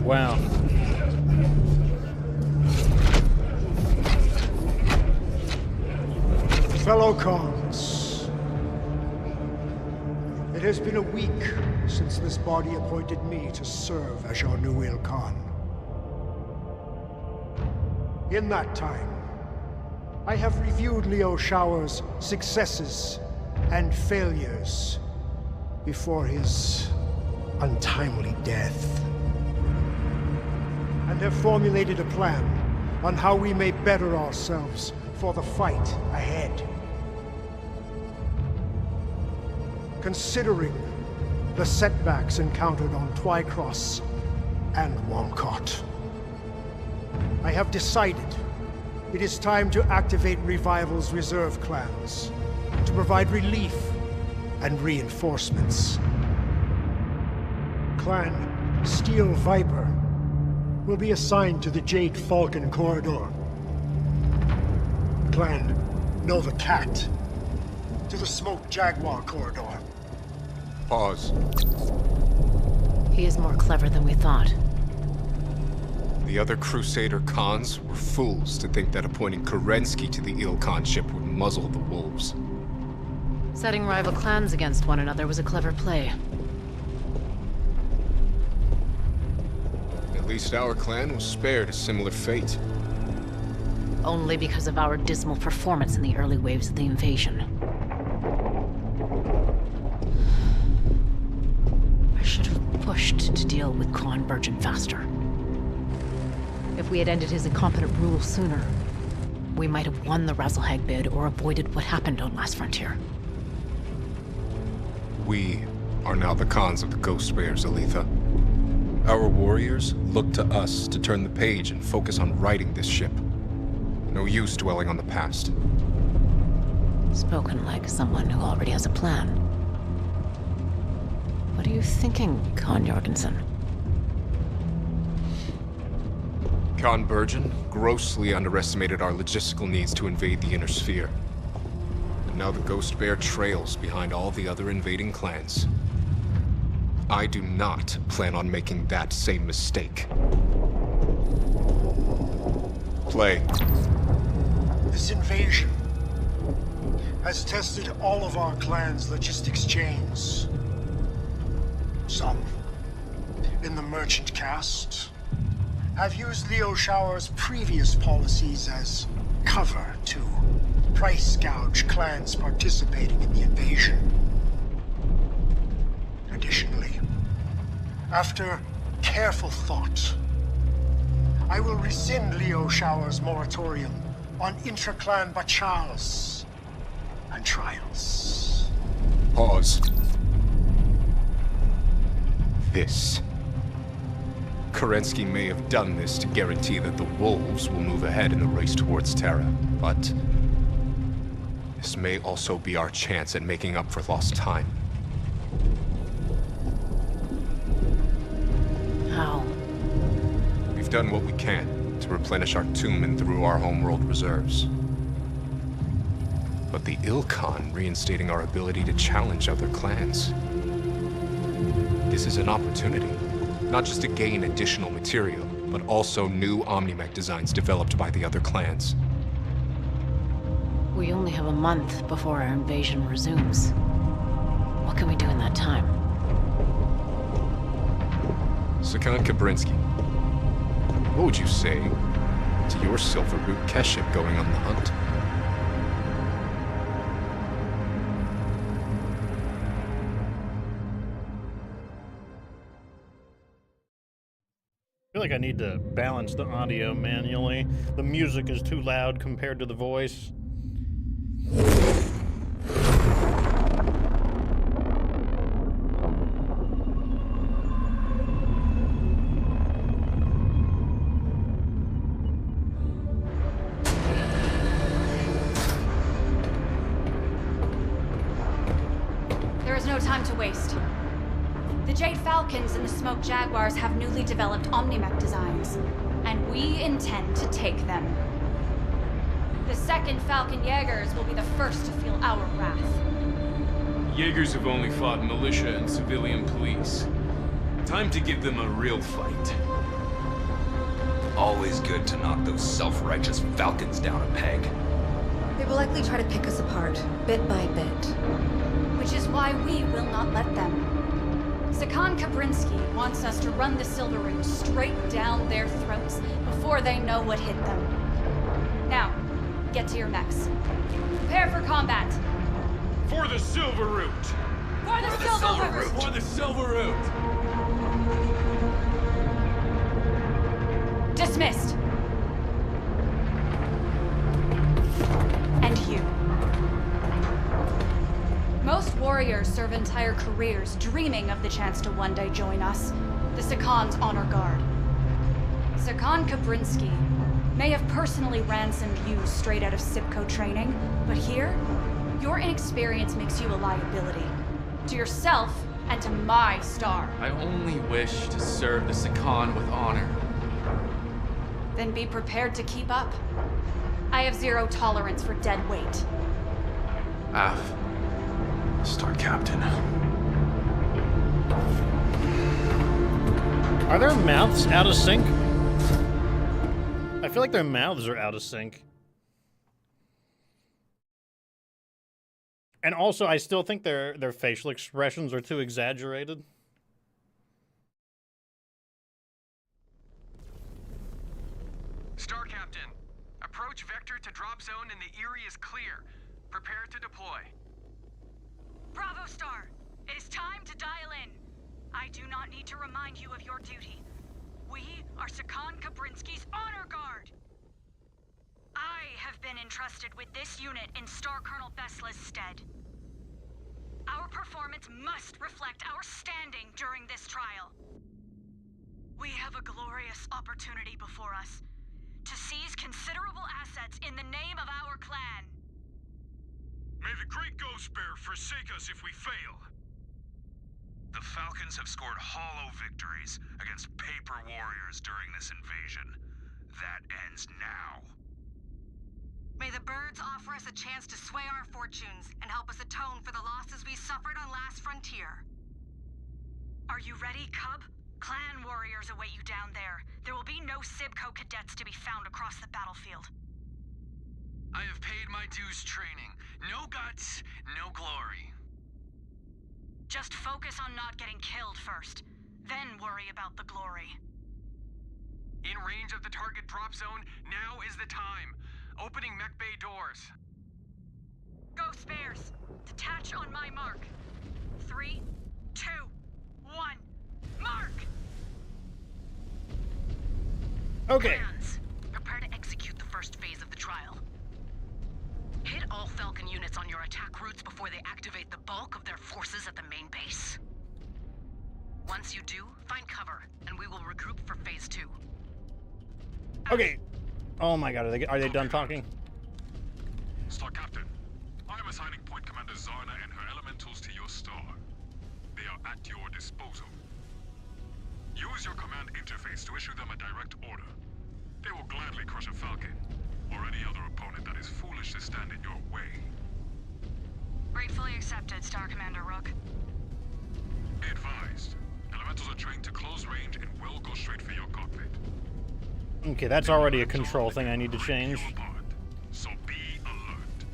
Wow. Fellow Khans, it has been a week since this body appointed me to serve as your new Khan. In that time, I have reviewed Liu Shao's successes and failures before his untimely death, and have formulated a plan on how we may better ourselves for the fight ahead. Considering the setbacks encountered on Twycross and Womcott, I have decided it is time to activate Revival's reserve clans to provide relief and reinforcements. Clan Steel Viper will be assigned to the Jade Falcon Corridor. Clan Nova Cat to the Smoke Jaguar Corridor. Pause. He is more clever than we thought. The other Crusader Khans were fools to think that appointing Kerensky to the Ilkhan ship would muzzle the wolves. Setting rival clans against one another was a clever play. At least our clan was spared a similar fate. Only because of our dismal performance in the early waves of the invasion. I should have pushed to deal with Khan Burgen faster. If we had ended his incompetent rule sooner, we might have won the Razzlehag bid or avoided what happened on Last Frontier. We are now the Khans of the Ghost Bears, Aletha. Our warriors look to us to turn the page and focus on righting this ship. No use dwelling on the past. Spoken like someone who already has a plan. What are you thinking, Khan Jorgensen? Khan Burgen grossly underestimated our logistical needs to invade the Inner Sphere. And now the Ghost Bear trails behind all the other invading clans. I do not plan on making that same mistake. Play. This invasion has tested all of our clan's logistics chains. Some, in the merchant caste, have used Liu Shao's previous policies as cover to price gouge clans participating in the invasion. Additionally, after careful thought, I will rescind Liu Shao's moratorium on intra-clan bachals and trials. Pause. This. Kerensky may have done this to guarantee that the wolves will move ahead in the race towards Terra, but this may also be our chance at making up for lost time. How? We've done what we can to replenish our tomb and through our homeworld reserves. But the Ilkhan reinstating our ability to challenge other clans. This is an opportunity, not just to gain additional material, but also new Omnimech designs developed by the other clans. We only have a month before our invasion resumes. What can we do in that time? Sakan Kabrinsky, what would you say to your Silver Root Keship going on the hunt? I feel like I need to balance the audio manually. The music is too loud compared to the voice. There is no time to waste. The Jade Falcons and the Smoke Jaguars have newly developed Omnimech designs, and we intend to take them. The second Falcon Jaegers will be the first to feel our wrath. Jaegers have only fought militia and civilian police. Time to give them a real fight. Always good to knock those self-righteous Falcons down a peg. They will likely try to pick us apart, bit by bit. Which is why we will not let them. Sakan Kabrinsky wants us to run the Silver Root straight down their throats before they know what hit them. Now, get to your mechs. Prepare for combat. For the Silver Root! For the Silver Root! For the Silver Root! Dismissed. And you. Most warriors serve entire careers dreaming of the chance to one day join us, the Sakan's honor guard. Sakan Kabrinsky may have personally ransomed you straight out of Sipco training, but here, your inexperience makes you a liability. To yourself and to my star. I only wish to serve the Sakan with honor. Then be prepared to keep up. I have zero tolerance for dead weight. Af. Star Captain. Are their mouths out of sync? I feel like their mouths are out of sync. And also, I still think their facial expressions are too exaggerated. Star Captain, approach vector to drop zone and the Erie is clear. Prepare to deploy. Bravo, Star. It is time to dial in. I do not need to remind you of your duty. We are Sakan Kabrinsky's honor guard. I have been entrusted with this unit in Star Colonel Besla's stead. Our performance must reflect our standing during this trial. We have a glorious opportunity before us to seize considerable assets in the name of our clan. May the great Ghost Bear forsake us if we fail. The Falcons have scored hollow victories against paper warriors during this invasion. That ends now. May the birds offer us a chance to sway our fortunes and help us atone for the losses we suffered on Last Frontier. Are you ready, Cub? Clan warriors await you down there. There will be no Sibco cadets to be found across the battlefield. I have paid my dues training. No guts, no glory. Just focus on not getting killed first, then worry about the glory. In range of the target drop zone, now is the time. Opening mech bay doors. Ghost Bears, detach on my mark. 3, 2, 1, mark! Okay. Plans. Prepare to execute the first phase of the trial. Hit all Falcon units on your attack routes before they activate the bulk of their forces at the main base. Once you do, find cover, and we will regroup for phase 2. Okay. Oh my god, are they done talking? Star Captain, I am assigning Point Commander Zarna and her elementals to your star. They are at your disposal. Use your command interface to issue them a direct order. They will gladly crush a Falcon, or any other opponent that is foolish to stand in your way. Gratefully accepted, Star Commander Rook. Be advised, elementals are trained to close range and will go straight for your cockpit. Okay, that's already a control thing I need to change. So be alert.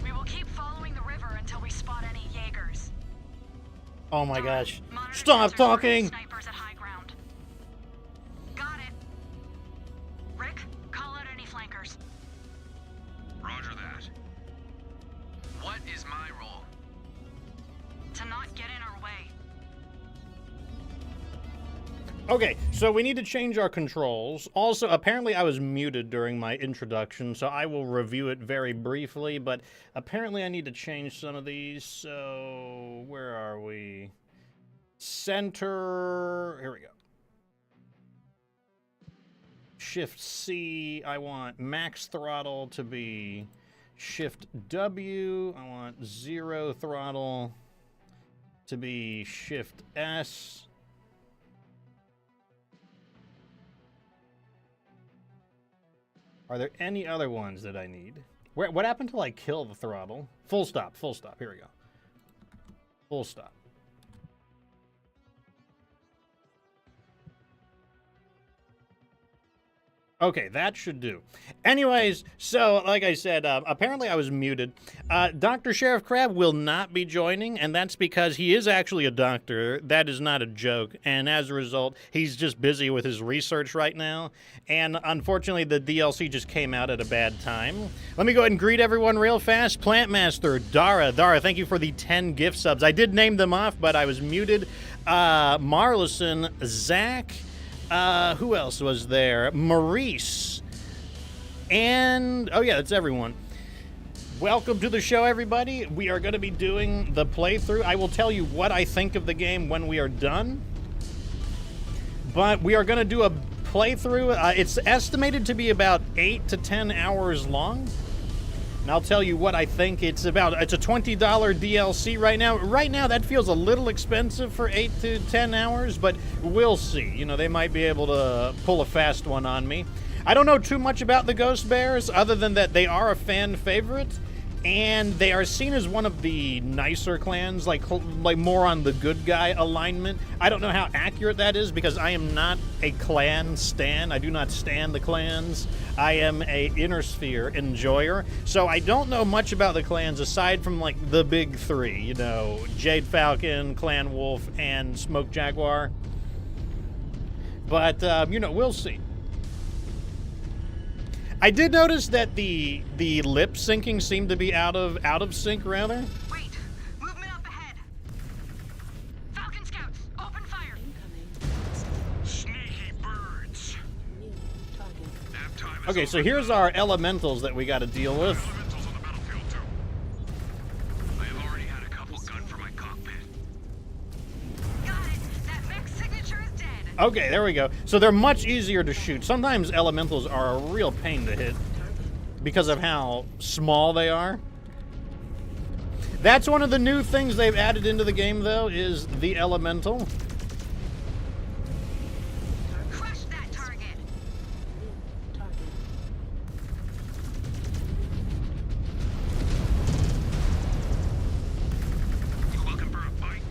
We will keep following the river until we spot any Jaegers. Oh my gosh. Monitor Stop sensors for talking! snipers at high ground. Got it. Rick, call out any flankers. Roger that. What is my role? To not get in our way. Okay, so we need to change our controls. Also, apparently I was muted during my introduction, so I will review it very briefly, but apparently I need to change some of these, so where are we? Center, here we go. Shift C, I want max throttle to be Shift W, I want 0 throttle to be Shift S. Are there any other ones that I need? What happened to, like, kill the throttle? Full stop, full stop. Here we go. Full stop. Okay, that should do. Anyways, so like I said, apparently I was muted. Dr. Sheriff Crab will not be joining, and that's because he is actually a doctor. That is not a joke. And as a result, he's just busy with his research right now. And unfortunately, the DLC just came out at a bad time. Let me go ahead and greet everyone real fast. Plantmaster, Dara. Dara, thank you for the 10 gift subs. I did name them off, but I was muted. Marlison, Zach. Who else was there? Maurice. And, oh yeah, that's everyone. Welcome to the show, everybody. We are going to be doing the playthrough. I will tell you what I think of the game when we are done. But we are going to do a playthrough. It's estimated to be about 8 to 10 hours long. And I'll tell you what I think it's about. It's a $20 DLC right now. Right now, that feels a little expensive for 8 to 10 hours, but we'll see. You know, they might be able to pull a fast one on me. I don't know too much about the Ghost Bears, other than that they are a fan favorite, and they are seen as one of the nicer clans, like more on the good guy alignment. I don't know how accurate that is, because I am not a clan stan. I do not stan the clans. I am a Inner Sphere enjoyer, so I don't know much about the clans aside from like the big three, you know, Jade Falcon, Clan Wolf, and Smoke Jaguar. But you know, we'll see. I did notice that the lip syncing seemed to be out of sync rather. Wait, movement up ahead. Falcon scouts, open fire. Sneaky birds. Nap time is Okay, so over. here's our elementals that we got to deal with. Elementals on the battlefield too. I have already had a couple gunned from my cockpit. Got it. That mech signature is dead. Okay, there we go. So they're much easier to shoot. Sometimes elementals are a real pain to hit because of how small they are. That's one of the new things they've added into the game, though, is the elemental. Crush that target. You looking for a fight?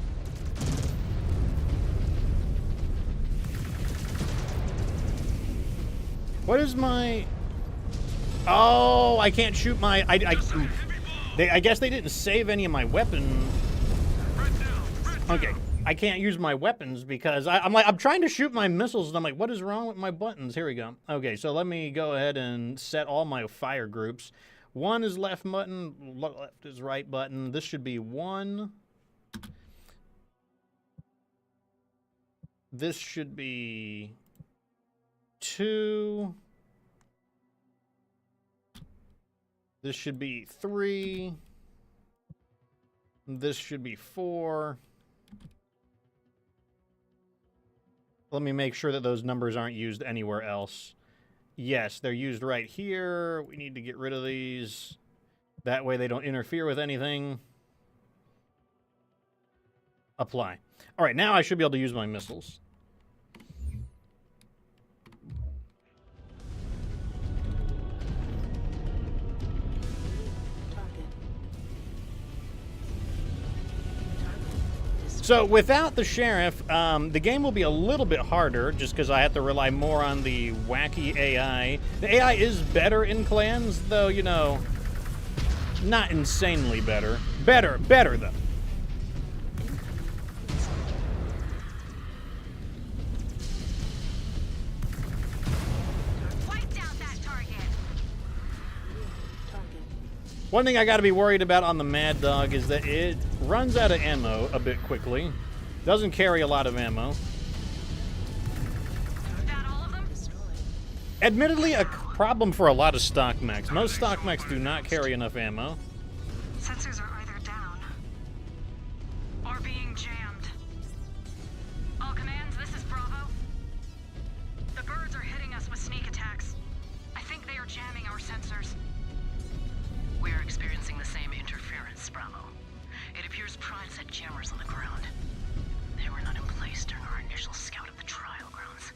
What is my... Oh, I can't shoot my... I guess they didn't save any of my weapon. Okay, I can't use my weapons because I'm trying to shoot my missiles and I'm like, what is wrong with my buttons? Here we go. Okay, so let me go ahead and set all my fire groups. One is left button, left is right button. This should be 1. This should be 2. This should be 3. This should be 4. Let me make sure that those numbers aren't used anywhere else. Yes, they're used right here. We need to get rid of these. That way they don't interfere with anything. Apply. All right, now I should be able to use my missiles. So without the sheriff, the game will be a little bit harder just because I have to rely more on the wacky AI. The AI is better in clans, though, you know, not insanely better. Better though. One thing I got to be worried about on the Mad Dog is that it runs out of ammo a bit quickly. Doesn't carry a lot of ammo. Admittedly, a problem for a lot of stock mechs. Most stock mechs do not carry enough ammo. Sensors are either down or being jammed. All commands, this is Bravo. The birds are hitting us with sneak attacks. I think they are jamming our sensors. We are experiencing the same interference, Bravo. It appears Pride set jammers on the ground. They were not in place during our initial scout of the trial grounds.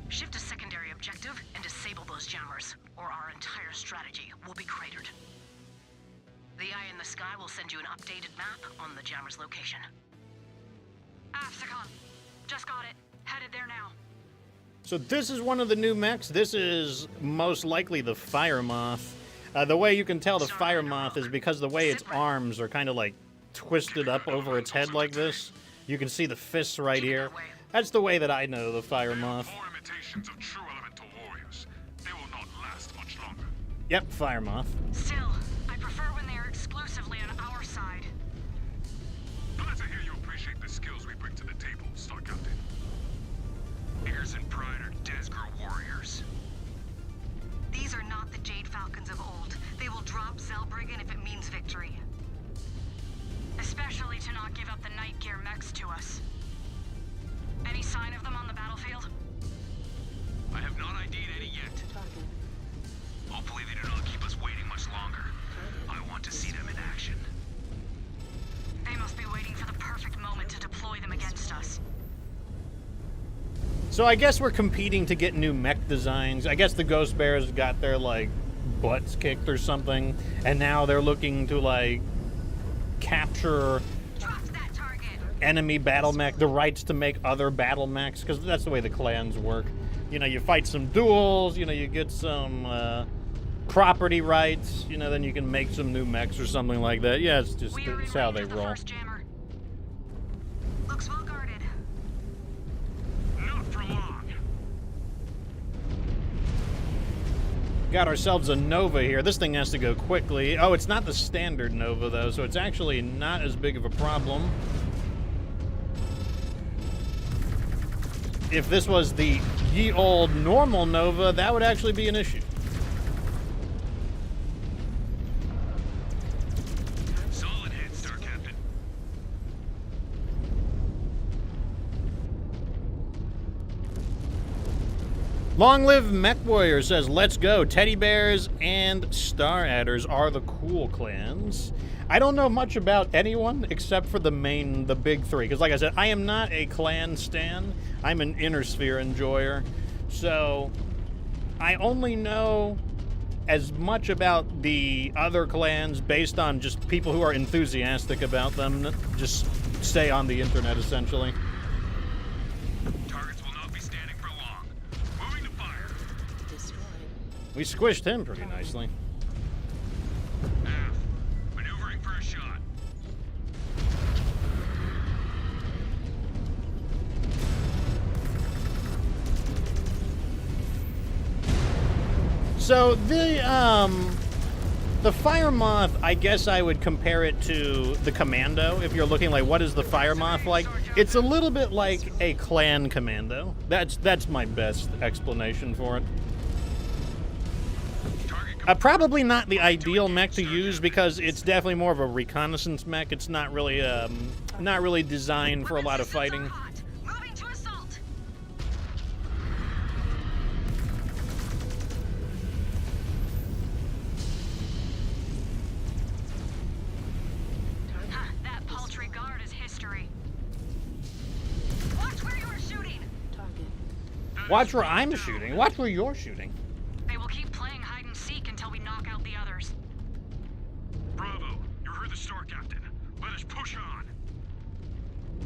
Shift to secondary objective and disable those jammers, or our entire strategy will be cratered. The eye in the sky will send you an updated map on the jammer's location. Afsicon, just got it. Headed there now. So this is one of the new mechs. This is most likely the Fire Moth. The way you can tell the Fire Moth is because the way its arms are kind of like twisted up over its head like this. You can see the fists right here. That's the way that I know the Fire Moth. More imitations of true elemental warriors. They will not last much longer. Yep, Fire Moth. Still, I prefer when they are exclusively on our side. Glad to hear you appreciate the skills we bring to the table, Star Captain. Heirs and Pride are Desgro warriors. These are not the Jade Falcons of old. They will drop Zellbriggen if it means victory. Especially to not give up the night gear mechs to us. Any sign of them on the battlefield? I have not ID'd any yet. Hopefully they do not keep us waiting much longer. I want to see them in action. They must be waiting for the perfect moment to deploy them against us. So I guess we're competing to get new mech designs. I guess the Ghost Bears got their, like, butts kicked or something, and now they're looking to, like, capture enemy battle mech, the rights to make other battle mechs, because that's the way the clans work. You know, you fight some duels, you know, you get some property rights, you know, then you can make some new mechs or something like that. Yeah, it's just it's how they roll. Looks well guarded. Not for long. Got ourselves a Nova here. This thing has to go quickly. Oh, it's not the standard Nova, though, so it's actually not as big of a problem. If this was the ye old normal Nova, that would actually be an issue. Solid hit, Star Captain. Long live MechWarrior says, let's go. Teddy Bears and Star Adders are the cool clans. I don't know much about anyone except for the big three. Because like I said, I am not a clan stan. I'm an Inner Sphere enjoyer. So I only know as much about the other clans based on just people who are enthusiastic about them. Just stay on the internet, essentially. Targets will not be standing for long. Moving to fire. We squished him pretty nicely. Maneuvering for a shot. So the Fire Moth, I guess I would compare it to the Commando. If you're looking like, what is the Fire Moth like? It's a little bit like a clan Commando. That's my best explanation for it. Probably not the ideal mech to use because it's definitely more of a reconnaissance mech. It's not really designed for a lot of fighting. Moving to assault. That paltry guard is history. Watch where you are shooting. Watch where I'm shooting. Watch where you're shooting. They will keep playing hide and seek until we knock out the others. Bravo, you heard the Star Captain. Let us push on.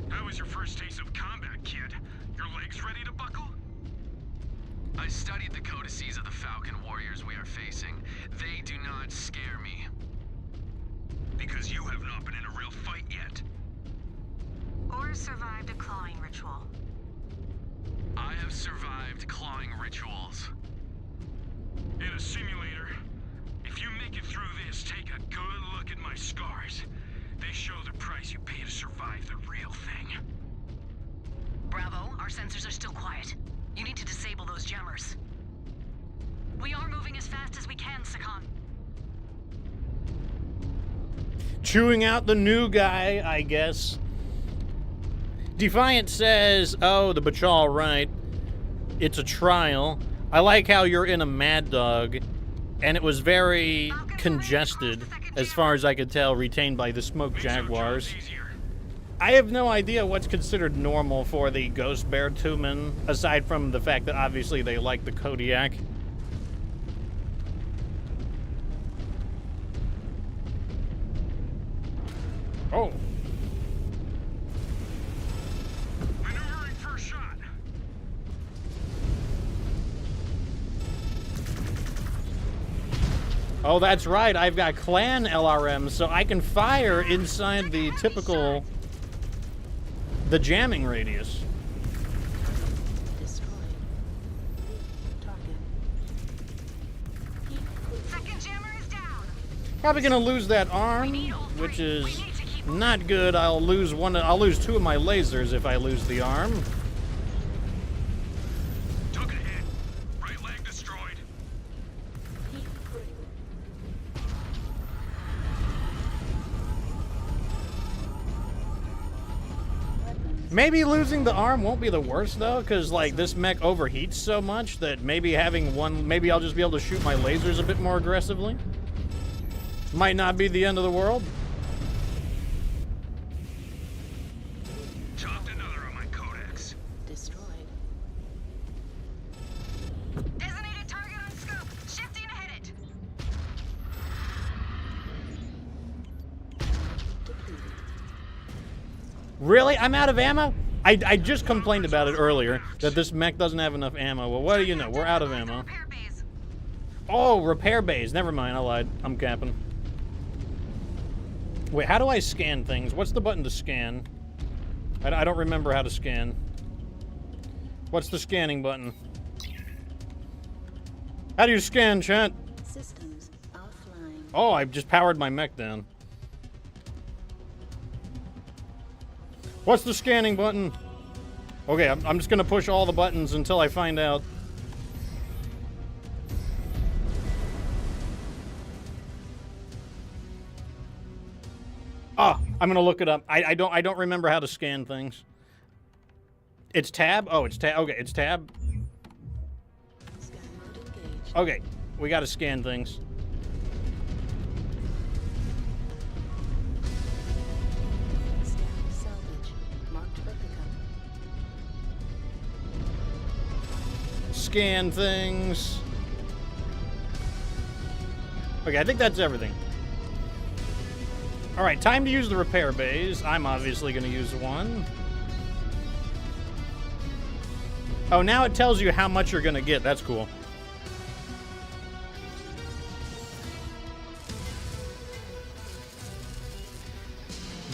How was your first taste of combat, kid? Your legs ready to buckle? I studied the codices of the Falcon warriors we are facing. They do not scare me. Because you have not been in a real fight yet. Or survived a clawing ritual. I have survived clawing rituals. In a simulator. If you make it through this, take a good look at my scars. They show the price you pay to survive the real thing. Bravo, our sensors are still quiet. You need to disable those jammers. We are moving as fast as we can, Sakan. Chewing out the new guy, I guess. Defiant says, oh, the Bachal, right. It's a trial. I like how you're in a Mad Dog, and it was very congested, as far as I could tell, retained by the Smoke Jaguars. I have no idea what's considered normal for the Ghost Bear Tumen, aside from the fact that obviously they like the Kodiak. Oh. Maneuvering for a shot. Oh, that's right. I've got clan LRM, so I can fire inside the typical... the jamming radius. Probably gonna lose that arm, which is not good. I'll lose two of my lasers if I lose the arm. Took a hit. Right leg destroyed. Maybe losing the arm won't be the worst though, because like this mech overheats so much that maybe having one, maybe I'll just be able to shoot my lasers a bit more aggressively. Might not be the end of the world. Chopped another of my codex. Destroyed. Designated target on scope. Shifting to hit it. Really? I'm out of ammo? I just complained about it earlier, that this mech doesn't have enough ammo. Well, what do you know? We're out of ammo. Oh, repair bays. Never mind, I lied. I'm capping. Wait, how do I scan things? What's the button to scan? I don't remember how to scan. What's the scanning button? How do you scan, chat? Systems offline. Oh, I've just powered my mech down. What's the scanning button? Okay, I'm just gonna push all the buttons until I find out. Oh, I'm gonna look it up. I don't remember how to scan things. It's tab? Oh, it's tab. Okay, it's tab. Okay, we gotta scan things. Scan things. Okay, I think that's everything. All right, time to use the repair bays. I'm obviously going to use one. Oh, now it tells you how much you're going to get. That's cool.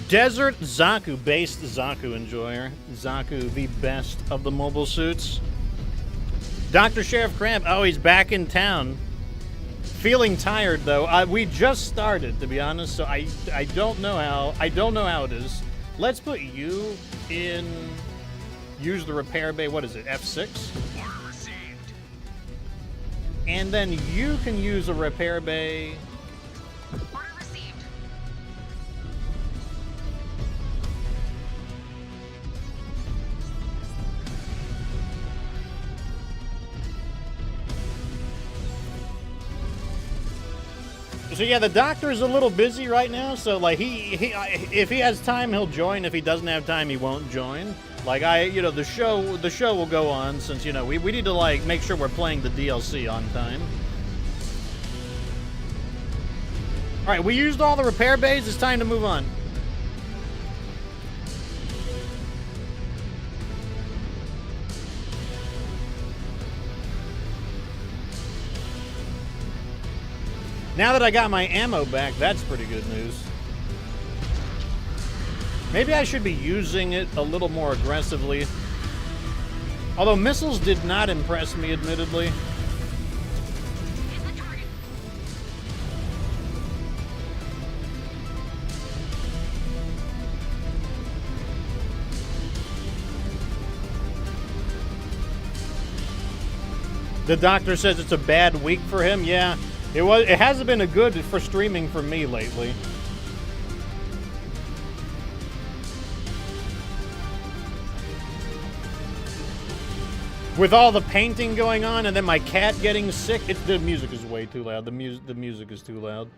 Desert Zaku, based Zaku enjoyer. Zaku, the best of the mobile suits. Dr. Sheriff Crab, oh, he's back in town. Feeling tired though. We just started, to be honest, so I don't know how it is. Let's put you in. Use the repair bay. What is it? F6. Order received. And then you can use a repair bay. Order received. So yeah, the doctor's a little busy right now, so like if he has time, he'll join. If he doesn't have time, he won't join. Like the show will go on since, we need to like make sure we're playing the DLC on time. All right, we used all the repair bays. It's time to move on. Now that I got my ammo back, that's pretty good news. Maybe I should be using it a little more aggressively. Although missiles did not impress me, admittedly. The doctor says it's a bad week for him. Yeah. It hasn't been a good for streaming for me lately. With all the painting going on and then my cat getting sick, the music is way too loud. The music is too loud.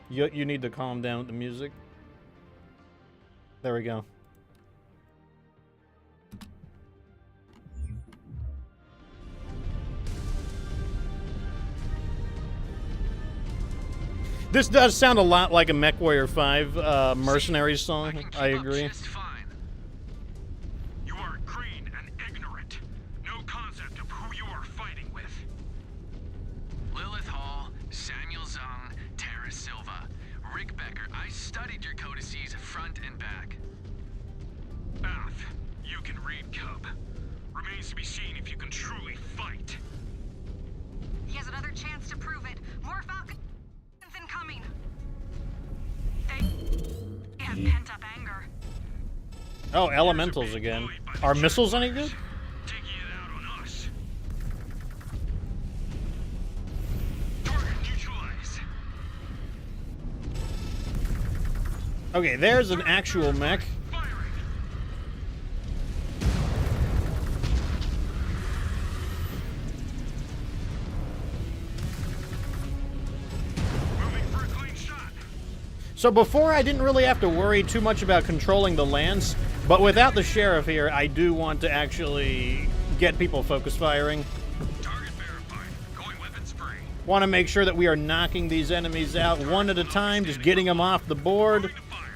You need to calm down with the music. There we go. This does sound a lot like a MechWarrior 5 Mercenaries song. I agree. Just fine. You are green and ignorant. No concept of who you are fighting with. Lilith Hall, Samuel Zung, Jade Cub. Remains to be seen if you can truly fight. He has another chance to prove it. More Falcons incoming. They have pent-up anger. Oh, elementals again. Are missiles any good? Taking it out on us. Target neutralized. Okay, there's an actual mech. Firing. Moving for a clean shot. So before, I didn't really have to worry too much about controlling the lance, but without the sheriff here, I do want to actually get people focus firing. Target verified. Going weapons free. Want to make sure that we are knocking these enemies out one at a time, just getting them off the board. Moving to fire.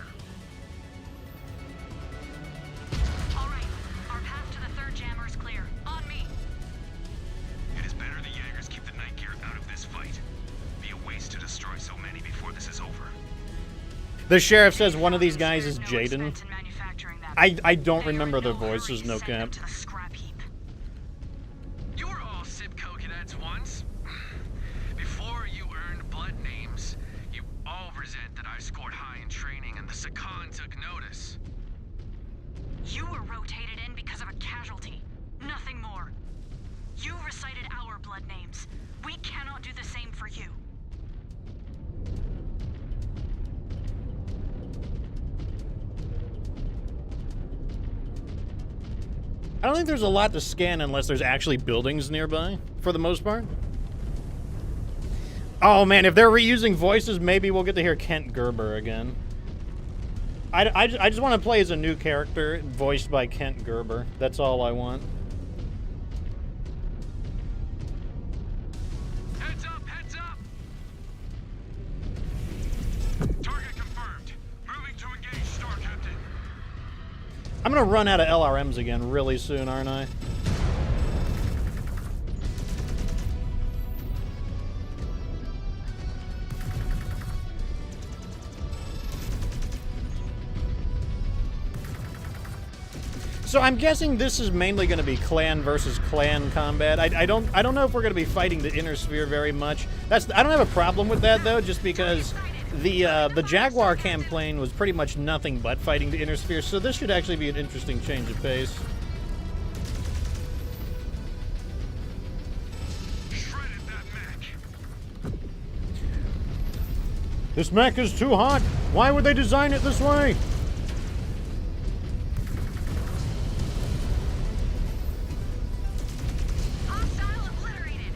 All right, our path to the third jammer is clear. On me. It is better the Jaegers keep the night gear out of this fight. Be a waste to destroy so many before this is over. The sheriff says one of these guys is No Jaden. expense in manufacturing them. I don't They are remember in their no voices, hurry no to send them cap. to the scrap heap. You were all Sipco cadets once. Before you earned blood names, you all resent that I scored high in training and the Sakan took notice. You were rotated in because of a casualty. Nothing more. You recited our blood names. We cannot do the same for you. I don't think there's a lot to scan unless there's actually buildings nearby, for the most part. Oh man, if they're reusing voices, maybe we'll get to hear Kent Gerber again. I just want to play as a new character, voiced by Kent Gerber. That's all I want. Heads up, heads up! Target confirmed. Moving to engage Star Captain. I'm gonna run out of LRMs again really soon, aren't I? So I'm guessing this is mainly going to be clan versus clan combat. I don't know if we're going to be fighting the inner sphere very much. I don't have a problem with that though, just because the Jaguar campaign was pretty much nothing but fighting the inner sphere. So this should actually be an interesting change of pace. Shredded that mech. This mech is too hot. Why would they design it this way? Hostile obliterated.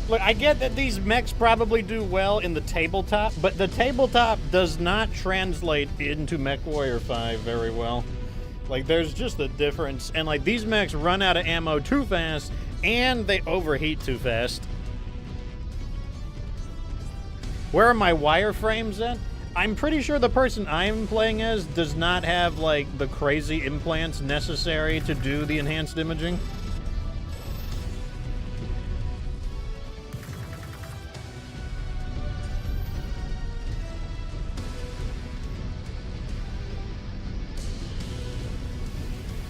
Look, I get that these mechs probably do well in the tabletop, but the tabletop does not translate into MechWarrior 5 very well. Like, there's just a difference. And, like, these mechs run out of ammo too fast, and they overheat too fast. Where are my wireframes at? I'm pretty sure the person I'm playing as does not have, like, the crazy implants necessary to do the enhanced imaging.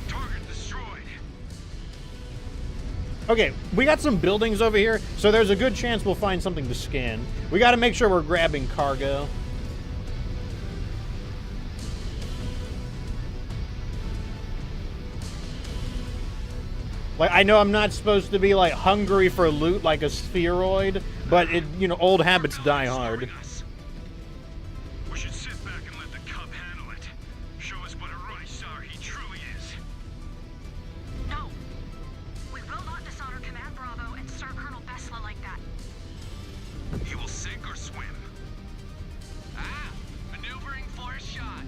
Target destroyed. Okay, we got some buildings over here, so there's a good chance we'll find something to scan. We gotta make sure we're grabbing cargo. Like, I know I'm not supposed to be, like, hungry for loot like a spheroid, but, old habits die hard. Starving us. We should sit back and let the cub handle it. Show us what a running star he truly is. No. We will not dishonor Command Bravo and Sir Colonel Bessla like that. He will sink or swim. Ah, maneuvering for a shot.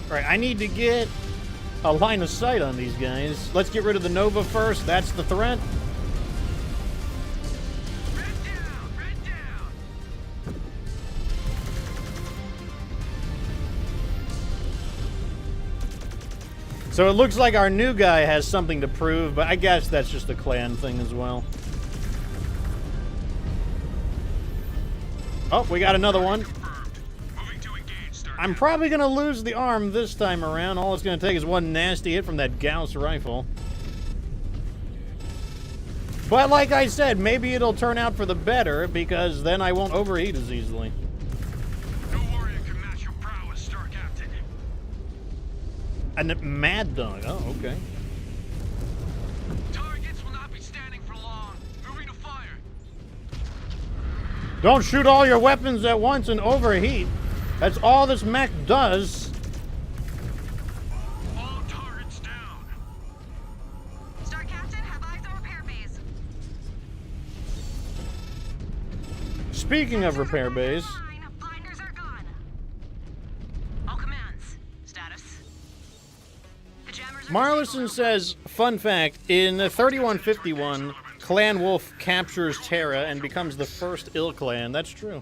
Alright, I need to get a line of sight on these guys. Let's get rid of the Nova first. That's the threat. Red down! Red down! So it looks like our new guy has something to prove, but I guess that's just a clan thing as well. Oh, we got another one. Moving to engage, Star I'm probably going to lose the arm this time around. All it's going to take is one nasty hit from that Gauss rifle. But like I said, maybe it'll turn out for the better, because then I won't overheat as easily. No warrior can match your prowess, Star Captain. And Mad Dog. Oh, okay. Targets will not be standing for long. Moving to fire. Don't shoot all your weapons at once and overheat. That's all this mech does. All targets down. Star Captain, have eyes on repair bays. Speaking of repair bays, Blinders are gone. All commands. Status. The jammers are Marlison says, fun fact, in 3151, Clan Wolf captures Terra and becomes the first ill clan. That's true.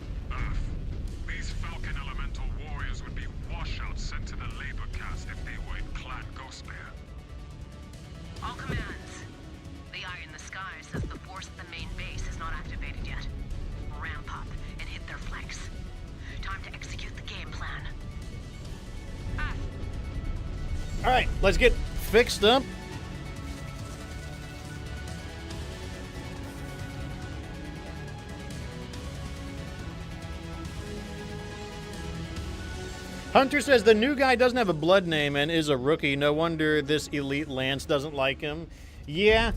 These Falcon Elemental warriors would be washouts sent to the labor caste if they were in Clan Ghostbear. All commands. The eye in the sky says the force at the main base is not activated yet. Ramp up and hit their flanks. Time to execute the game plan. All right, let's get fixed up. Hunter says the new guy doesn't have a blood name and is a rookie. No wonder this elite Lance doesn't like him. Yeah,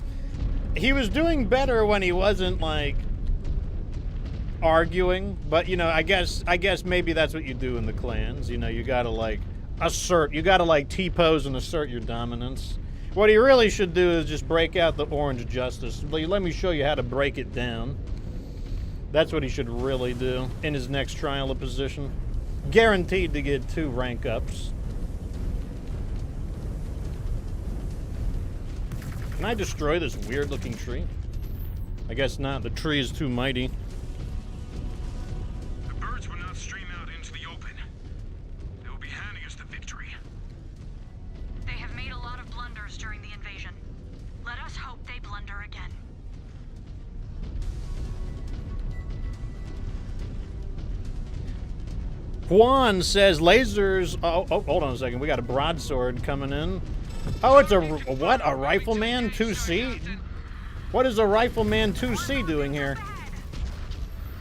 he was doing better when he wasn't like arguing, but you know, I guess maybe that's what you do in the clans. You know, you gotta like assert, you gotta like T-pose and assert your dominance. What he really should do is just break out the orange justice. Let me show you how to break it down. That's what he should really do in his next trial of position. Guaranteed to get 2 rank ups. Can I destroy this weird looking tree? I guess not. The tree is too mighty. The birds will not stream out into the open. They will be handing us the victory. They have made a lot of blunders during the invasion. Let us hope they blunder again. Juan says lasers. Oh, hold on a second. We got a broadsword coming in. Oh, it's a what? A rifleman 2C? What is a rifleman 2C doing here?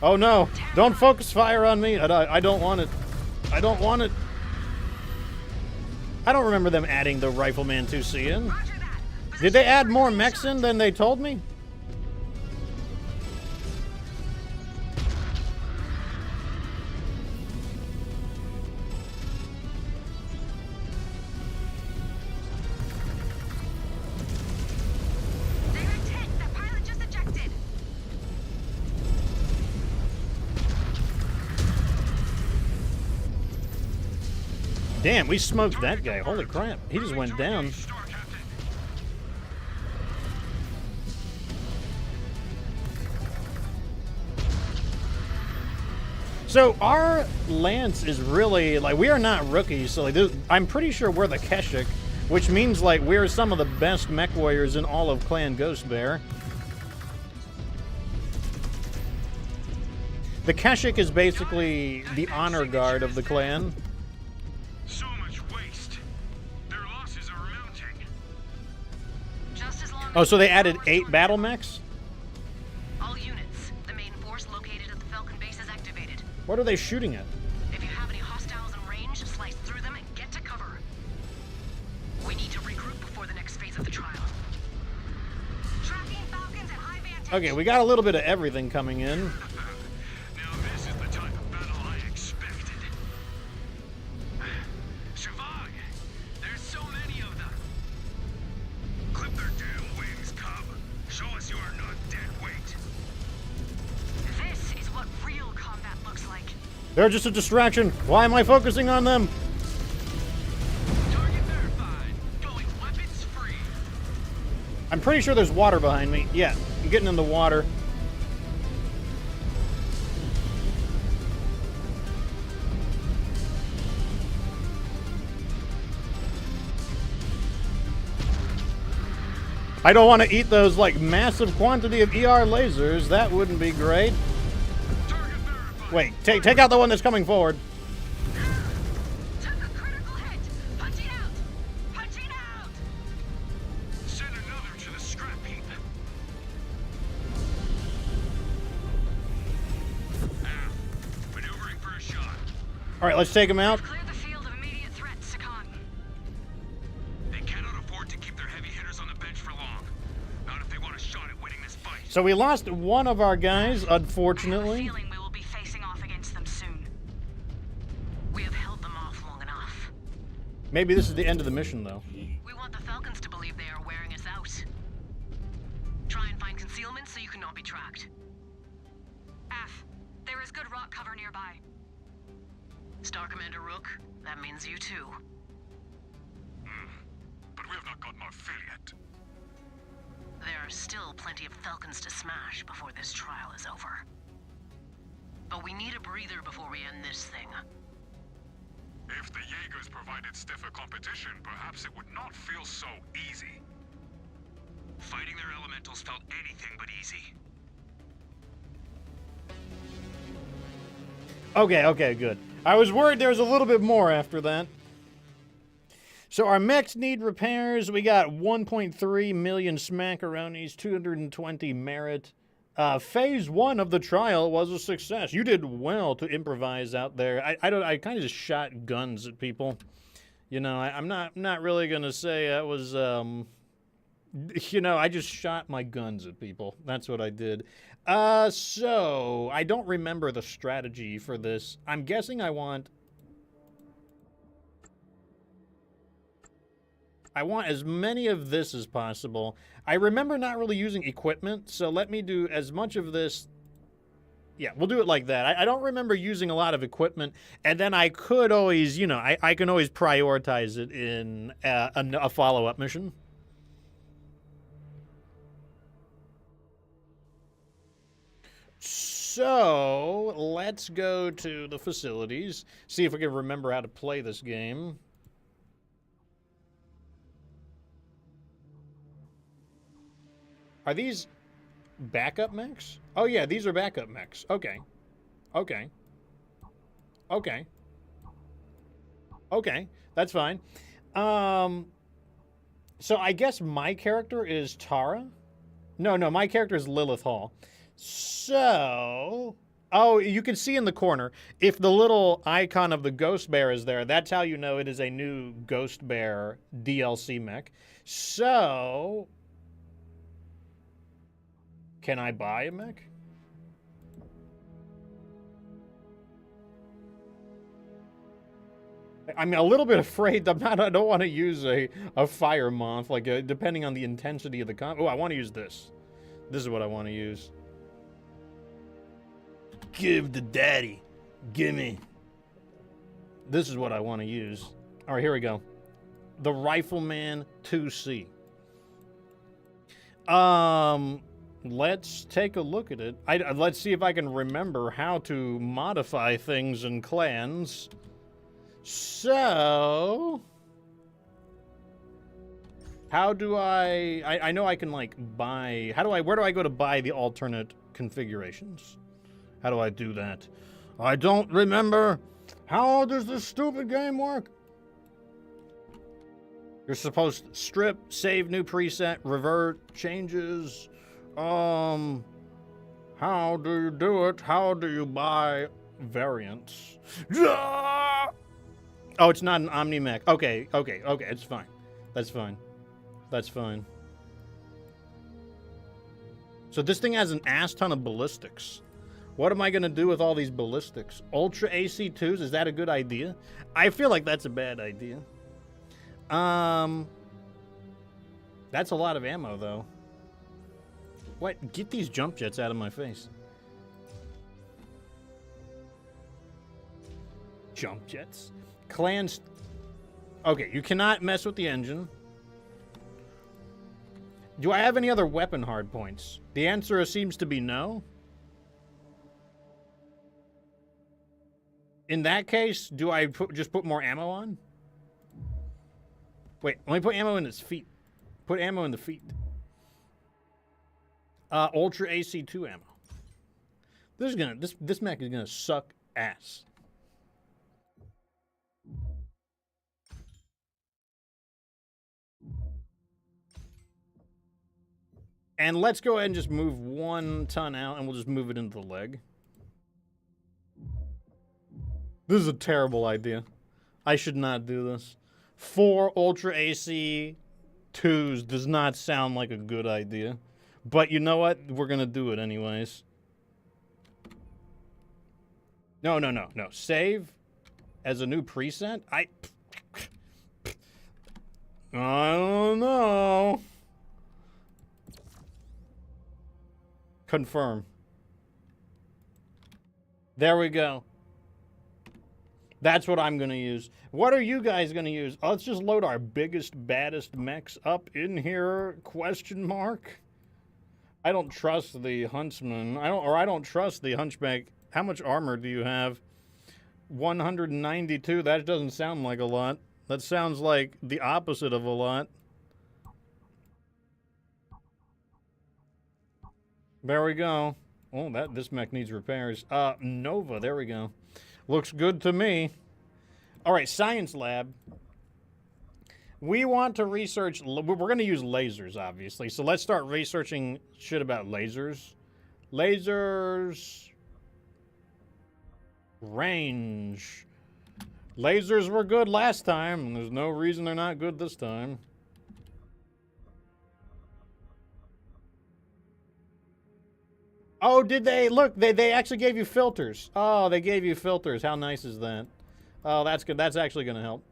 Oh no! Don't focus fire on me. I don't want it. I don't want it. I don't remember them adding the rifleman 2C in. Did they add more mechs in than they told me? Damn, we smoked that guy. Holy crap. He just went down. So our Lance is really, like, we are not rookies. So like, I'm pretty sure we're the Keshik, which means like we're some of the best mech warriors in all of Clan Ghostbear. The Keshik is basically the honor guard of the clan. So much waste. Their losses are mounting. Just as long Oh, so they added 8 battle mechs? All units. The main force located at the Falcon base is activated. What are they shooting at? If you have any hostiles in range, slice through them and get to cover. We need to regroup before the next phase of the trial. tracking Falcons at high vantage. Okay, we got a little bit of everything coming in. Now this is the type of battle I expected. Shavag! There's so many of them. Clip their damn wings, cub. Show us you are not dead weight. This is what real combat looks like. They're just a distraction. Why am I focusing on them? Target verified. Going weapons free. I'm pretty sure there's water behind me. Yeah, I'm getting in the water. I don't want to eat those, like, massive quantity of ER lasers. That wouldn't be great. Target verified. Wait, take out the one that's coming forward. Took a critical hit. Punching out. Punching out. Send another to the scrap heap. Maneuvering for a shot. All right, let's take him out. Clear the field of immediate threat, Sakan. They cannot afford to keep their heavy hitters on the bench for long. Not if they want a shot at winning this fight. So we lost one of our guys, I have a unfortunately. feeling we will be facing off against them soon. We have held them off long enough. Maybe this is the end of the mission, though. We want the Falcons to believe they are wearing us out. Try and find concealment so you cannot be tracked. F, there is good rock cover nearby. Star Commander Rook, that means you too. But we have not gotten our fill yet. There are still plenty of Falcons to smash before this trial is over. But we need a breather before we end this thing. If the Jaegers provided stiffer competition, perhaps it would not feel so easy. Fighting their elementals felt anything but easy. Okay, good. I was worried there was a little bit more after that. So our mechs need repairs. We got 1.3 million smackaronis, 220 merit. Phase 1 of the trial was a success. You did well to improvise out there. I kind of just shot guns at people. You know, I'm not really gonna say that was you know, I just shot my guns at people. That's what I did. So I don't remember the strategy for this. I'm guessing I want as many of this as possible. I remember not really using equipment, so let me do as much of this. Yeah, we'll do it like that. I don't remember using a lot of equipment, and then I could always, you know, I can always prioritize it in a follow-up mission. So, let's go to the facilities, see if we can remember how to play this game. Are these backup mechs? Oh yeah, these are backup mechs. Okay. Okay. Okay. Okay, that's fine. So I guess my character is Tara? No, my character is Lilith Hall. So... Oh, you can see in the corner, if the little icon of the Ghost Bear is there, that's how you know it is a new Ghost Bear DLC mech. So... Can I buy a mech? I'm a little bit afraid. I don't want to use a fire moth, like depending on the intensity of the Oh, I want to use this. This is what I want to use. Give the daddy. Gimme. This is what I want to use. All right, here we go. The Rifleman 2C. Let's take a look at it. Let's see if I can remember how to modify things in clans. So, how do I know I can like buy, where do I go to buy the alternate configurations? How do I do that? I don't remember. How does this stupid game work? You're supposed to strip, save new preset, revert, changes. How do you do it? How do you buy variants? Oh, it's not an Omni-Mech. Okay, it's fine. That's fine. That's fine. So this thing has an ass ton of ballistics. What am I going to do with all these ballistics? Ultra AC2s, is that a good idea? I feel like that's a bad idea. That's a lot of ammo, though. What? Get these jump jets out of my face. Jump jets? Clans... Okay, you cannot mess with the engine. Do I have any other weapon hardpoints? The answer seems to be no. In that case, do I just put more ammo on? Wait, let me put ammo in his feet. Put ammo in the feet. Ultra AC2 ammo. This mech is gonna suck ass. And let's go ahead and just move 1 ton out, and we'll just move it into the leg. This is a terrible idea. I should not do this. 4 Ultra AC 2s does not sound like a good idea. But you know what? We're gonna do it anyways. No. Save as a new preset? I don't know. Confirm. There we go. That's what I'm going to use. What are you guys going to use? Let's just load our biggest, baddest mechs up in here, question mark. I don't trust the huntsman. I don't trust the hunchback. How much armor do you have? 192. That doesn't sound like a lot. That sounds like the opposite of a lot. There we go. Oh, this mech needs repairs. Nova, there we go. Looks good to me. All right, science lab. We want to research, we're going to use lasers, obviously. So let's start researching shit about lasers. Lasers. Range. Lasers were good last time, and there's no reason they're not good this time. Oh, did they? Look, they actually gave you filters. Oh, they gave you filters. How nice is that? Oh, that's good. That's actually going to help.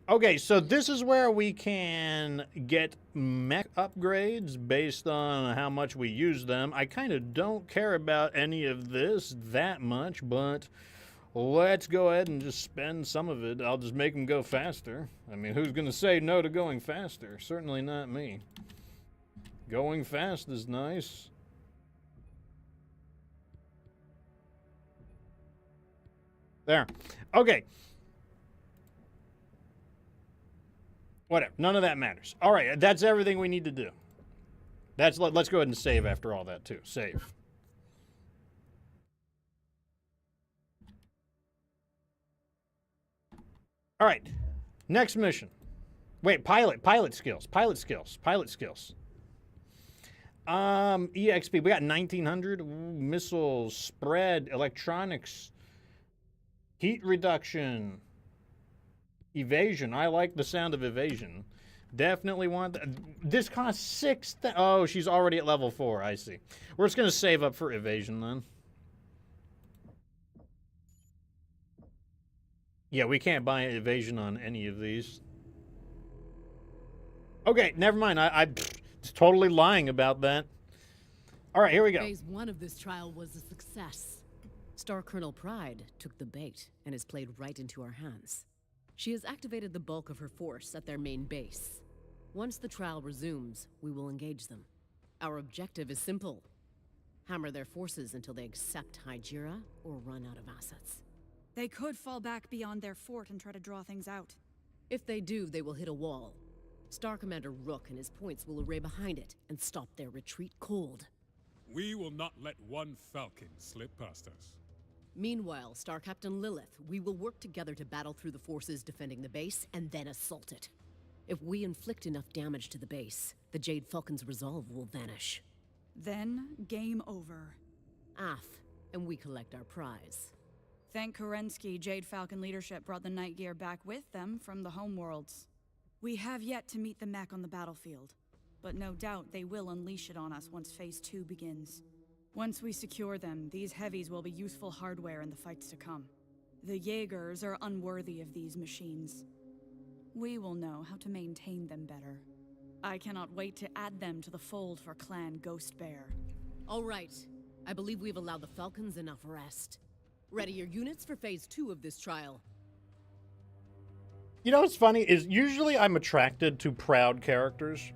Okay, so this is where we can get mech upgrades based on how much we use them. I kind of don't care about any of this that much, but let's go ahead and just spend some of it. I'll just make them go faster. I mean, who's going to say no to going faster? Certainly not me. Going fast is nice. There. Okay. Whatever. None of that matters. All right. That's everything we need to do. Let's go ahead and save after all that, too. Save. All right. Next mission. Wait, pilot skills. EXP. We got 1900. Ooh, missiles, spread, electronics, heat reduction, evasion. I like the sound of evasion. Definitely want that. This costs 6. Oh, she's already at level 4. I see. We're just going to save up for evasion then. Yeah, we can't buy evasion on any of these. Okay, never mind. I was totally lying about that. All right, here we go. Phase 1 of this trial was a success. Star Colonel Pride took the bait and has played right into our hands. She has activated the bulk of her force at their main base. Once the trial resumes, we will engage them. Our objective is simple. Hammer their forces until they accept Hygira or run out of assets. They could fall back beyond their fort and try to draw things out. If they do, they will hit a wall. Star Commander Rook and his points will array behind it and stop their retreat cold. We will not let one Falcon slip past us. Meanwhile, Star Captain Lilith, we will work together to battle through the forces defending the base and then assault it. If we inflict enough damage to the base, the Jade Falcon's resolve will vanish. Then, game over. And we collect our prize. Thank Kerensky, Jade Falcon leadership brought the Night Gear back with them from the homeworlds. We have yet to meet the mech on the battlefield, but no doubt they will unleash it on us once Phase 2 begins. Once we secure them, these heavies will be useful hardware in the fights to come. The Jaegers are unworthy of these machines. We will know how to maintain them better. I cannot wait to add them to the fold for Clan Ghost Bear. All right. I believe we've allowed the Falcons enough rest. Ready your units for Phase 2 of this trial. You know what's funny is usually I'm attracted to proud characters.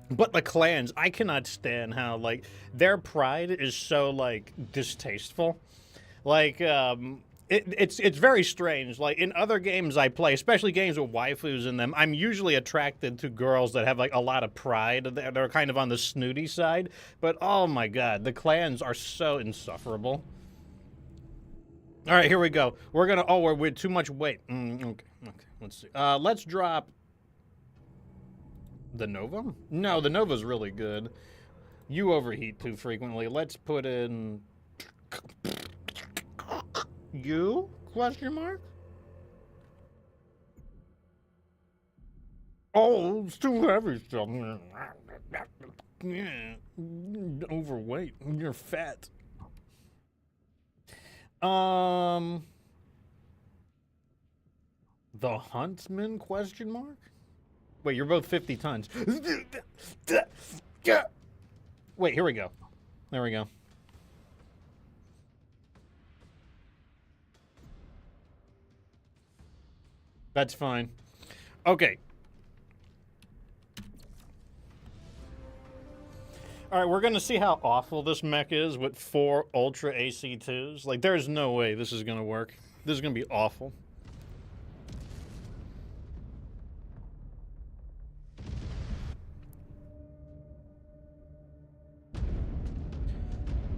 But the clans, I cannot stand how, like, their pride is so, like, distasteful. Like, It's very strange. Like in other games I play, especially games with waifus in them, I'm usually attracted to girls that have like a lot of pride. They're kind of on the snooty side. But oh my god, the clans are so insufferable. All right, here we go. We're gonna. Oh, we're too much weight. Okay. Let's see. Let's drop the Nova. No, the Nova's really good. You overheat too frequently. Let's put in you? Question mark. Oh, it's too heavy stuff. Yeah, overweight. You're fat. The Huntsman? Question mark. Wait, you're both 50 tons. Wait, here we go. There we go. That's fine. Okay. All right, we're going to see how awful this mech is with 4 Ultra AC2s. Like, there's no way this is going to work. This is going to be awful.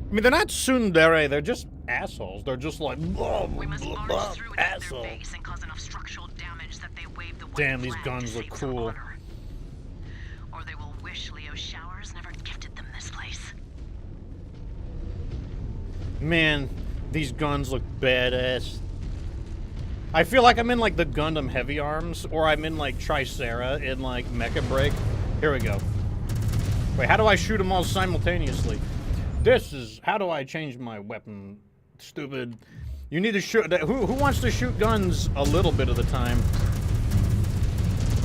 I mean, they're not tsundere, they're just assholes. They're just like, blah, We must blah, barge blah, through into asshole. their base and cause enough structural damage that they wave the white Damn, these flag guns to look save some cool. honor. Or they will wish Leo's showers never gifted them this place. Man, these guns look badass. I feel like I'm in like the Gundam Heavy Arms, or I'm in like Tricera in like Mecha Break. Here we go. Wait, how do I shoot them all simultaneously? This is, how do I change my weapon? Stupid. You need to shoot, who wants to shoot guns a little bit of the time?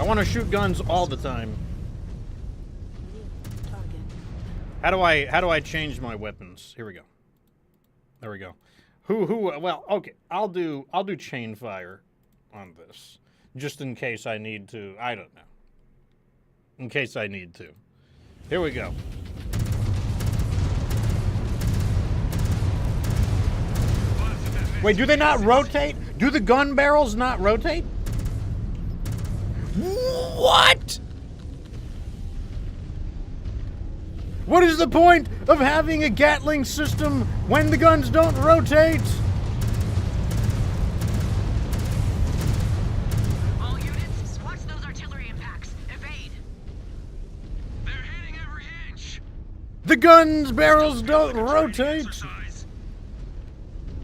I want to shoot guns all the time. How do I change my weapons? Here we go. There we go. Well, okay, I'll do chain fire on this. Just in case I need to, I don't know. In case I need to. Here we go. Wait, do they not rotate? Do the gun barrels not rotate? What? What is the point of having a Gatling system when the guns don't rotate? All units, watch those artillery impacts. Evade. They're hitting every inch. The guns barrels don't rotate.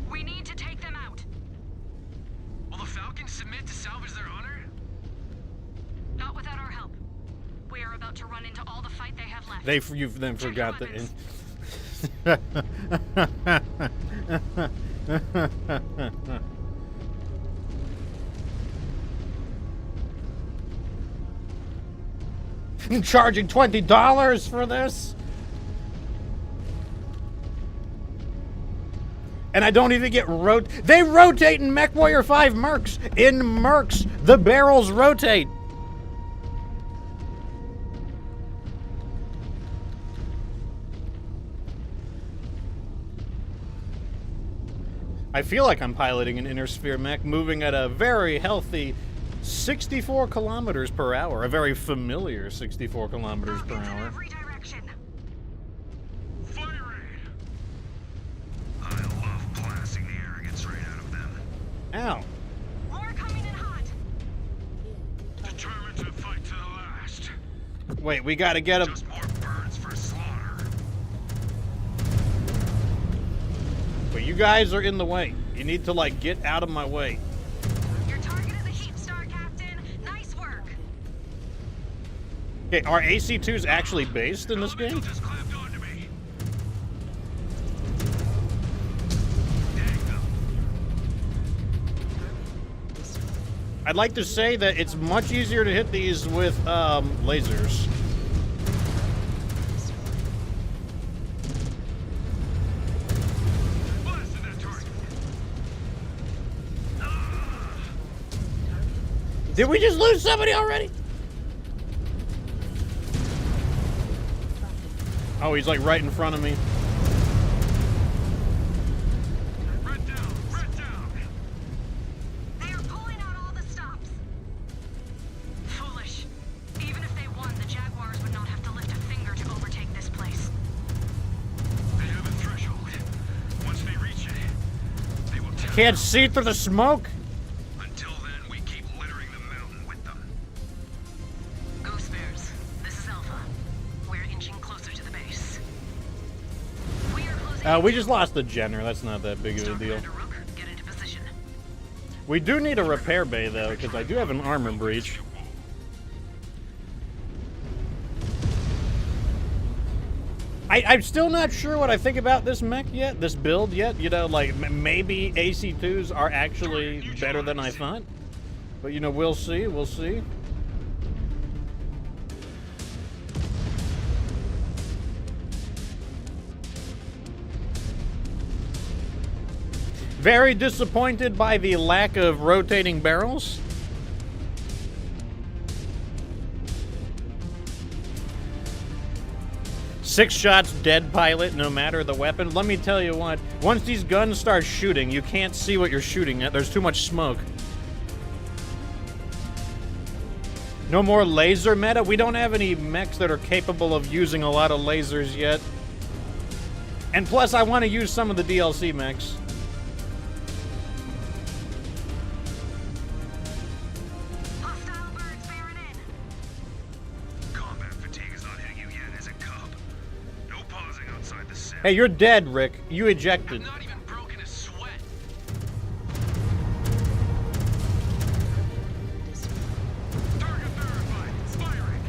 We need to take them out. Will the Falcons submit to salvage their honor? Not without our help. We are about to run into all the fight they have left. You've then forgot that. Charging $20 for this? And I don't even get they rotate in MechWarrior 5 Mercs. In Mercs, the barrels rotate. I feel like I'm piloting an inner sphere mech moving at a very healthy 64 kilometers per hour. A very familiar 64 kilometers per hour. Every direction. Firing! I love blasting the arrogance right out of them. Ow. More coming in hot. Determined to fight to the last. Wait, we gotta get him. Just more birds for slaughter. But you guys are in the way. You need to, like, get out of my way. Your target is a heat star, Captain. Nice work. Okay, are AC2s actually based in this game? Just clamped onto me. I'd like to say that it's much easier to hit these with lasers. Blasted that target. Did we just lose somebody already? Oh, he's like right in front of me. Red down, red down. can't see through the smoke. Until then, we keep littering the mountain with them. Ghost Bears, this is Alpha. We're inching closer to the base. We are closing. We just lost the Jenner. That's not that big of a deal. Rook, get into position. We do need a repair bay, though, because I do have an armor breach. I'm still not sure what I think about this mech yet, this build yet. You know, like, maybe AC2s are actually better than I thought. But, you know, we'll see, we'll see. Very disappointed by the lack of rotating barrels. Six shots, dead pilot, no matter the weapon. Let me tell you what, once these guns start shooting, you can't see what you're shooting at. There's too much smoke. No more laser meta? We don't have any mechs that are capable of using a lot of lasers yet. And plus, I want to use some of the DLC mechs. Hey, you're dead, Rick. You ejected. I'm not even broken a sweat. Target verified. It's firing.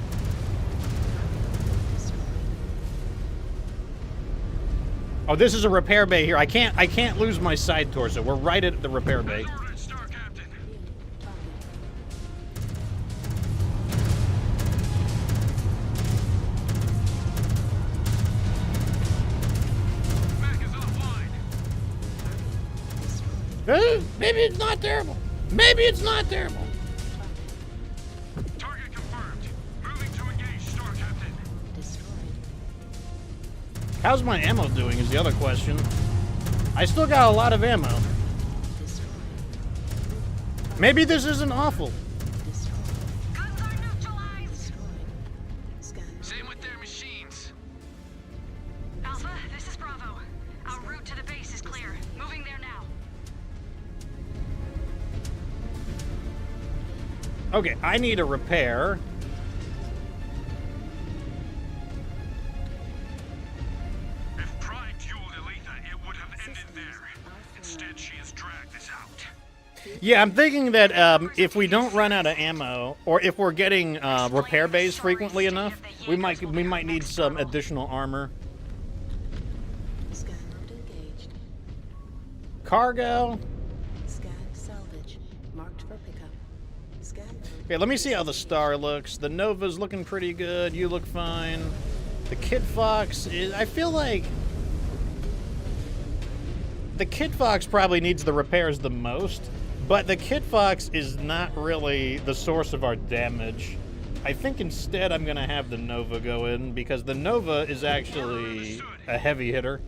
Oh, this is a repair bay here. I can't lose my side torso. We're right at the repair bay. Star Captain. Maybe it's not terrible. Maybe it's not terrible. Target confirmed. Moving to engage, Star Captain. How's my ammo doing is the other question. I still got a lot of ammo. Maybe this isn't awful. Guns are neutralized. Same with their machines. Alpha, this is Bravo. Our route to the base is clear. Moving there now. Okay, I need a repair. If Pride fueled Aletha, it would have ended there. Instead, she has dragged us out. Yeah, I'm thinking that if we don't run out of ammo, or if we're getting repair bays frequently enough, we might need some additional armor. Scan mode engaged. Cargo. Scan salvage. Marked for pickup. Scan mode. Okay, let me see how the Star looks. The Nova's looking pretty good. You look fine. The Kit Fox is... I feel like... The Kit Fox probably needs the repairs the most, but the Kit Fox is not really the source of our damage. I think instead I'm going to have the Nova go in, because the Nova is actually a heavy hitter.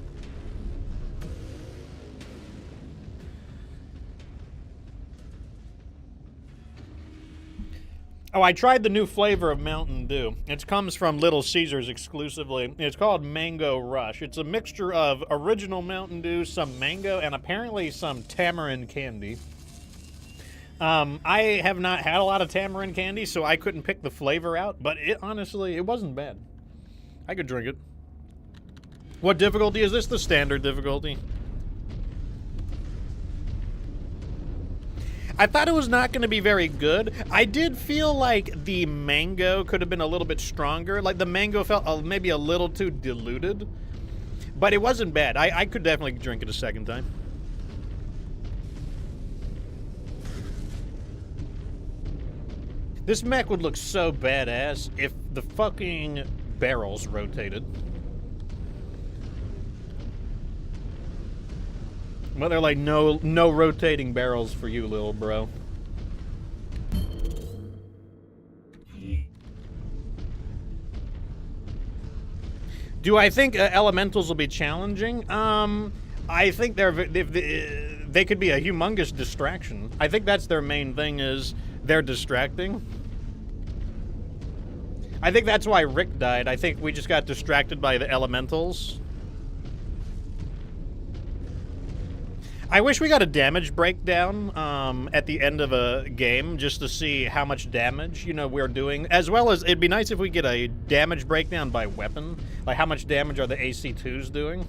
Oh, I tried the new flavor of Mountain Dew. It comes from Little Caesars exclusively. It's called Mango Rush. It's a mixture of original Mountain Dew, some mango, and apparently some tamarind candy. I have not had a lot of tamarind candy, so I couldn't pick the flavor out, but honestly, it wasn't bad. I could drink it. What difficulty is this? The standard difficulty. I thought it was not going to be very good. I did feel like the mango could have been a little bit stronger. Like the mango felt maybe a little too diluted. But it wasn't bad. I could definitely drink it a second time. This mech would look so badass if the fucking barrels rotated. Well, they're like, no rotating barrels for you, little bro. Do I think elementals will be challenging? I think they could be a humongous distraction. I think that's their main thing, is they're distracting. I think that's why Rick died. I think we just got distracted by the elementals. I wish we got a damage breakdown at the end of a game just to see how much damage, you know, we're doing. As well as, it'd be nice if we get a damage breakdown by weapon. Like, how much damage are the AC2s doing?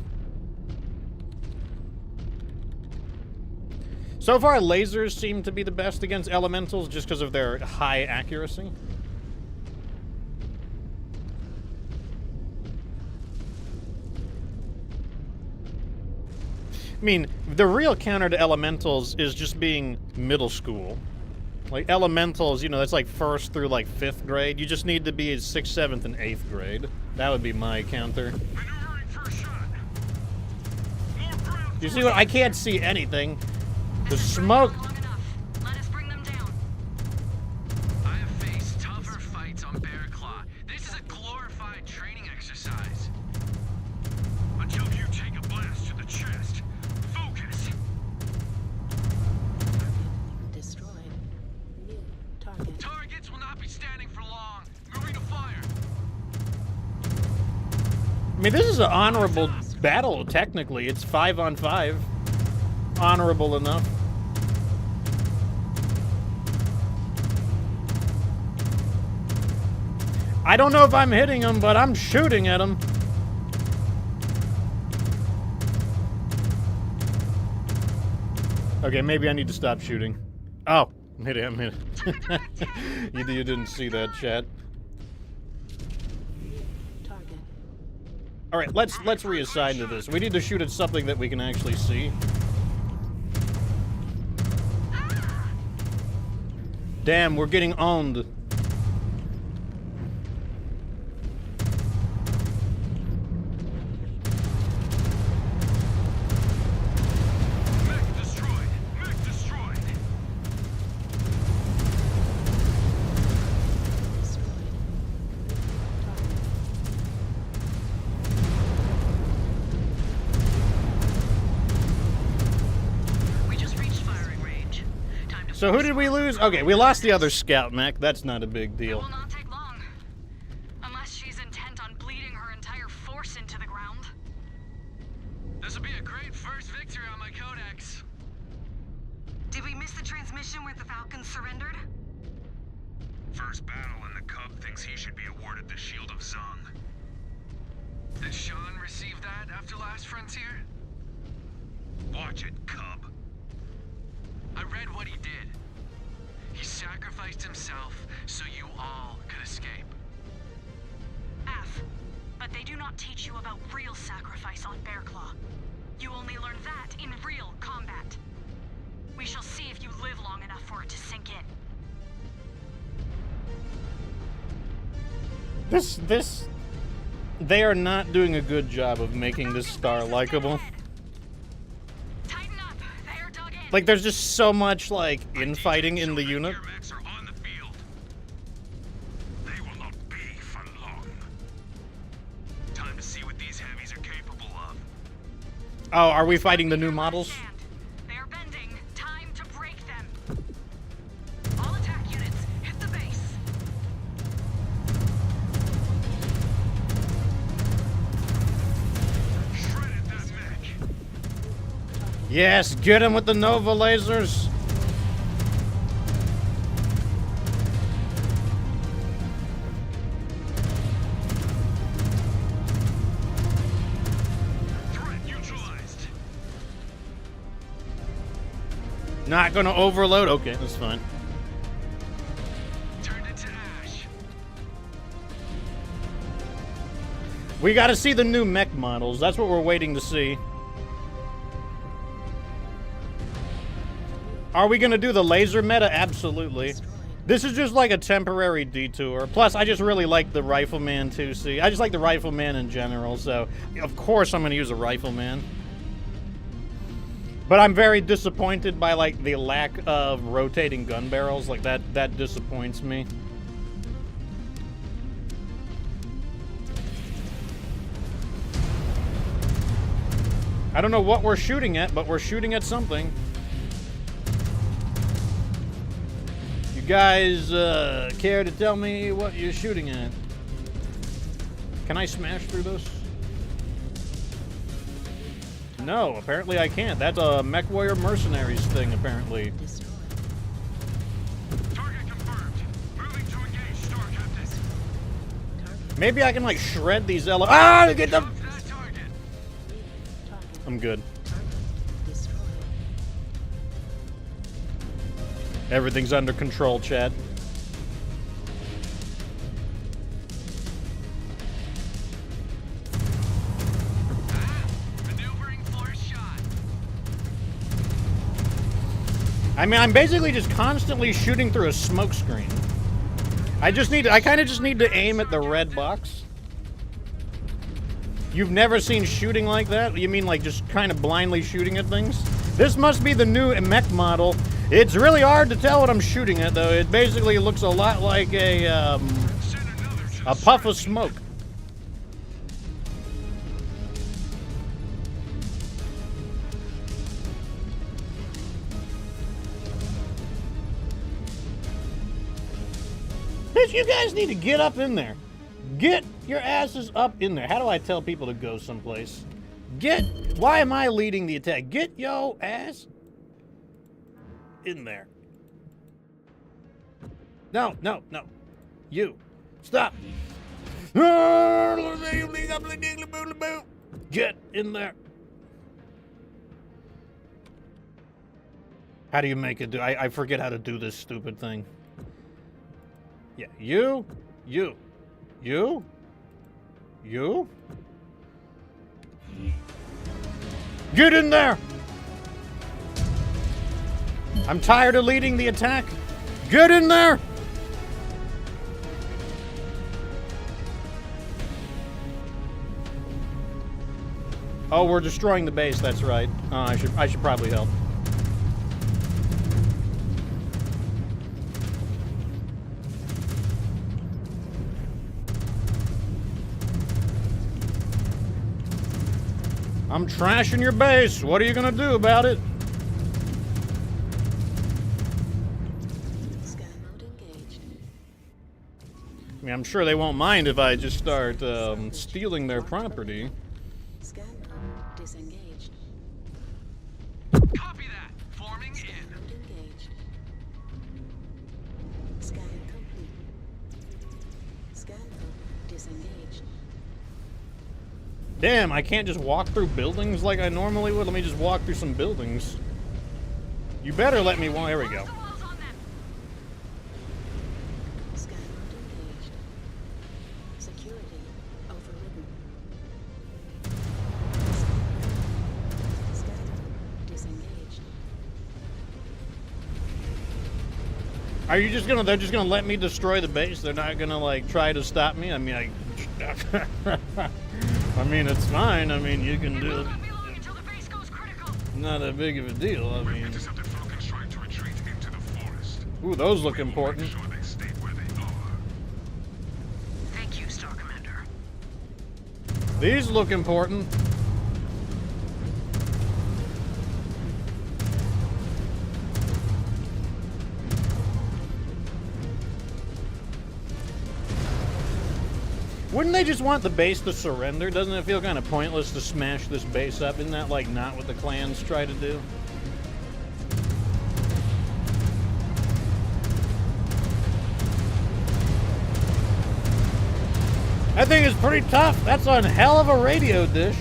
So far, lasers seem to be the best against elementals just because of their high accuracy. I mean, the real counter to elementals is just being middle school. Like, elementals, you know, that's like 1st through like 5th grade. You just need to be 6th, 7th, and 8th grade. That would be my counter. You see what? I can't see anything. The smoke. Let us bring them down. I have faced tougher fights on Bear Claw. This is a glorified training exercise. Until you take a blast to the chest. Focus. Destroyed. New target. Targets will not be standing for long. Moving to fire. I mean, this is an honorable battle, technically. It's 5-on-5. Honorable enough. I don't know if I'm hitting him, but I'm shooting at him. Okay, maybe I need to stop shooting. Oh, I'm hitting him. You didn't see that, chat. Target. All right, let's reassign to this. We need to shoot at something that we can actually see. Damn, we're getting owned. So who did we lose? Okay, we lost the other scout mech. That's not a big deal. It will not take long. Unless she's intent on bleeding her entire force into the ground. This will be a great first victory on my codex. Did we miss the transmission where the Falcons surrendered? First battle and the Cub thinks he should be awarded the Shield of Zung. Did Sean receive that after Last Frontier? Watch it, Cub. I read what he did. He sacrificed himself so you all could escape. F. But they do not teach you about real sacrifice on Bearclaw. You only learn that in real combat. We shall see if you live long enough for it to sink in. They are not doing a good job of making this star likable. Like, there's just so much, like, infighting in the unit. They will not be for long. Time to see what these heavies are capable of. Oh, are we fighting the new models? They are bending. Time to break them. All attack units, hit the base. Shredded that mech. Yes, get him with the Nova lasers. Threat neutralized. Not gonna overload? Okay, that's fine. Turned into ash. We gotta see the new mech models. That's what we're waiting to see. Are we gonna do the laser meta? Absolutely. This is just like a temporary detour. Plus, I just really like the Rifleman 2C. I just like the Rifleman in general, so of course I'm gonna use a Rifleman. But I'm very disappointed by, like, the lack of rotating gun barrels. Like, that disappoints me. I don't know what we're shooting at, but we're shooting at something. You guys care to tell me what you're shooting at? Can I smash through this? No, apparently I can't. That's a MechWarrior Mercenaries thing, apparently. Target confirmed. Moving to engage, Star Captain. Maybe I can, like, shred these Ah! Get them! That target. I'm good. Everything's under control, Chad. Maneuvering for a shot. I mean, I'm basically just constantly shooting through a smoke screen. I kind of just need to aim at the red box. You've never seen shooting like that? You mean like just kind of blindly shooting at things? This must be the new mech model. It's really hard to tell what I'm shooting at, though. It basically looks a lot like a puff of smoke. Bitch, you guys need to get up in there. Get your asses up in there. How do I tell people to go someplace? Why am I leading the attack? Get yo ass in there. No, no, no. You. Stop. Get in there. How do you make it do? I forget how to do this stupid thing. Yeah, you. Get in there! I'm tired of leading the attack. Get in there! Oh, we're destroying the base, that's right. Oh, I should probably help. I'm trashing your base. What are you gonna do about it? Scan mode engaged. I mean, I'm sure they won't mind if I just start stealing their property. Scan mode disengaged. Copy that. Forming Scan in. mode engaged. Scan complete. Scan mode disengaged. Damn, I can't just walk through buildings like I normally would. Let me just walk through some buildings. You better let me walk. There we go. Scan mode engaged. Security overridden. Scan mode disengaged. Are you just gonna? They're just gonna let me destroy the base? They're not gonna like try to stop me? I mean, I mean, it's fine. I mean, you can do it. Not that big of a deal. I mean, Intercepted Falcons trying to retreat into the forest. ooh, those look important. Make sure they stay where they are. Thank you, Star Commander. These look important. Wouldn't they just want the base to surrender? Doesn't it feel kind of pointless to smash this base up? Isn't that like not what the clans try to do? That thing is pretty tough. That's one hell of a radio dish.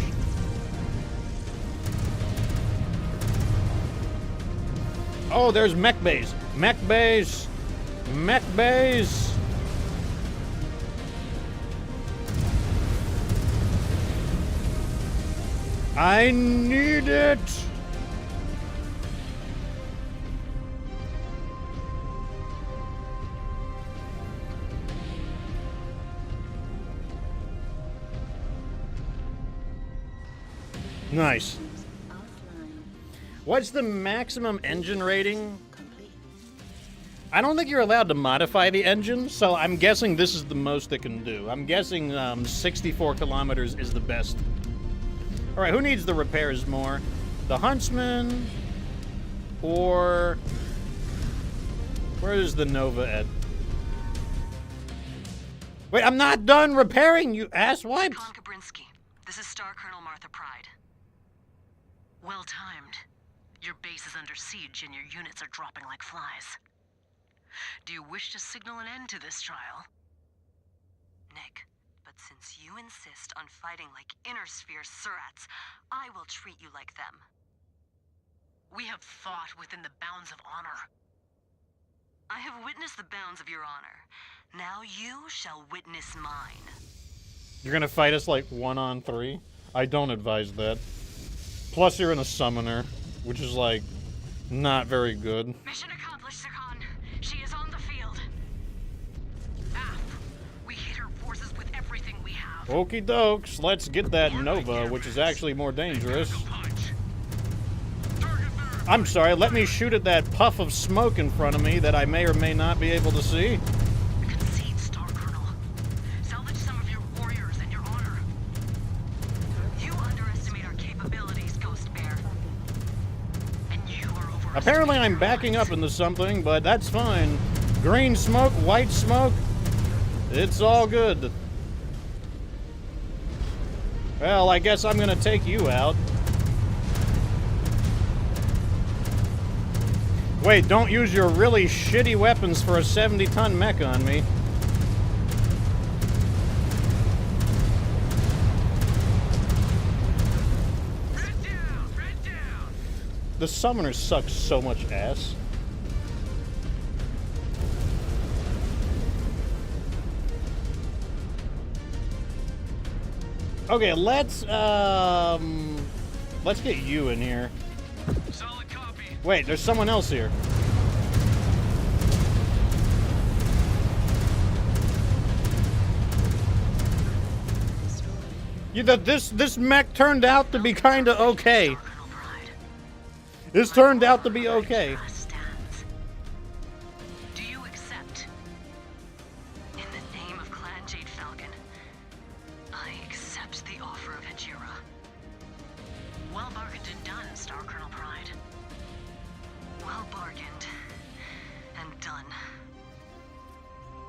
Oh, there's mech base. Mech base. Mech base. I need it. Nice. What's the maximum engine rating? I don't think you're allowed to modify the engine, so I'm guessing this is the most it can do. I'm guessing 64 kilometers is the best. All right, who needs the repairs more? The Huntsman or where is the Nova at? Wait, I'm not done repairing, you asswipe. Con Kabrinsky, this is Star Colonel Martha Pride. Well timed. Your base is under siege and your units are dropping like flies. Do you wish to signal an end to this trial? Nick, but since you insist on fighting like Inner Sphere Surats, I will treat you like them. We have fought within the bounds of honor. I have witnessed the bounds of your honor. Now you shall witness mine. You're gonna fight us like 1-on-3? I don't advise that. Plus you're in a summoner, which is like not very good. Mission accomplished, Sakan. She is on the field. We hit her forces with everything we have. Okie dokes, let's get that Nova, which is actually more dangerous. I'm sorry, let me shoot at that puff of smoke in front of me that I may or may not be able to see. Concede, Star Colonel. Salvage some of your warriors and your honor. You underestimate our capabilities, Ghost Bear. And you are over. Apparently I'm backing up into something, but that's fine. Green smoke, white smoke, it's all good. Well, I guess I'm gonna take you out. Wait, don't use your really shitty weapons for a 70-ton mech on me. Red down! The summoners suck so much ass. Okay, let's get you in here. Solid copy. Wait, there's someone else here. This mech turned out to be kind of okay. This turned out to be okay. Do you accept? In the name of Clan Jade Falcon, I accept the offer of Hejira. Well bargained and done, Star Colonel Pride. Well bargained and done.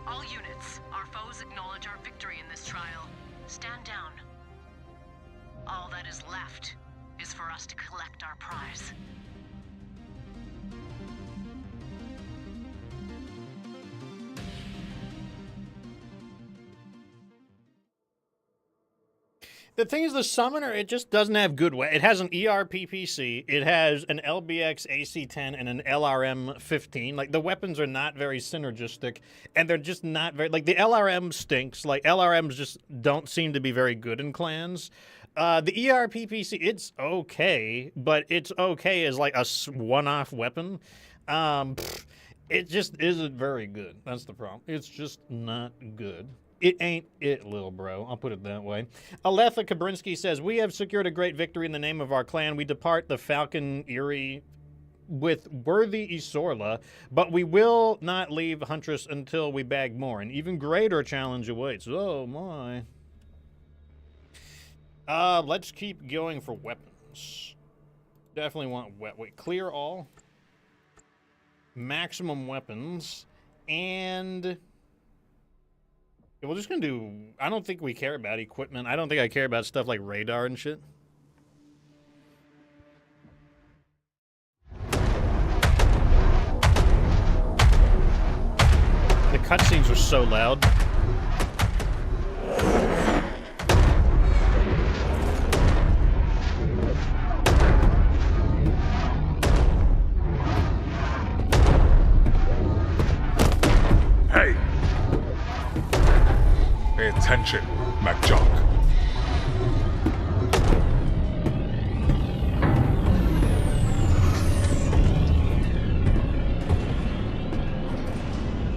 All units, our foes acknowledge our victory in this trial. Stand down. All that is left is for us to collect our prize. The thing is, the summoner, it just doesn't have good way. It has an ERPPC, it has an LBX AC-10 and an LRM-15. Like, the weapons are not very synergistic, and they're just not very... Like, the LRM stinks. Like, LRMs just don't seem to be very good in clans. The ERPPC, it's okay, but it's okay as, like, a one-off weapon. It just isn't very good. That's the problem. It's just not good. It ain't it, little bro. I'll put it that way. Aletha Kabrinsky says, we have secured a great victory in the name of our clan. We depart the Falcon Eerie with worthy Isorla, but we will not leave Huntress until we bag more. An even greater challenge awaits. Oh, my. Let's keep going for weapons. Definitely want wait, clear all. Maximum weapons. And... we're just gonna do... I don't think we care about equipment. I don't think I care about stuff like radar and shit. The cutscenes are so loud. Hey! Pay attention, MacJock.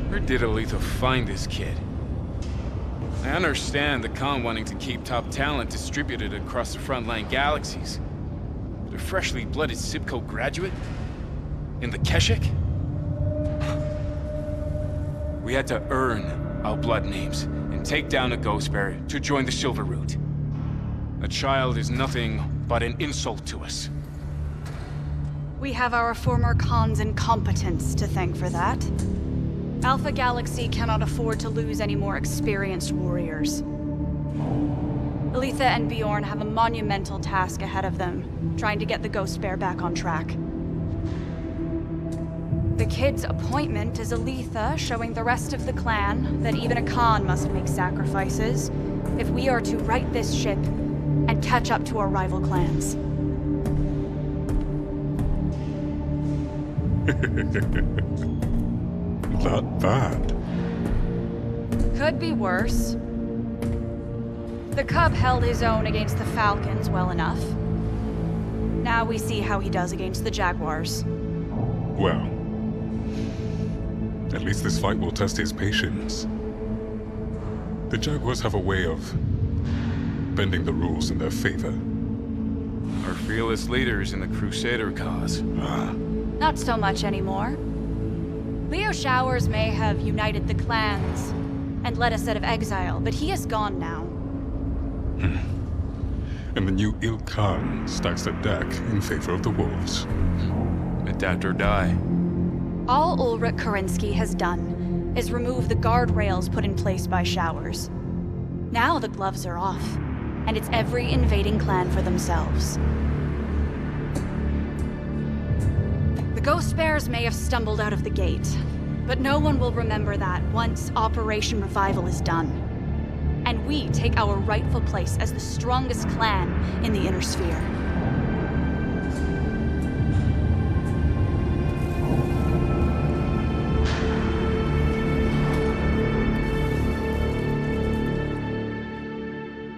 Where did Aletha find this kid? I understand the Khan wanting to keep top talent distributed across the frontline galaxies. But a freshly blooded Sibco graduate? In the Keshik? We had to earn our blood names and take down a ghost bear to join the Silver Root. A child is nothing but an insult to us. We have our former Khan's incompetence to thank for that. Alpha Galaxy cannot afford to lose any more experienced warriors. Aletha and Bjorn have a monumental task ahead of them, trying to get the Ghost Bear back on track. The kid's appointment is Aletha showing the rest of the clan that even a Khan must make sacrifices if we are to right this ship and catch up to our rival clans. Not bad. Could be worse. The Cub held his own against the Falcons well enough. Now we see how he does against the Jaguars. Well, at least this fight will test his patience. The Jaguars have a way of bending the rules in their favor. Our fearless leaders in the Crusader cause. Not so much anymore. Leo Showers may have united the clans and led us out of exile, but he is gone now. And the new Il Khan stacks the deck in favor of the wolves. Adapt or die. All Ulrich Karinsky has done is remove the guardrails put in place by Showers. Now the gloves are off, and it's every invading clan for themselves. The Ghost Bears may have stumbled out of the gate, but no one will remember that once Operation Revival is done. And we take our rightful place as the strongest clan in the Inner Sphere.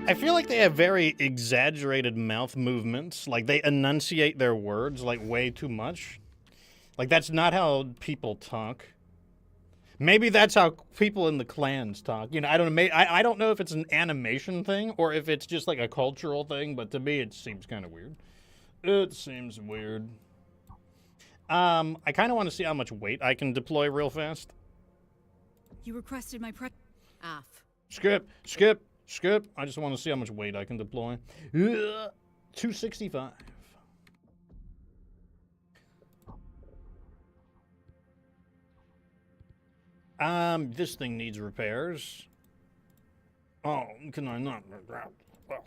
I feel like they have very exaggerated mouth movements. Like, they enunciate their words, like, way too much. Like, that's not how people talk. Maybe that's how people in the clans talk. You know, I don't know. I don't know if it's an animation thing or if it's just like a cultural thing, but to me it seems kind of weird. It seems weird. I kind of want to see how much weight I can deploy real fast. You requested my Skip. I just want to see how much weight I can deploy. 265. This thing needs repairs. Oh, can I not? Well,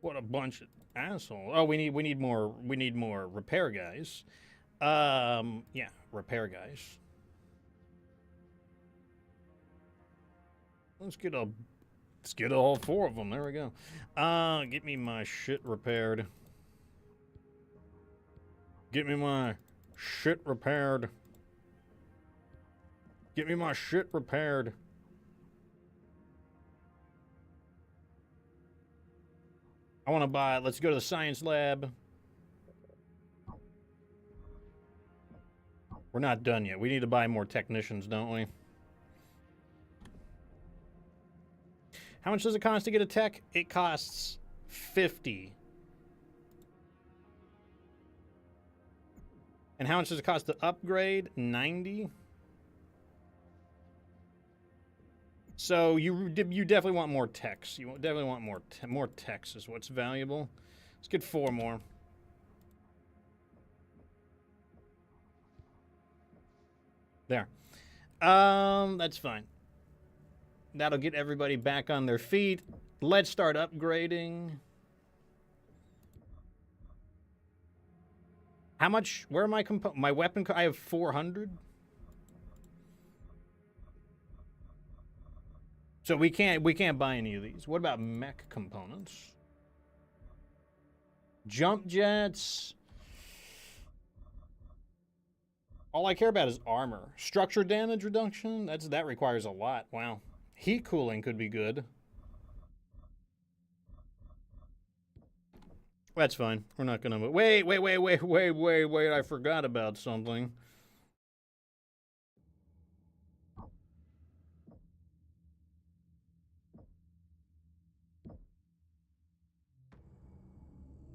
what a bunch of assholes. Oh, we need more repair guys. Yeah, repair guys. Let's get all 4 of them. There we go. Get me my shit repaired. Get me my shit repaired. Get me my shit repaired. I want to buy, let's go to the science lab. We're not done yet. We need to buy more technicians, don't we? How much does it cost to get a tech? It costs 50. And how much does it cost to upgrade? 90. So you definitely want more techs. You definitely want more techs is what's valuable. Let's get 4 more. There. That's fine. That'll get everybody back on their feet. Let's start upgrading. How much? Where are my weapon? I have 400. So we can't buy any of these. What about mech components? Jump jets. All I care about is armor. Structure damage reduction. That requires a lot. Wow. Heat cooling could be good. That's fine. We're not gonna move. Wait. I forgot about something.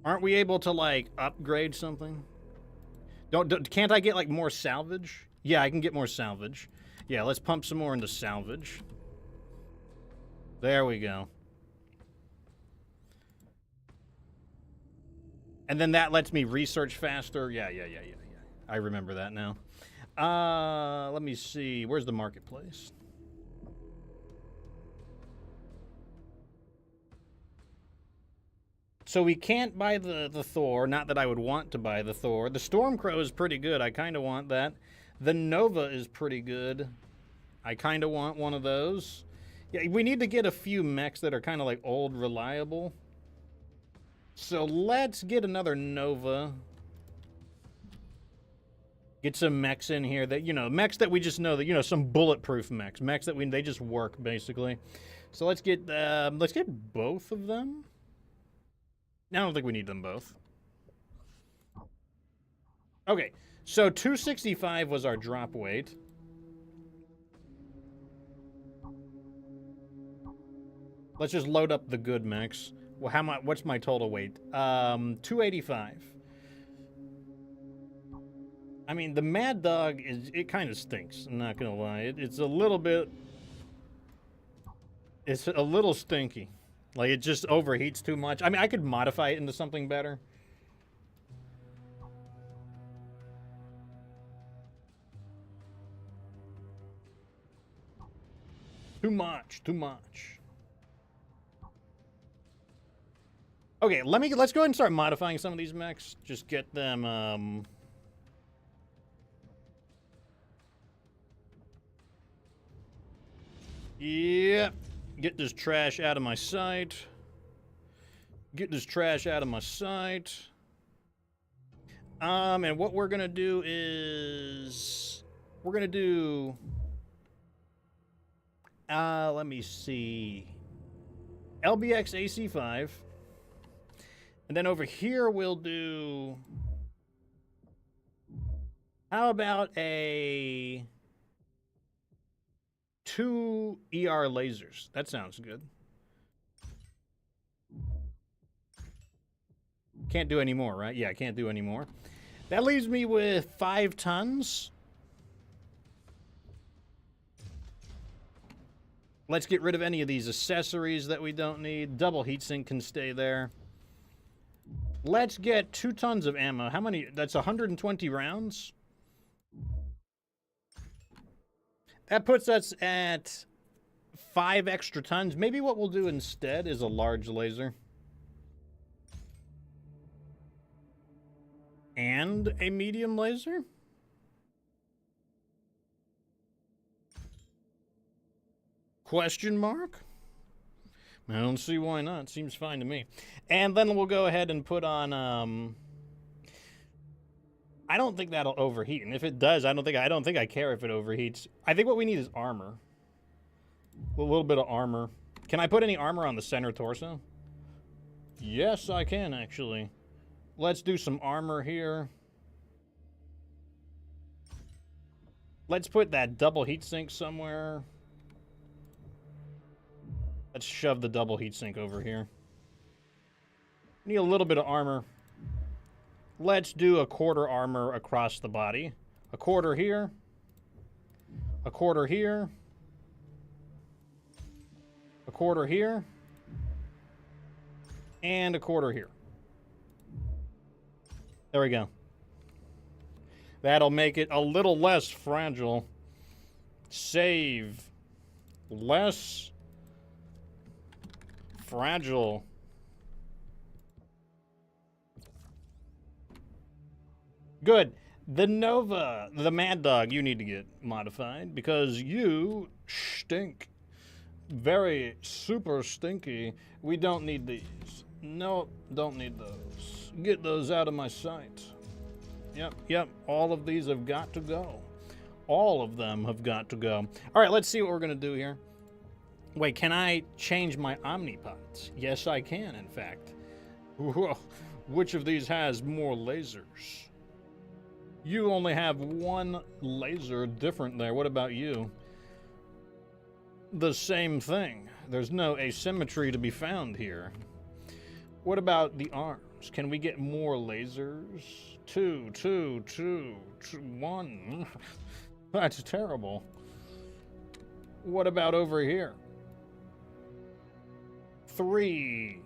Aren't we able to, like, upgrade something? Can't I get, like, more salvage? Yeah, I can get more salvage. Yeah, let's pump some more into salvage. There we go. And then that lets me research faster. Yeah. I remember that now. Let me see. Where's the marketplace? So we can't buy the Thor. Not that I would want to buy the Thor. The Stormcrow is pretty good. I kind of want that. The Nova is pretty good. I kind of want one of those. Yeah, we need to get a few mechs that are kind of like old, reliable. So let's get another Nova. Get some mechs in here that, you know, mechs that we just know that, you know, some bulletproof mechs. Mechs that they just work, basically. So let's get both of them. I don't think we need them both. Okay, so 265 was our drop weight. Let's just load up the good mechs. Well, how much? What's my total weight? 285. I mean, the Mad Dog it kind of stinks. I'm not gonna lie. It's a little bit. It's a little stinky. Like, it just overheats too much. I mean, I could modify it into something better. Too much. Too much. Okay, let's go ahead and start modifying some of these mechs. Just get them, Yep. Get this trash out of my sight. Get this trash out of my sight. And what we're gonna do is... We're gonna do... let me see... LBX AC5. And then over here we'll do... How about a... 2 ER lasers. That sounds good. Can't do any more, right? Yeah, I can't do any more. That leaves me with 5 tons. Let's get rid of any of these accessories that we don't need. Double heatsink can stay there. Let's get 2 tons of ammo. How many? That's 120 rounds. That puts us at 5 extra tons. Maybe what we'll do instead is a large laser. And a medium laser? Question mark? I don't see why not. Seems fine to me. And then we'll go ahead and put on, I don't think that'll overheat, and if it does, I don't think I care if it overheats. I think what we need is armor. A little bit of armor. Can I put any armor on the center torso? Yes, I can, actually. Let's do some armor here. Let's put that double heatsink somewhere. Let's shove the double heatsink over here. Need a little bit of armor. Let's do a quarter armor across the body. A quarter here. A quarter here. A quarter here. And a quarter here. There we go. That'll make it a little less fragile. Save. Less fragile. Good. The Nova, the Mad Dog, you need to get modified because you stink. Very super stinky. We don't need these. No, don't need those. Get those out of my sight. Yep. All of these have got to go. All of them have got to go. All right, let's see what we're going to do here. Wait, can I change my omnipods? Yes, I can, in fact. Whoa. Which of these has more lasers? You only have one laser different there. What about you? The same thing. There's no asymmetry to be found here. What about the arms? Can we get more lasers? Two, 1. That's terrible. What about over here? 3,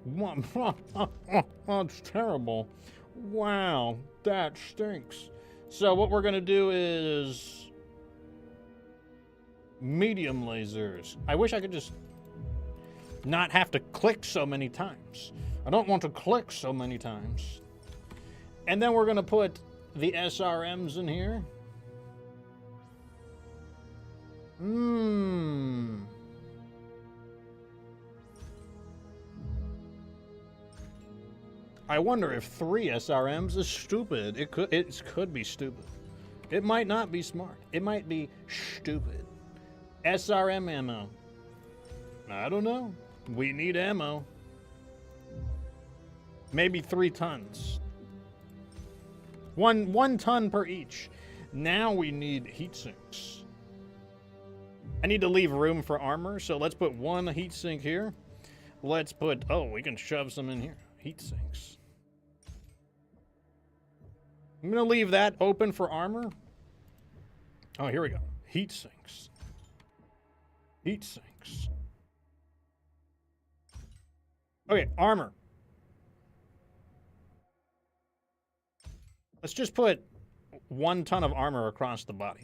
1. That's terrible. Wow, that stinks. So what we're gonna do is medium lasers. I wish I could just... not have to click so many times. I don't want to click so many times. And then we're going to put the SRMs in here. I wonder if 3 SRMs is stupid. It could be stupid. It might not be smart. It might be stupid. SRM ammo. I don't know. We need ammo. Maybe 3 tons. One ton per each. Now we need heat sinks. I need to leave room for armor, so let's put 1 heat sink here. Let's put, oh, we can shove some in here. Heat sinks. I'm gonna leave that open for armor. Oh, here we go. Heat sinks. Heat sinks. Okay, armor. Let's just put 1 ton of armor across the body.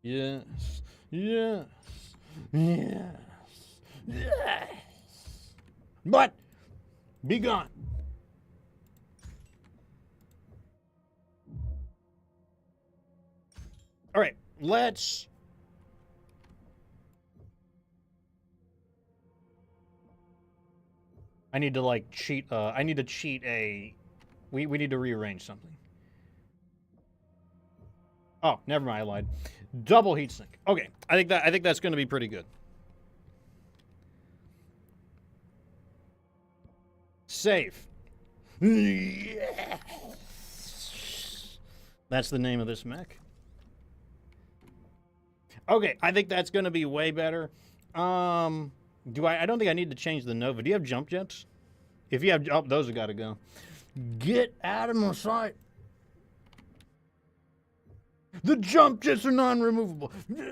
Yes. Yes. Yes. Yes. But be gone. All right, let's I need to like cheat I need to cheat a we need to rearrange something. Oh, never mind, I lied. Double heatsink. Okay, I think that's going to be pretty good. Save. Yes. That's the name of this mech. Okay, I think that's going to be way better. I don't think I need to change the Nova. Do you have jump jets? If you have, oh, those have got to go. Get out of my sight. The jump jets are non-removable. Okay,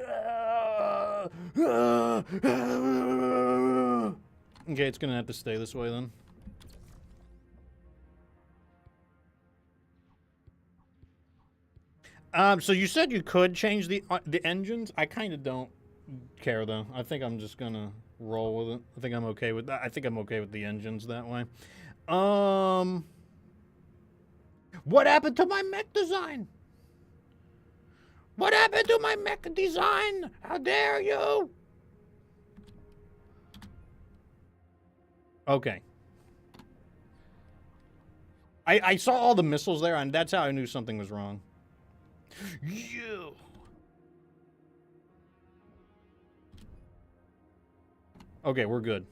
it's going to have to stay this way then. So you said you could change the engines. I kind of don't care though. I think I'm just gonna roll with it. I think I'm okay with that. I think I'm okay with the engines that way. What happened to my mech design? What happened to my mech design? How dare you? Okay. I saw all the missiles there, and that's how I knew something was wrong. You. Okay, we're good.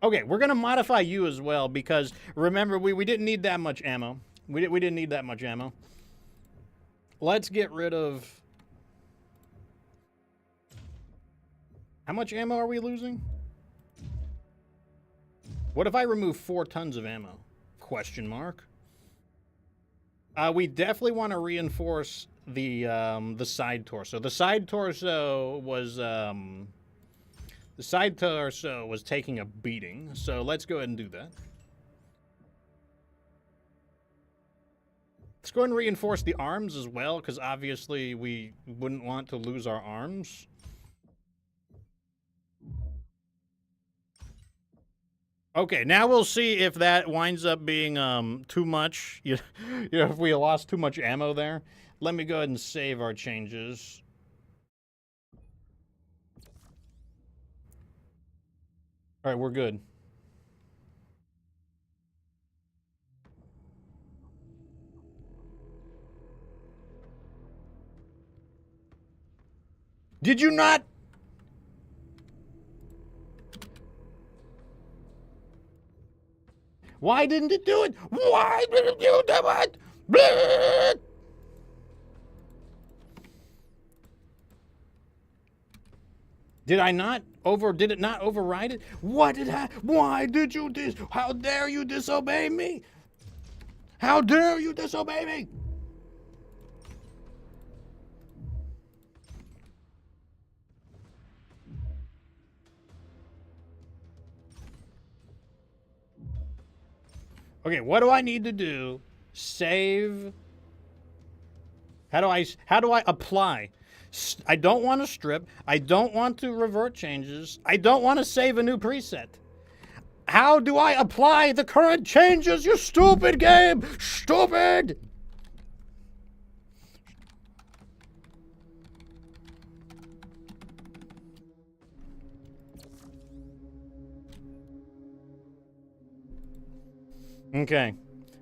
Okay, we're gonna modify you as well because remember we didn't need that much ammo. We didn't need that much ammo. Let's get rid of. How much ammo are we losing? What if I remove 4 tons of ammo? Question mark. We definitely want to reinforce the side torso. The side torso was taking a beating, so let's go ahead and do that. Let's go ahead and reinforce the arms as well, because obviously we wouldn't want to lose our arms. Okay, now we'll see if that winds up being too much. You know, if we lost too much ammo there. Let me go ahead and save our changes. All right, we're good. Did you not? Why didn't it do it? Why didn't you do it? Blah! Did it not override it? Why did you how dare you disobey me? How dare you disobey me? Okay, what do I need to do? Save How do I apply? I don't want to strip. I don't want to revert changes. I don't want to save a new preset. How do I apply the current changes, you stupid game? Stupid! Okay.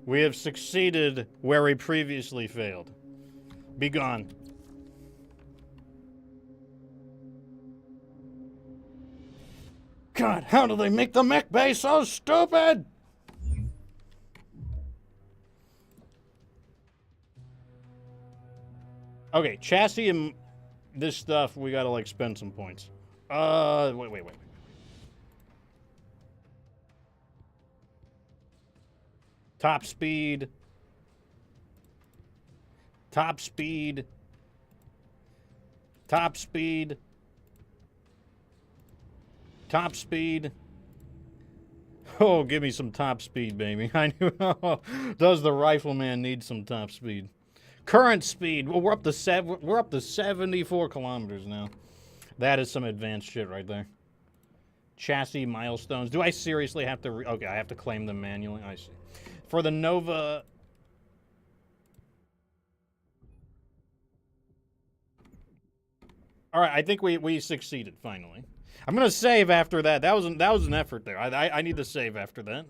We have succeeded where we previously failed. Be gone. God, how do they make the mech bay so stupid? Okay, chassis and this stuff, we gotta, like, spend some points. Wait. Top speed. Top speed. Top speed. Top speed. Oh, give me some top speed, baby. I knew. Does the rifleman need some top speed? Current speed. Well, we're up to 74 kilometers now. That is some advanced shit right there. Chassis milestones. Do I seriously have to? Okay, I have to claim them manually. I see. For the Nova. All right, I think we succeeded finally. I'm gonna save after that. That was an effort there. I need to save after that.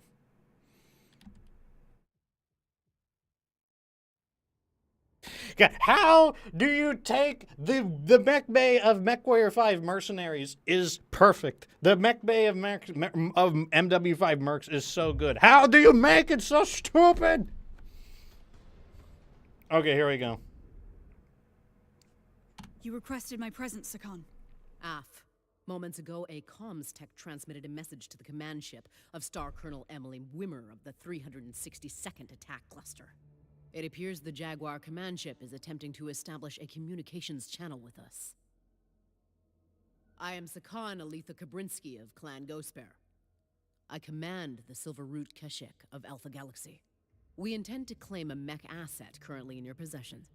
God, how do you take the mech bay of MechWarrior 5 Mercenaries is perfect. The mech bay of MW5 Mercs is so good. How do you make it so stupid? Okay, here we go. You requested my presence, Sakan. AF. Moments ago, a comms tech transmitted a message to the command ship of Star Colonel Emily Wimmer of the 362nd Attack Cluster. It appears the Jaguar command ship is attempting to establish a communications channel with us. I am Sakan Aletha Kabrinsky of Clan Ghostbear. I command the Silver Root Keshik of Alpha Galaxy. We intend to claim a mech asset currently in your possession.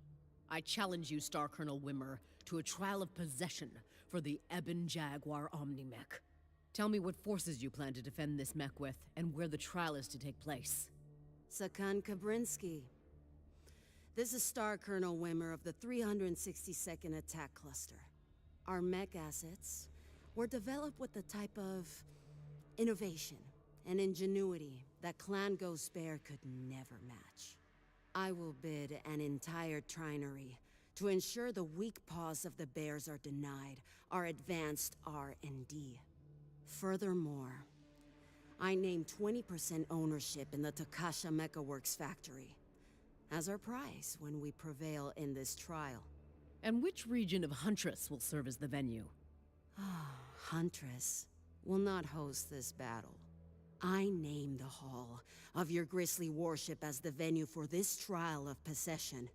I challenge you, Star Colonel Wimmer, to a trial of possession for the Ebon Jaguar Omni-Mech. Tell me what forces you plan to defend this mech with, and where the trial is to take place. Sakan Kabrinsky. This is Star Colonel Wimmer of the 362nd Attack Cluster. Our mech assets were developed with the type of innovation and ingenuity that Clan Ghostbear could never match. I will bid an entire trinary to ensure the weak paws of the bears are denied our advanced R&D. Furthermore, I name 20% ownership in the Takasha Mechaworks factory as our prize when we prevail in this trial. And which region of Huntress will serve as the venue? Huntress will not host this battle. I name the Hall of your grisly warship as the venue for this trial of possession.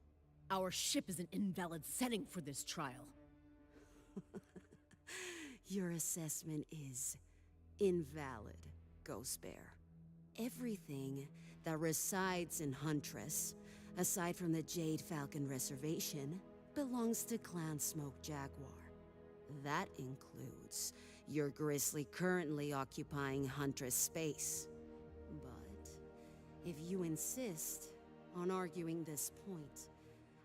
Our ship is an invalid setting for this trial. Your assessment is invalid, Ghostbear. Everything that resides in Huntress, aside from the Jade Falcon Reservation, belongs to Clan Smoke Jaguar. That includes your Grizzly currently occupying Huntress space. But if you insist on arguing this point,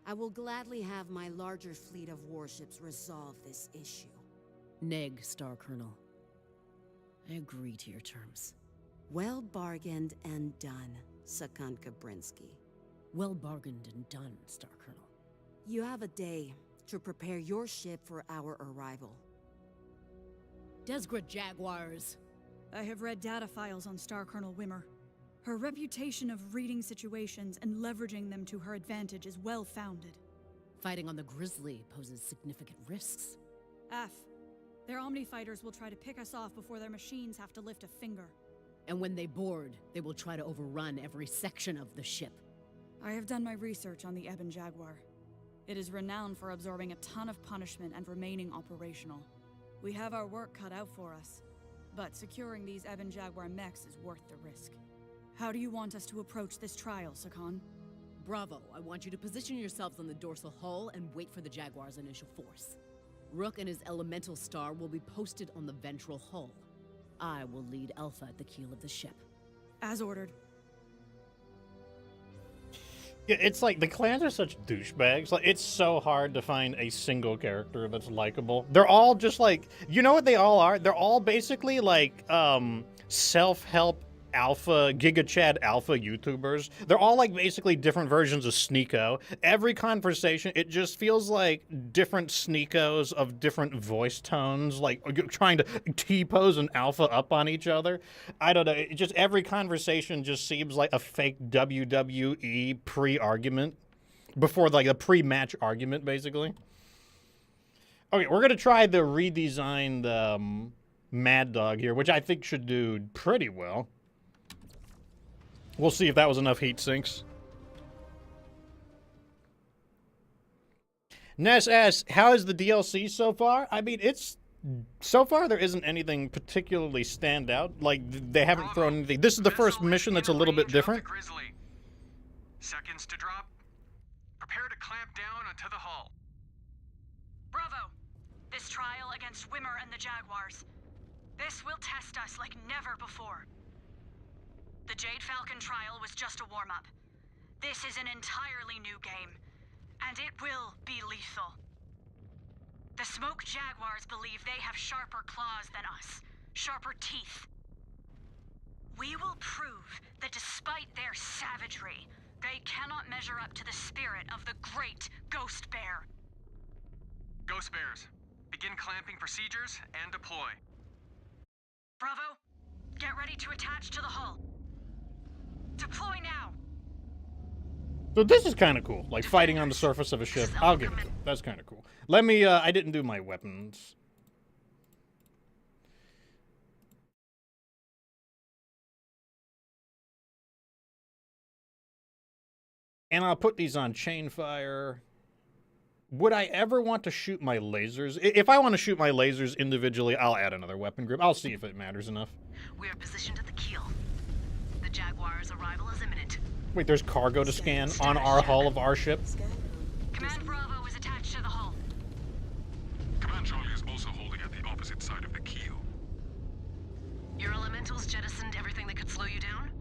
I will gladly have my larger fleet of warships resolve this issue. Neg, Star Colonel. I agree to your terms. Well bargained and done, Sakan Kabrinsky. Well bargained and done, Star Colonel. You have a day to prepare your ship for our arrival. Desgret Jaguars! I have read data files on Star Colonel Wimmer. Her reputation of reading situations and leveraging them to her advantage is well-founded. Fighting on the Grizzly poses significant risks. F. Their Omni-fighters will try to pick us off before their machines have to lift a finger. And when they board, they will try to overrun every section of the ship. I have done my research on the Ebon Jaguar. It is renowned for absorbing a ton of punishment and remaining operational. We have our work cut out for us, but securing these Ebon Jaguar mechs is worth the risk. How do you want us to approach this trial, Sakan? Bravo, I want you to position yourselves on the dorsal hull and wait for the Jaguar's initial force. Rook and his elemental star will be posted on the ventral hull. I will lead Alpha at the keel of the ship. As ordered. Yeah, it's like the clans are such douchebags. Like, it's so hard to find a single character that's likable. They're all just like, you know what they all are? They're all basically like self-help alpha, Giga Chad alpha YouTubers. They're all like basically different versions of Sneeko. Every conversation, it just feels like different Sneekos of different voice tones, like trying to T-pose and alpha up on each other. I don't know. It just every conversation just seems like a fake WWE pre-argument before like a pre-match argument, basically. Okay, we're gonna try the redesigned Mad Dog here, which I think should do pretty well. We'll see if that was enough heat sinks. Ness asks, how is the DLC so far? I mean, it's... So far, there isn't anything particularly stand out. Like, they haven't thrown anything. This is the first mission that's a little bit different. Seconds to drop. Prepare to clamp down onto the hull. Bravo! This trial against Wimmer and the Jaguars. This will test us like never before. The Jade Falcon trial was just a warm-up. This is an entirely new game, and it will be lethal. The Smoke Jaguars believe they have sharper claws than us, sharper teeth. We will prove that despite their savagery, they cannot measure up to the spirit of the great Ghost Bear. Ghost Bears, begin clamping procedures and deploy. Bravo, get ready to attach to the hull. Deploy now! So this is kind of cool, like fighting on the surface of a ship. I'll give it. That's kind of cool. Let me, I didn't do my weapons. And I'll put these on chain fire. Would I ever want to shoot my lasers? If I want to shoot my lasers individually, I'll add another weapon group. I'll see if it matters enough. We are positioned at the keel. The Jaguar's arrival is imminent. Wait, there's cargo to scan on our hull of our ship? Command Bravo is attached to the hull. Command Charlie is also holding at the opposite side of the keel. Your elementals jettisoned everything that could slow you down?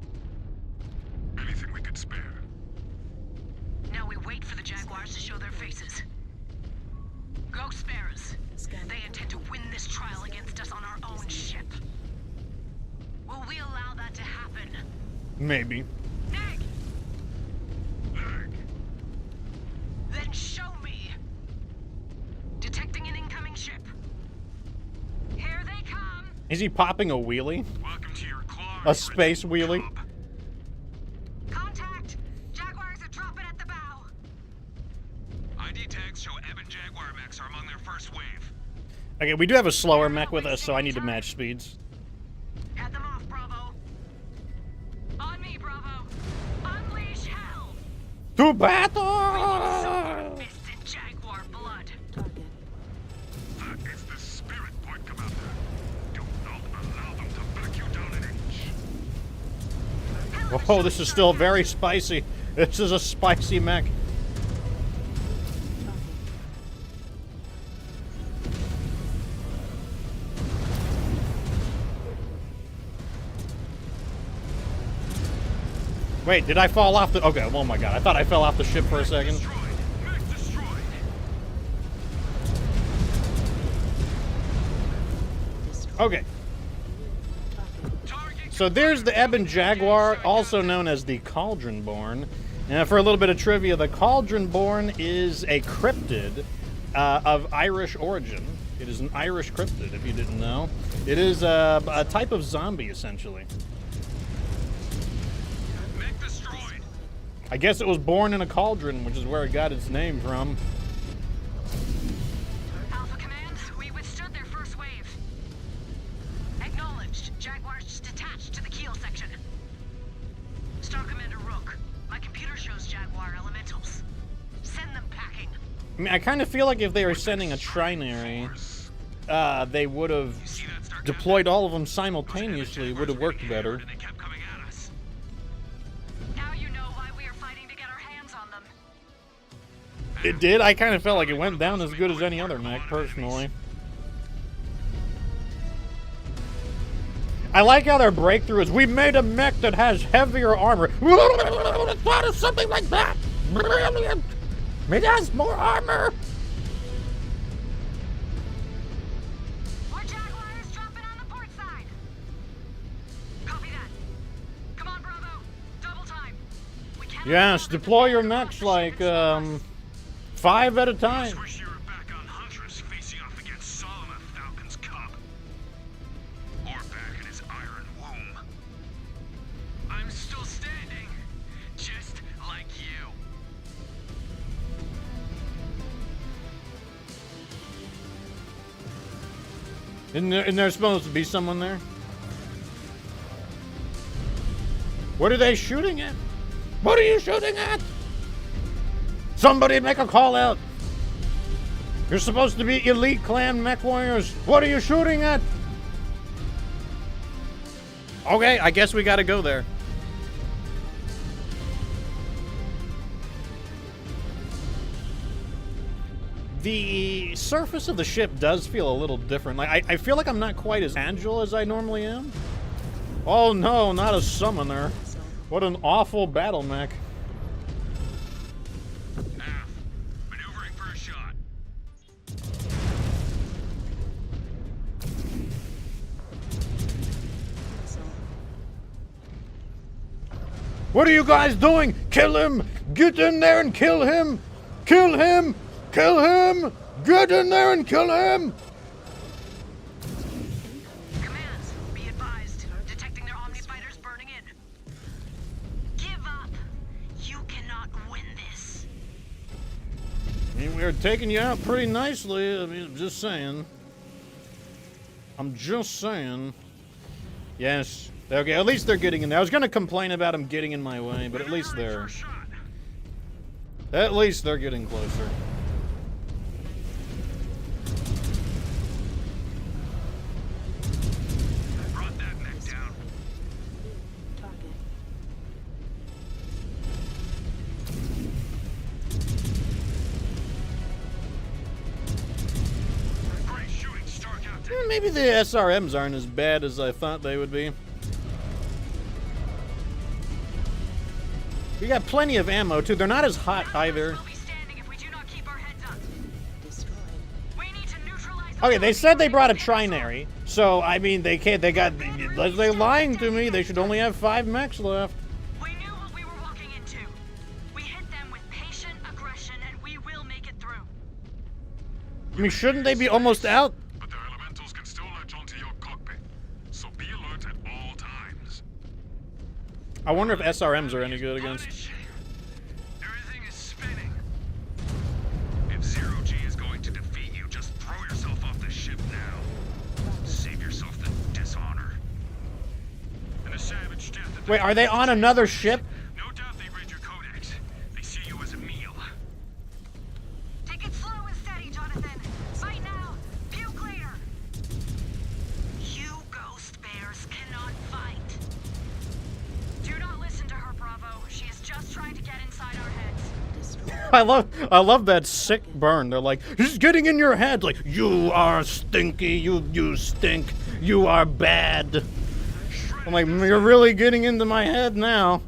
Anything we could spare. Now we wait for the Jaguars to show their faces. Ghost Bearers, they intend to win this trial against us on our own ship. Will we allow that to happen? Maybe. Neg! Then show me. Detecting an incoming ship. Here they come. Is he popping a wheelie? Welcome to your claw. A space wheelie? Contact! Jaguars are dropping at the bow. ID tags show Ebb and Jaguar mechs are among their first wave. Okay, we do have a slower mech with us, so I need to match speeds. Head them off, Bravo. On me, Bravo. Unleash hell. To battle! Fist in Jaguar blood. That is the spirit point, Commander. Do not allow them to back you down an inch. Oh, this is still very spicy. This is a spicy mech. Wait, did I fall off the... Okay, oh my god, I thought I fell off the ship for a second. Okay. So there's the Ebon Jaguar, also known as the Cauldronborn. And for a little bit of trivia, the Cauldronborn is a cryptid of Irish origin. It is an Irish cryptid, if you didn't know. It is a type of zombie, essentially. I guess it was born in a cauldron, which is where it got its name from. Alpha Command, we withstood their first wave. Acknowledged. Jaguars just attached to the keel section. Star Commander Rook, my computer shows Jaguar elementals. Send them packing. I mean, I kind of feel like if they were sending a trinary, they would have deployed all of them simultaneously. It would have worked better. Now you know why we are fighting to get our hands on It did? I kind of felt like it went down as good as any other mech, personally. I like how their breakthrough is, we made a mech that has heavier armor. Thought of something like that. Brilliant. It has more armor. More Jaguars dropping on the port side. Copy that. Come on, Bravo. Double time. We can't. Yes, deploy your mechs like 5 at a time. Wish you were back on Huntress facing off against Solomon, Falcon's cub. Or back in his iron womb. I'm still standing, just like you. Isn't there supposed to be someone there? What are they shooting at? What are you shooting at? Somebody make a call out. You're supposed to be elite clan mech warriors. What are you shooting at? Okay, I guess we gotta go there. The surface of the ship does feel a little different. Like I feel like I'm not quite as agile as I normally am. Oh no, not a summoner. What an awful battle mech. Maneuvering for a shot. What are you guys doing? Kill him! Get in there and kill him! Kill him! Kill him! Get in there and kill him! Commands, be advised. Detecting their Omni fighters burning in. Give up. You cannot win this. I mean, we're taking you out pretty nicely. I mean, I'm just saying. I'm just saying. Yes. Okay, at least they're getting in there. I was gonna complain about them getting in my way, but at least they're... At least they're getting closer. Brought that neck down. Great shooting, Star Captain. Maybe the SRMs aren't as bad as I thought they would be. We got plenty of ammo, too. They're not as hot, either. Okay, they said they brought a trinary, so, I mean, they can't, they got, they're lying to me. They should only have 5 mechs left. We knew what we were walking into. We hit them with patient aggression, and we will make it through. I mean, shouldn't they be almost out? But their elementals can still latch onto your cockpit, so be alert at all times. I wonder if SRMs are any good against... Everything is spinning. If Zero G is going to defeat you, just throw yourself off the ship now. Save yourself the dishonor. And a savage death at the Wait, are they on another ship? No doubt they read your codex. They see you as a meal. Take it slow and steady, Jonathan. Fight now. Puke later. You ghost bears cannot fight. Do not listen to her, Bravo. She is just trying to get inside our heads. I love that sick burn. They're like, he's getting in your head. Like, you are stinky. You stink. You are bad. I'm like, you're really getting into my head now.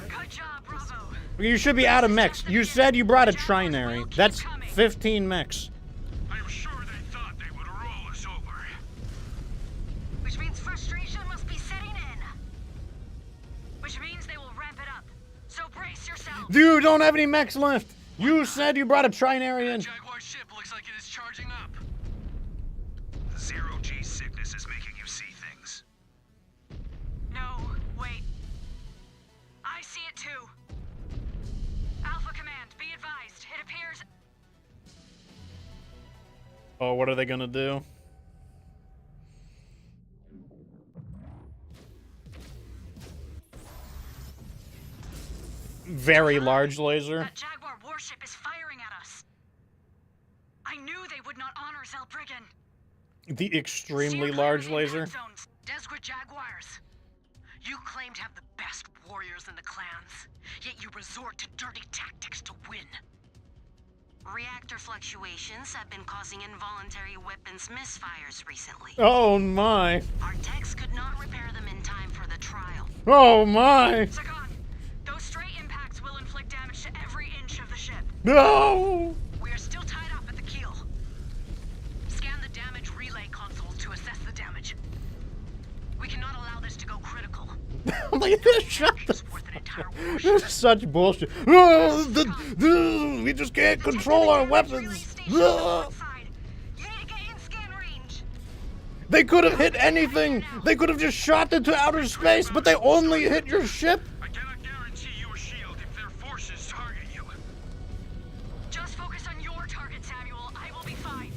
Good job, Bravo. You should be out of mechs. You said you brought a trinary. That's 15 mechs. I'm sure they thought they would roll us over. Which means frustration must be setting in. Which means they will ramp it up. So brace yourself. You don't have any mechs left. You said you brought a trinary in. Jaguar ship looks like it is charging up. Zero G sickness is making you see things. No, wait. I see it too. Alpha Command, be advised. It appears... Oh, what are they gonna do? Very large laser. That Jaguar warship is firing at us. I knew they would not honor Zellbriggen. The extremely large laser. Desperate Jaguars. You claim to have the best warriors in the clans, yet you resort to dirty tactics to win. Reactor fluctuations have been causing involuntary weapons misfires recently. Oh my. Our techs could not repair them in time for the trial. Oh my. Sagan, those stray impacts will inflict damage to every inch of the ship. No. We are still tied up at the keel. Scan the damage relay console to assess the damage. We cannot allow this to go critical. Shut the This is such bullshit. We just can't control our weapons. They could have hit anything. They could have just shot into outer space, but they only hit your ship. I cannot guarantee you a shield if their forces target you. Just focus on your target, Samuel. I will be fine.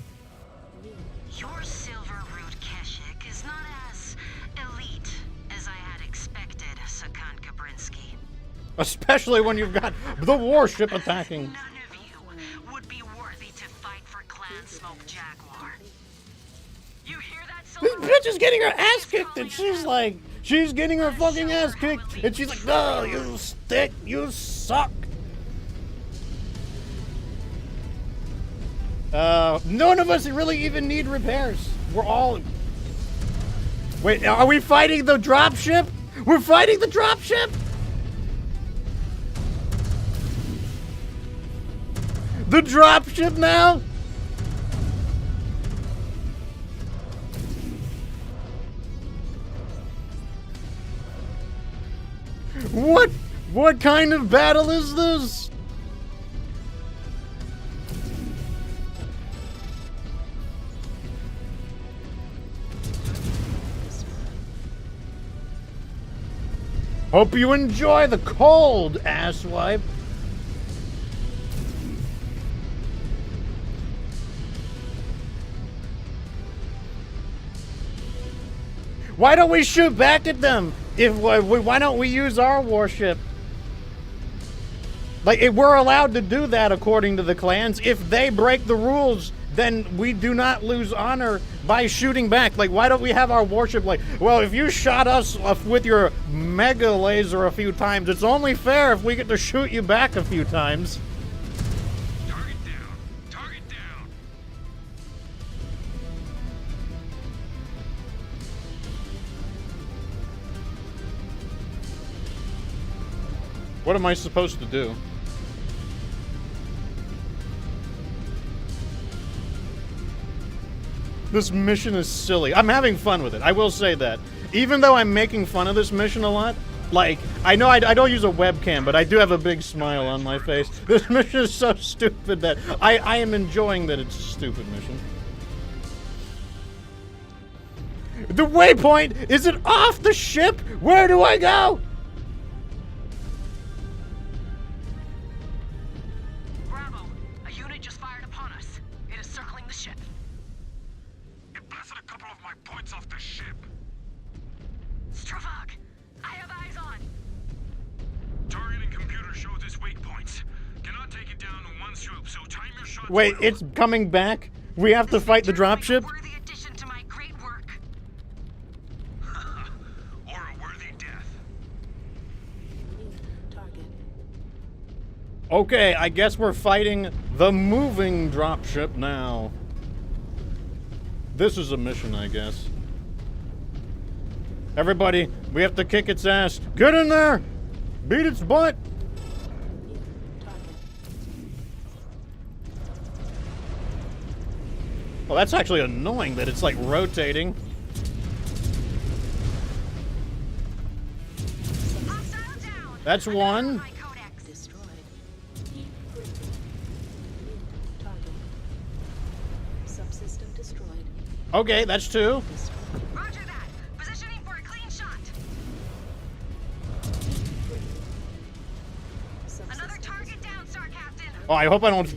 Your Silver Root Keshik is not as elite as I had expected, Sakan Kabrinsky. Especially when you've got the warship attacking. None of you would be worthy to fight for Clan Smoke Jaguar. You hear that, This Silver? bitch is getting her ass kicked, and she's getting her fucking ass kicked, and she's like, no, you stick, you suck. None of us really even need repairs. We're all... Wait, are we fighting the dropship? We're fighting the dropship? The dropship now? What kind of battle is this? Hope you enjoy the cold, asswipe. Why don't we shoot back at them? Why don't we use our warship? Like, we're allowed to do that according to the clans. If they break the rules, then we do not lose honor by shooting back. Like, why don't we have our warship like, well, if you shot us with your mega laser a few times, it's only fair if we get to shoot you back a few times. Target down. Target down. What am I supposed to do? This mission is silly. I'm having fun with it. I will say that. Even though I'm making fun of this mission a lot, like, I know I don't use a webcam, but I do have a big smile on my face. This mission is so stupid that I am enjoying that it's a stupid mission. The waypoint! Is it off the ship? Where do I go? Bravo. A unit just fired upon us. It is circling the ship. It blasted a couple of my points off the ship. Stravog, I have eyes on. Targeting computer shows its wake points. Cannot take it down in one swoop, so time your shots. Wait, well. it's coming back? We have to fight the dropship? Worthy addition to my great work. Or a worthy death. Okay, I guess we're fighting the moving dropship now. This is a mission, I guess. Everybody, we have to kick its ass. Get in there! Beat its butt! Well, that's actually annoying that it's like rotating. That's one. Subsystem destroyed. Okay, that's two. Roger that. Positioning for a clean shot. Another target down, Star Captain. Oh, I hope I don't...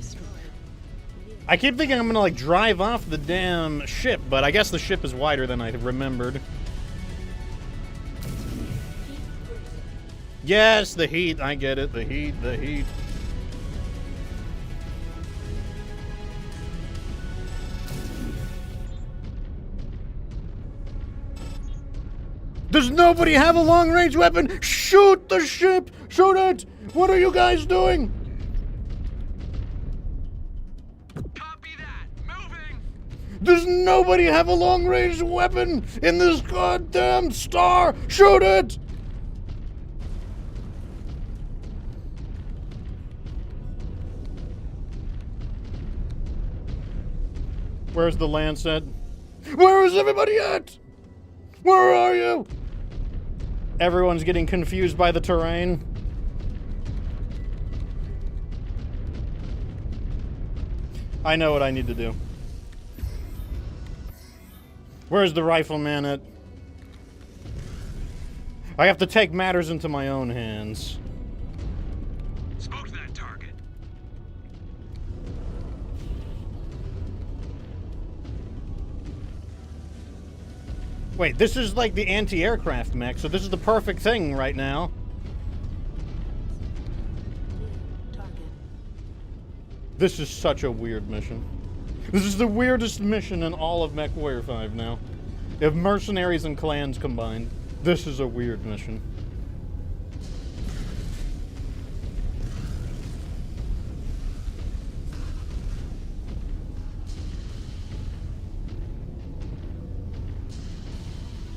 I keep thinking I'm gonna, like, drive off the damn ship, but I guess the ship is wider than I remembered. Yes, the heat. I get it. The heat, the heat. nobody have a long-range weapon? Shoot the ship! Shoot it! What are you guys doing? Copy that. Moving. Does nobody have a long-range weapon in this goddamn star? Shoot it! Where's the Lancet? Where is everybody at? Where are you? Everyone's getting confused by the terrain. I know what I need to do. Where's the rifleman at? I have to take matters into my own hands. Spoke to that target. Wait, this is like the anti-aircraft mech, so this is the perfect thing right now. This is such a weird mission. This is the weirdest mission in all of MechWarrior 5 now. If mercenaries and clans combined, this is a weird mission.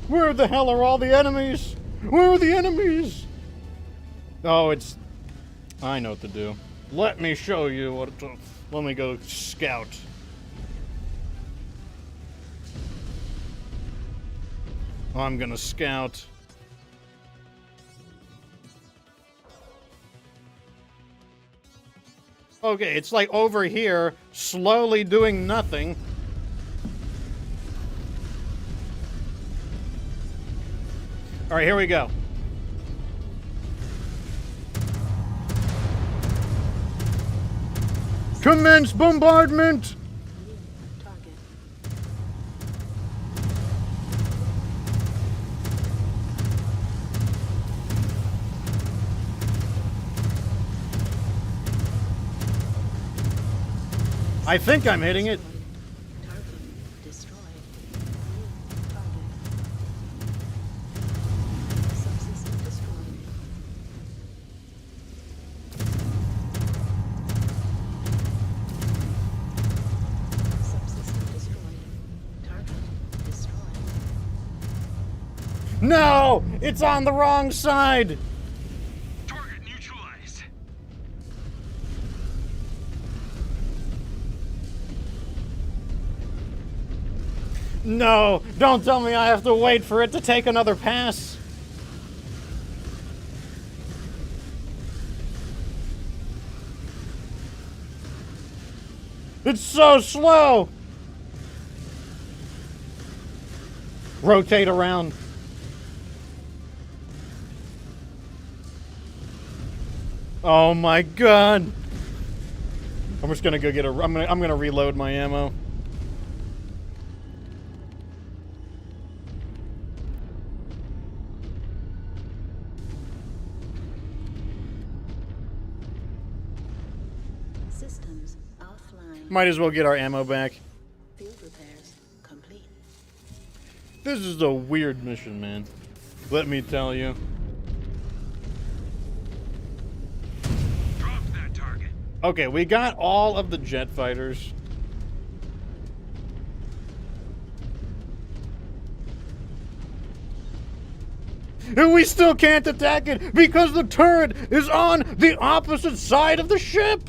Where the hell are all the enemies? Where are the enemies? Oh, it's... I know what to do. Let me show you what to... Let me go scout. I'm gonna scout. Okay, it's like over here, slowly doing nothing. All right, here we go. Commence bombardment! I think I'm hitting it. No! It's on the wrong side! Target neutralized. No! Don't tell me I have to wait for it to take another pass! It's so slow! Rotate around. Oh my god! I'm just gonna go get a... I'm gonna reload my ammo. Systems offline. Might as well get our ammo back. Field repairs complete. This is a weird mission, man. Let me tell you. Drop that target. Okay, we got all of the jet fighters. And we still can't attack it because the turret is on the opposite side of the ship!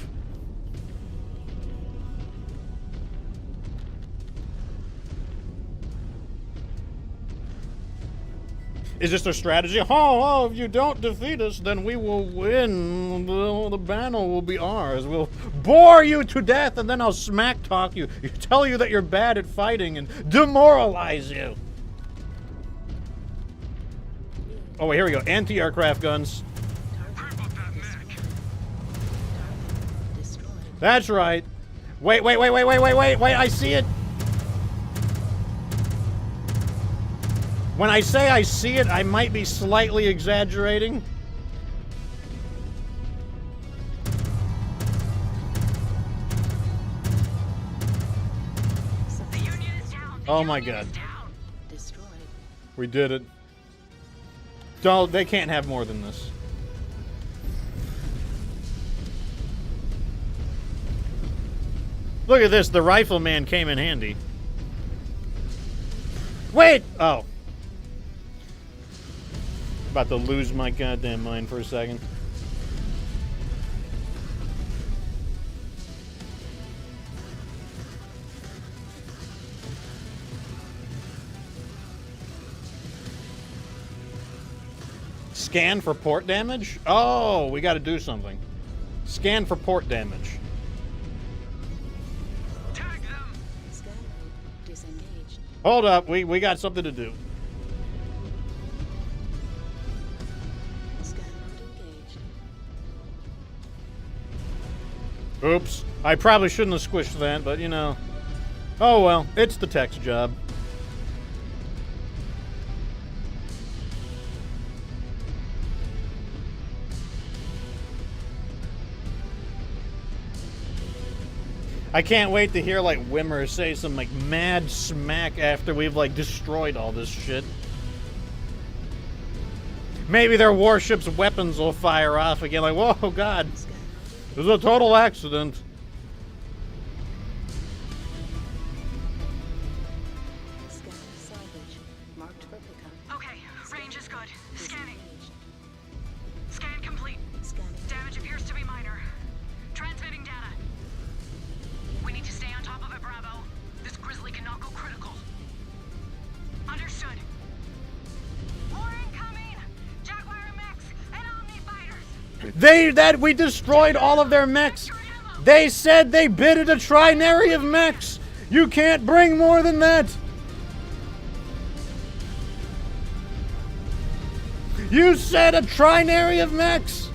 Is this their strategy? Oh, if you don't defeat us, then we will win. The battle will be ours. We'll bore you to death, and then I'll smack talk you. Tell you that you're bad at fighting and demoralize you. Oh, wait, here we go. Anti-aircraft guns. That's right. Wait, I see it. When I say I see it, I might be slightly exaggerating. Oh my god. We did it. Don't. They can't have more than this. Look at this. The rifleman came in handy. Wait! Oh. About to lose my goddamn mind for a second. Scan for port damage? Oh, we got to do something. Scan for port damage. Tag them. Scan mode disengaged. Hold up, we got something to do. Scan mode engaged. Oops. I probably shouldn't have squished that, but you know. Oh well, it's the tech's job. I can't wait to hear like Wimmer say some like mad smack after we've like destroyed all this shit. Maybe their warship's weapons will fire off again like, whoa, God. It was a total accident. Scan salvage. Marked for pickup. Okay, range is good. Scanning. Scan complete. Scanning. Damage appears to be minor. Transmitting data. We need to stay on top of it, Bravo. This Grizzly cannot go critical. Understood. More incoming! Jaguar mechs and Omni fighters! We destroyed all of their mechs. They said they bidded a trinary of mechs. You can't bring more than that. You said a trinary of mechs.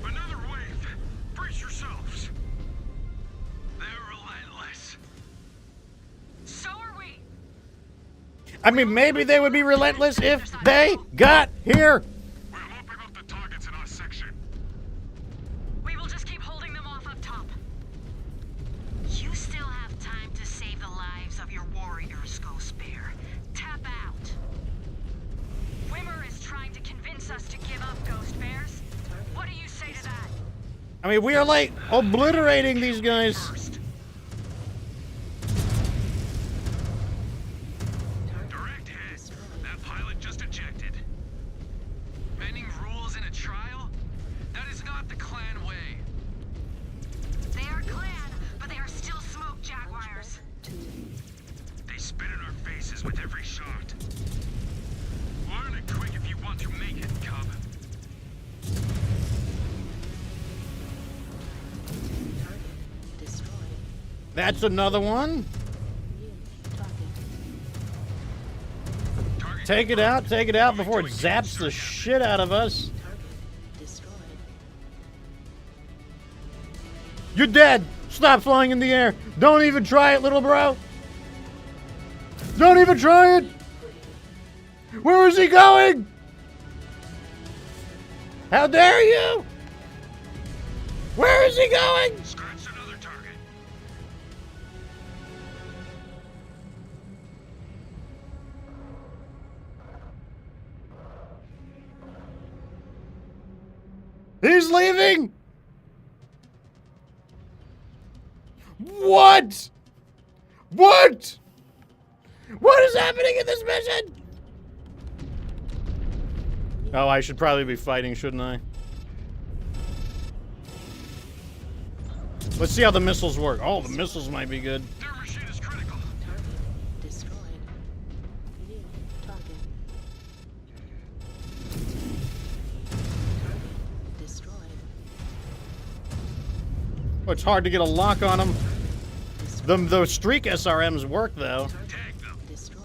Another wave. Brace yourselves. They're relentless. So are we! I mean, maybe they would be relentless if they got here. We're mopping up the targets in our section. We will just keep holding them off up top. You still have time to save the lives of your warriors, Ghost Bear. Tap out. Wimmer is trying to convince us to give up, Ghost Bears. What do you say to that? I mean, we are like obliterating these guys. Direct hit. That pilot just ejected. Bending rules in a trial? That is not the clan way. They are clan, but they are still smoke jaguars. They spit in our faces with every shot. Learn it quick if you want to make it, cub. Destroyed. That's another one. Take it out before it zaps the shit out of us. Destroyed. You're dead. Stop flying in the air. Don't even try it, little bro. Don't even try it. Where is he going? How dare you? Where is he going? Scratch another target. He's leaving. What? What? What is happening in this mission? Oh, I should probably be fighting, shouldn't I? Let's see how the missiles work. Oh, the missiles might be good. Their machine is critical. Target destroyed. New target. Target destroyed. Oh, it's hard to get a lock on them. The streak SRMs work, though. Tag them. Destroyed.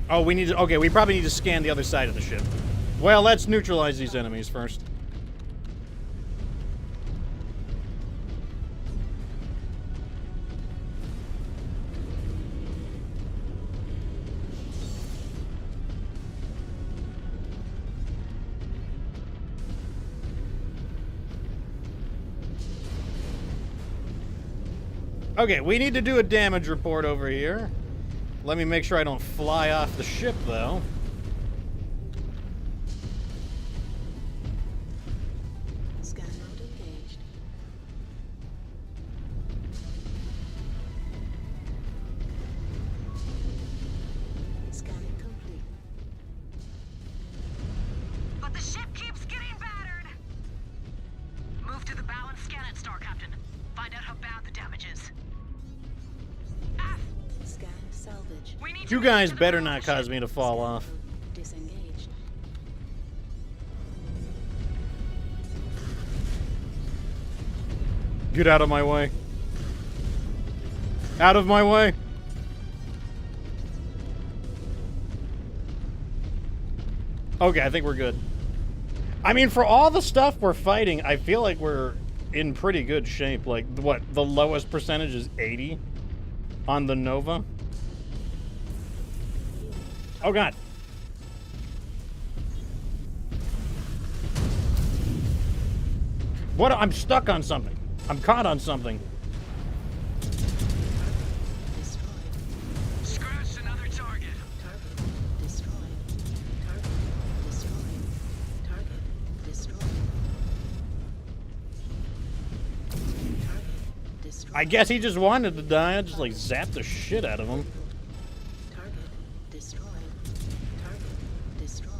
Oh, we need to... Okay, we probably need to scan the other side of the ship. Well, let's neutralize these enemies first. Okay, we need to do a damage report over here. Let me make sure I don't fly off the ship, though. Scan mode engaged. Scanning complete. But the ship keeps getting battered! Move to the bow and scan it, Star Captain. Find out how bad the damage is. Scan salvage. You guys better not cause me to fall off. Disengaged. Get out of my way. Out of my way. Okay, I think we're good. I mean, for all the stuff we're fighting, I feel like we're in pretty good shape. Like, what, the lowest percentage is 80 on the Nova? Oh, God. What? I'm stuck on something. I'm caught on something. Scratched another target. Target destroyed. Target destroyed. Target destroyed. Target destroyed. I guess he just wanted to die. I just, like, zapped the shit out of him. Target destroyed. Target destroyed.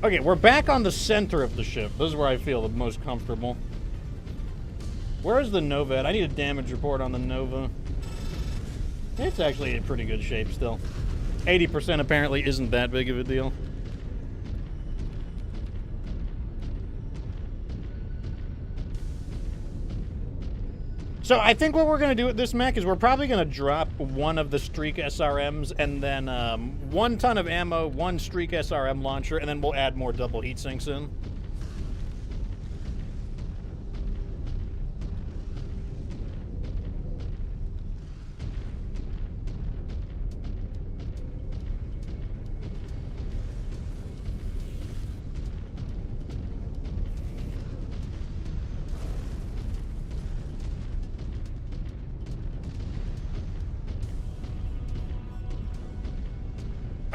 Okay, we're back on the center of the ship. This is where I feel the most comfortable. Where's the Nova at? I need a damage report on the Nova. It's actually in pretty good shape still. 80% apparently isn't that big of a deal. So I think what we're going to do with this mech is we're probably going to drop one of the Streak SRMs and then 1 ton of ammo, 1 Streak SRM launcher, and then we'll add more double heat sinks in.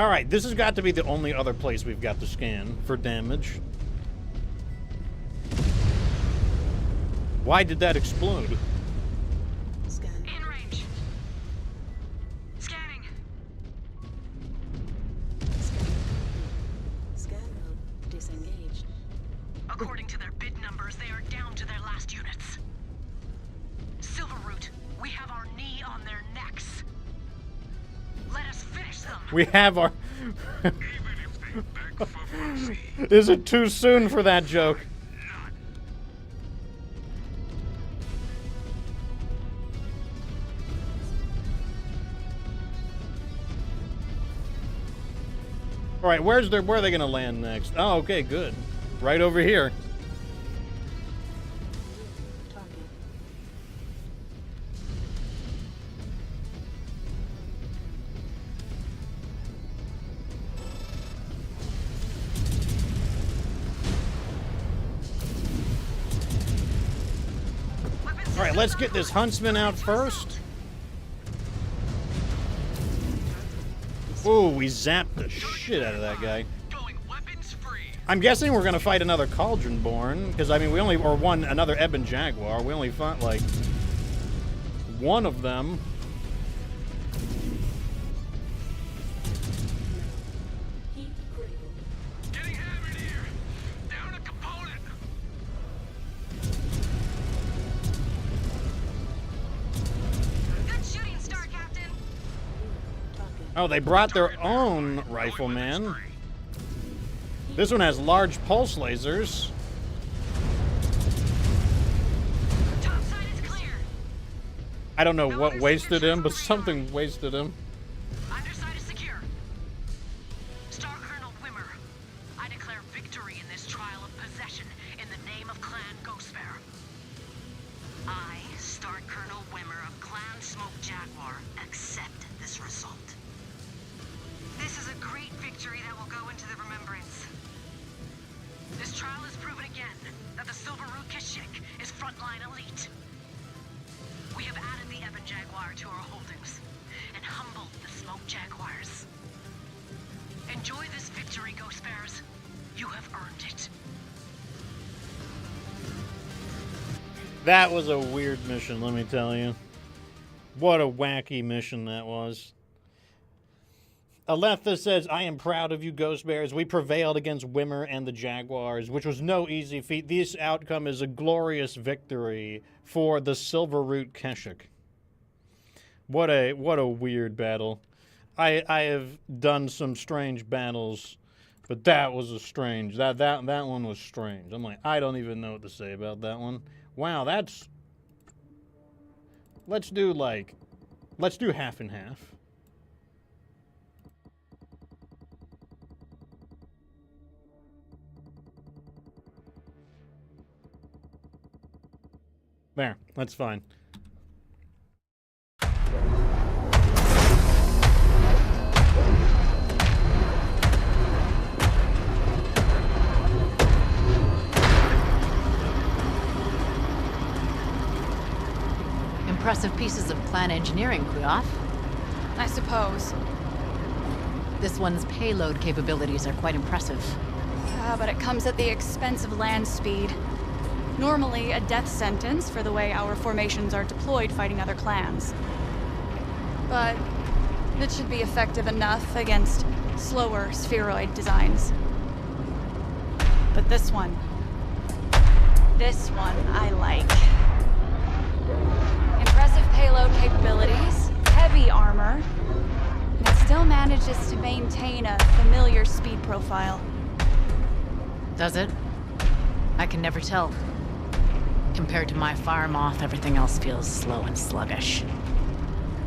Alright, this has got to be the only other place we've got to scan for damage. Why did that explode? Scan. In range. Scanning. Scan mode disengaged. According to their bid numbers, they are down to their last units. Silverroot, we have our knee on their necks. Let us finish them. We have our... Is it too soon for that joke? All right, where are they gonna land next? Oh, okay, good. Right over here. All right, let's get this huntsman out first. Ooh, we zapped the shit out of that guy. I'm guessing we're gonna fight another Cauldron-born, because I mean we only, or another Ebon Jaguar. We only fought like one of them. Getting hammered here. Down a component. Good shooting, Star Captain. Oh, they brought their own rifleman. This one has large pulse lasers. Top side is clear. I don't know what wasted him, but something wasted him. Underside is secure. Star Colonel Wimmer, I declare victory in this trial of possession in the name of Clan Ghostbear. I, Star Colonel Wimmer of Clan victory that will go into the remembrance. This trial has proven again that the Silver Root Kashyyyk is frontline elite. We have added the Ebon Jaguar to our holdings and humbled the Smoke Jaguars. Enjoy this victory, Ghostbearers. You have earned it. That was a weird mission, let me tell you. What a wacky mission that was. Aletha says, I am proud of you, Ghost Bears. We prevailed against Wimmer and the Jaguars, which was no easy feat. This outcome is a glorious victory for the Silver Root Kashyyyk. What a weird battle. I have done some strange battles, but that was a strange. That one was strange. I'm like, I don't even know what to say about that one. Wow, that's... Let's do half and half. There, that's fine. Impressive pieces of plan engineering, Kuyoth. I suppose. This one's payload capabilities are quite impressive. Yeah, but it comes at the expense of land speed. Normally a death sentence for the way our formations are deployed fighting other clans. But it should be effective enough against slower spheroid designs. But this one I like. Impressive payload capabilities, heavy armor, and it still manages to maintain a familiar speed profile. Does it? I can never tell. Compared to my fire moth, everything else feels slow and sluggish.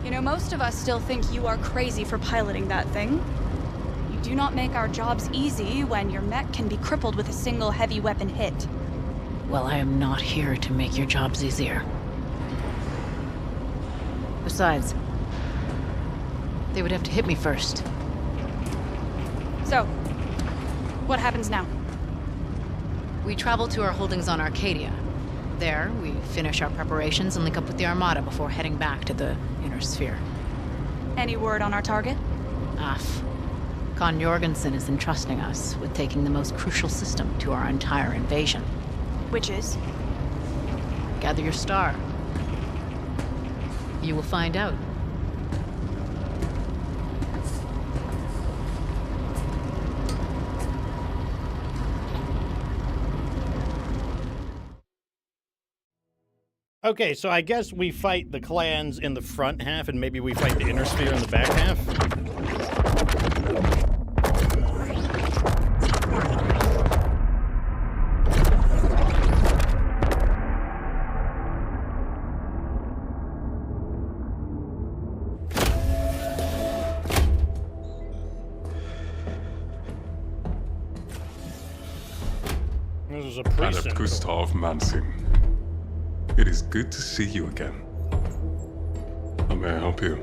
You know, most of us still think you are crazy for piloting that thing. You do not make our jobs easy when your mech can be crippled with a single heavy weapon hit. Well, I am not here to make your jobs easier. Besides, they would have to hit me first. So, what happens now? We travel to our holdings on Arcadia. There, we finish our preparations and link up with the Armada before heading back to the Inner Sphere. Any word on our target? Aff. Con Jorgensen is entrusting us with taking the most crucial system to our entire invasion. Which is? Gather your star. You will find out. Okay, so I guess we fight the clans in the front half, and maybe we fight the Inner Sphere in the back half? This is a precinct. Adept Gustav Manson. It is good to see you again. How may I help you?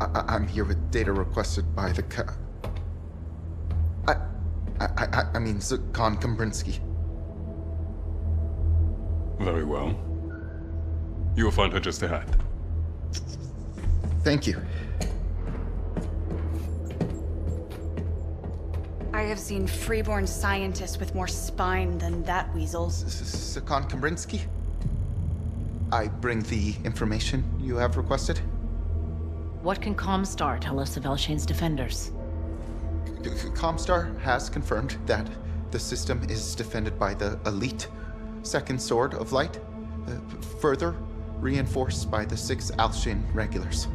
I'm here with data requested by the I mean, Khan Kambrinsky. Very well. You will find her just ahead. Thank you. I have seen freeborn scientists with more spine than that weasel. Khan Kambrinsky? I bring the information you have requested. What can Comstar tell us of Elshane's defenders? Comstar has confirmed that the system is defended by the elite Second Sword of Light, further reinforced by the 6 Alshane regulars.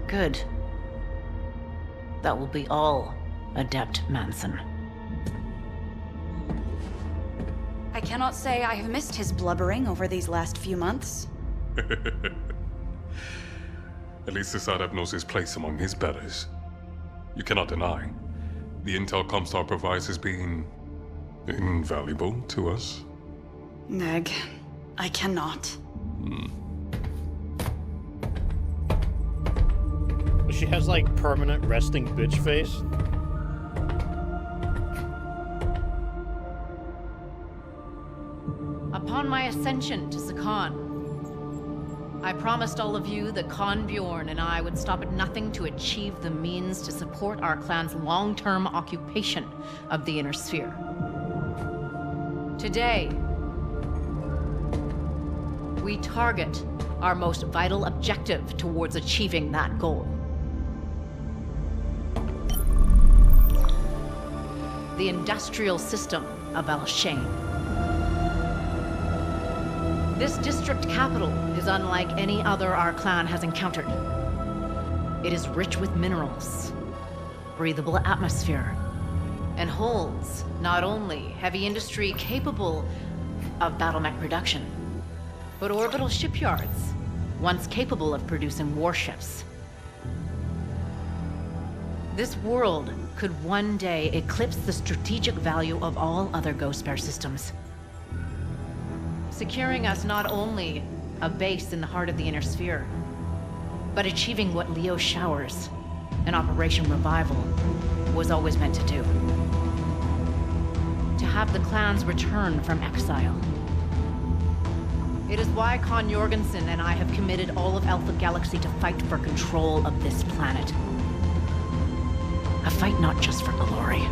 Good. That will be all, Adept Manson. I cannot say I have missed his blubbering over these last few months. At least this adept knows his place among his betters. You cannot deny, the intel Comstar provides has been invaluable to us. Neg, I cannot. She has like permanent resting bitch face. Upon my ascension to Sakan, I promised all of you that Khan Bjorn and I would stop at nothing to achieve the means to support our clan's long-term occupation of the Inner Sphere. Today, we target our most vital objective towards achieving that goal. The industrial system of Al-Shain. This district capital is unlike any other our clan has encountered. It is rich with minerals, breathable atmosphere, and holds not only heavy industry capable of battle mech production, but orbital shipyards, once capable of producing warships. This world could one day eclipse the strategic value of all other Ghost Bear systems, securing us not only a base in the heart of the Inner Sphere, but achieving what Leo Showers and Operation Revival was always meant to do. To have the clans return from exile. It is why Khan Jorgensen and I have committed all of Alpha Galaxy to fight for control of this planet. A fight not just for glory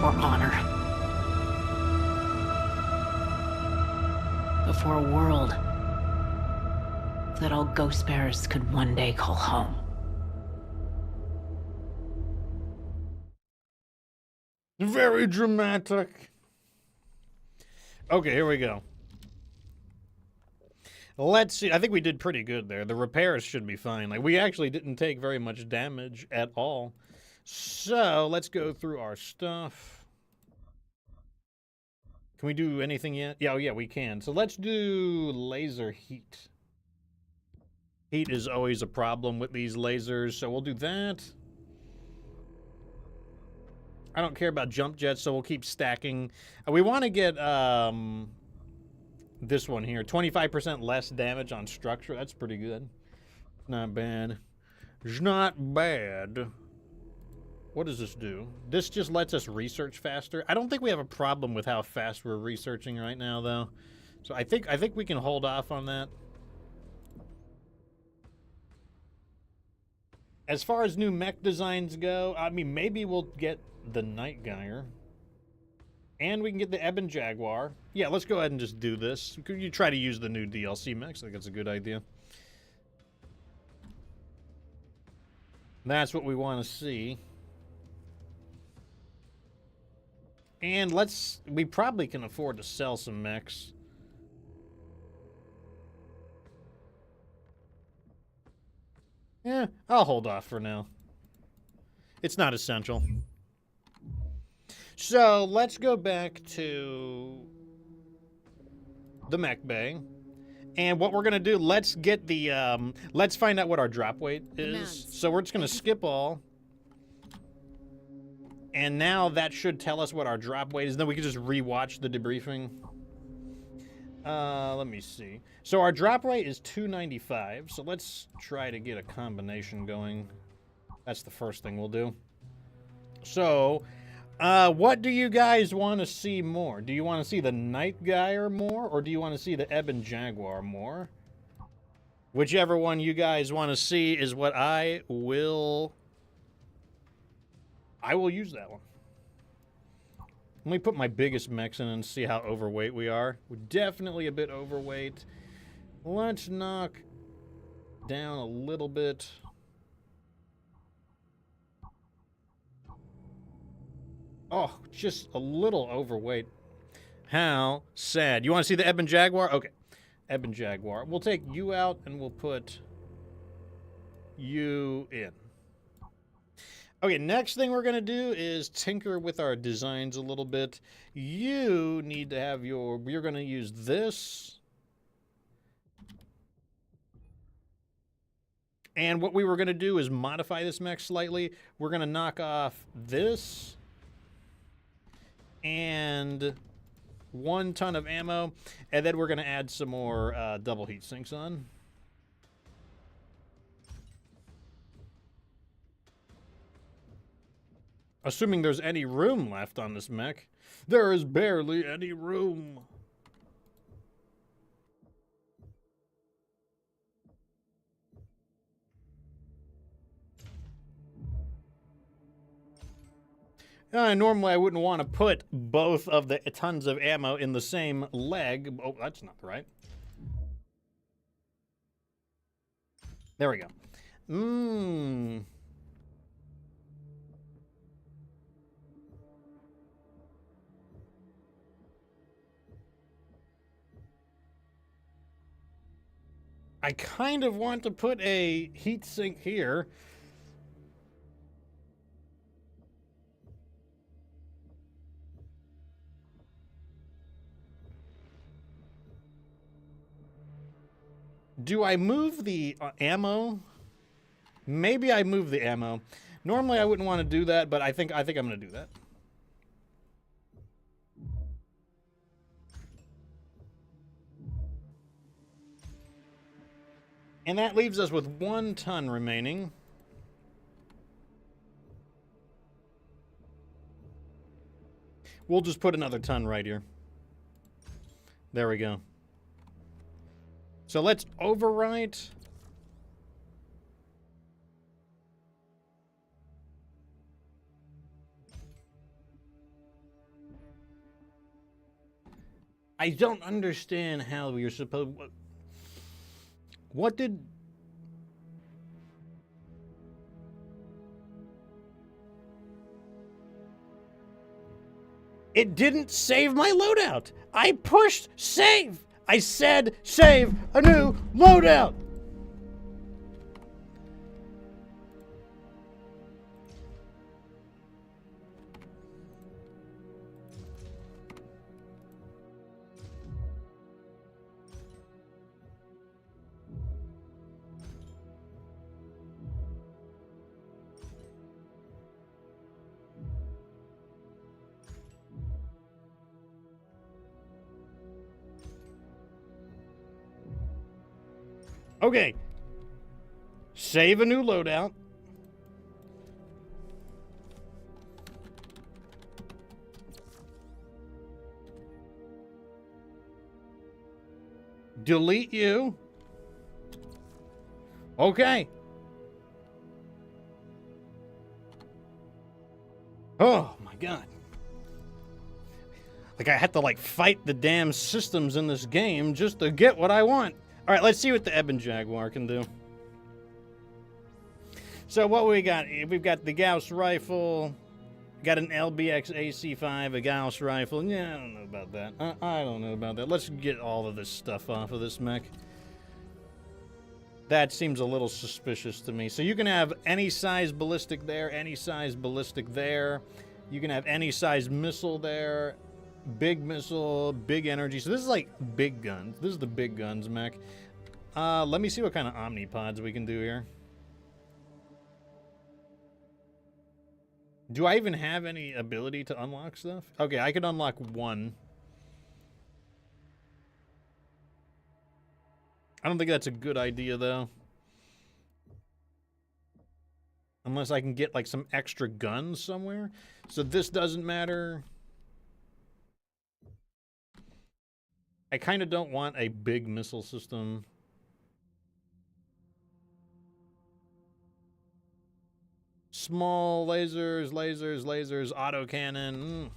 or honor, but for a world that all Ghost Bears could one day call home. Very dramatic. Okay, here we go. Let's see. I think we did pretty good there. The repairs should be fine. Like, we actually didn't take very much damage at all. So, let's go through our stuff. Can we do anything yet? Yeah, oh yeah, we can. So let's do laser heat. Heat is always a problem with these lasers, so we'll do that. I don't care about jump jets, so we'll keep stacking. We want to get this one here. 25% less damage on structure. That's pretty good. Not bad. It's not bad. What does this do? This just lets us research faster. I don't think we have a problem with how fast we're researching right now, though. So I think we can hold off on that. As far as new mech designs go, I mean, maybe we'll get the Night Gyre. And we can get the Ebon Jaguar. Yeah, let's go ahead and just do this. You try to use the new DLC mechs. I think that's a good idea. That's what we want to see. And we probably can afford to sell some mechs. Yeah, I'll hold off for now. It's not essential. So, let's go back to the mech bay. And what we're going to do, let's get the, let's find out what our drop weight is. So we're just going to skip all. And now that should tell us what our drop weight is. Then we can just rewatch the debriefing. Let me see. So our drop rate is 295. So let's try to get a combination going. That's the first thing we'll do. So, what do you guys want to see more? Do you want to see the Night Gyre more? Or do you want to see the Ebon Jaguar more? Whichever one you guys want to see is what I will use that one. Let me put my biggest mechs in and see how overweight we are. We're definitely a bit overweight. Let's knock down a little bit. Oh, just a little overweight. How sad. You want to see the Ebon Jaguar? Okay. Ebon Jaguar. We'll take you out and we'll put you in. Okay, next thing we're going to do is tinker with our designs a little bit. You need to have you're going to use this. And what we were going to do is modify this mech slightly. We're going to knock off this. And 1 ton of ammo. And then we're going to add some more double heat sinks on. Assuming there's any room left on this mech. There is barely any room. Normally, I wouldn't want to put both of the tons of ammo in the same leg. Oh, that's not right. There we go. I kind of want to put a heatsink here. Do I move the ammo? Maybe I move the ammo. Normally I wouldn't want to do that, but I think I'm going to do that. And that leaves us with 1 ton remaining. We'll just put another ton right here. There we go. So let's overwrite. I don't understand how you're supposed... What did... It didn't save my loadout. I pushed save. I said save a new loadout. Okay. Save a new loadout. Delete you. Okay. Oh my god. Like I had to like fight the damn systems in this game just to get what I want. All right, let's see what the Ebon Jaguar can do. So what we got? We've got the Gauss rifle. Got an LBX AC5, a Gauss rifle. Yeah, I don't know about that. I don't know about that. Let's get all of this stuff off of this mech. That seems a little suspicious to me. So you can have any size ballistic there, any size ballistic there. You can have any size missile there. Big missile, big energy. So this is like big guns. This is the big guns mech. Let me see what kind of omnipods we can do here. Do I even have any ability to unlock stuff? Okay, I could unlock 1. I don't think that's a good idea, though. Unless I can get, like, some extra guns somewhere. So this doesn't matter. I kind of don't want a big missile system. Small lasers, autocannon.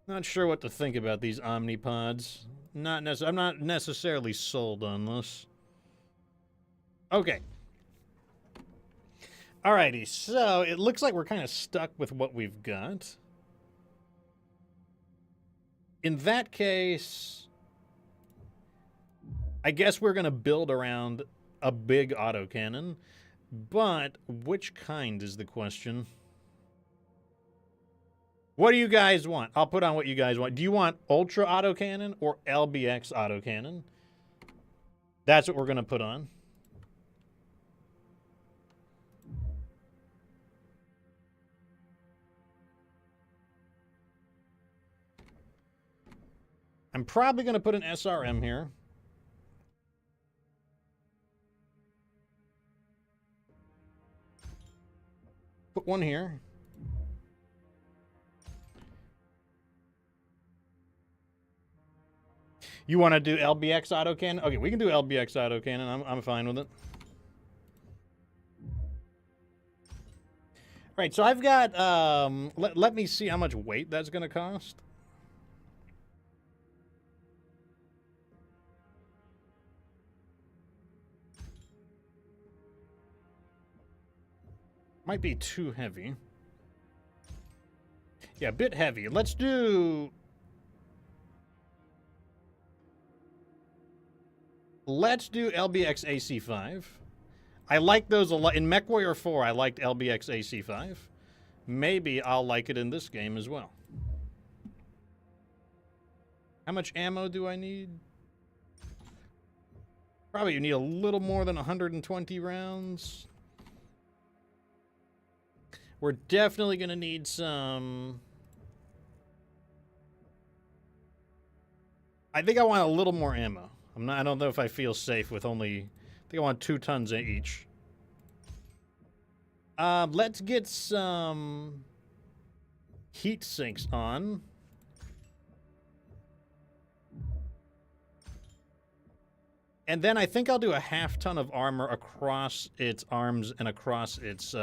Not sure what to think about these omnipods. I'm not necessarily sold on this. Okay. Alrighty, so it looks like we're kind of stuck with what we've got. In that case, I guess we're going to build around a big autocannon. But which kind is the question? What do you guys want? I'll put on what you guys want. Do you want Ultra Autocannon or LBX Autocannon? That's what we're going to put on. I'm probably going to put an SRM here. Put one here. You want to do LBX autocannon? Okay, we can do LBX autocannon. I'm fine with it. Right, so I've got, let me see how much weight that's going to cost. Might be too heavy. Yeah, a bit heavy. Let's do LBX AC5. I like those a lot. In MechWarrior 4, I liked LBX AC5. Maybe I'll like it in this game as well. How much ammo do I need? Probably you need a little more than 120 rounds. We're definitely going to need some... I think I want a little more ammo. I don't know if I feel safe with only... I think I want 2 tons each. Let's get some heat sinks on. And then I think I'll do a half ton of armor across its arms and across its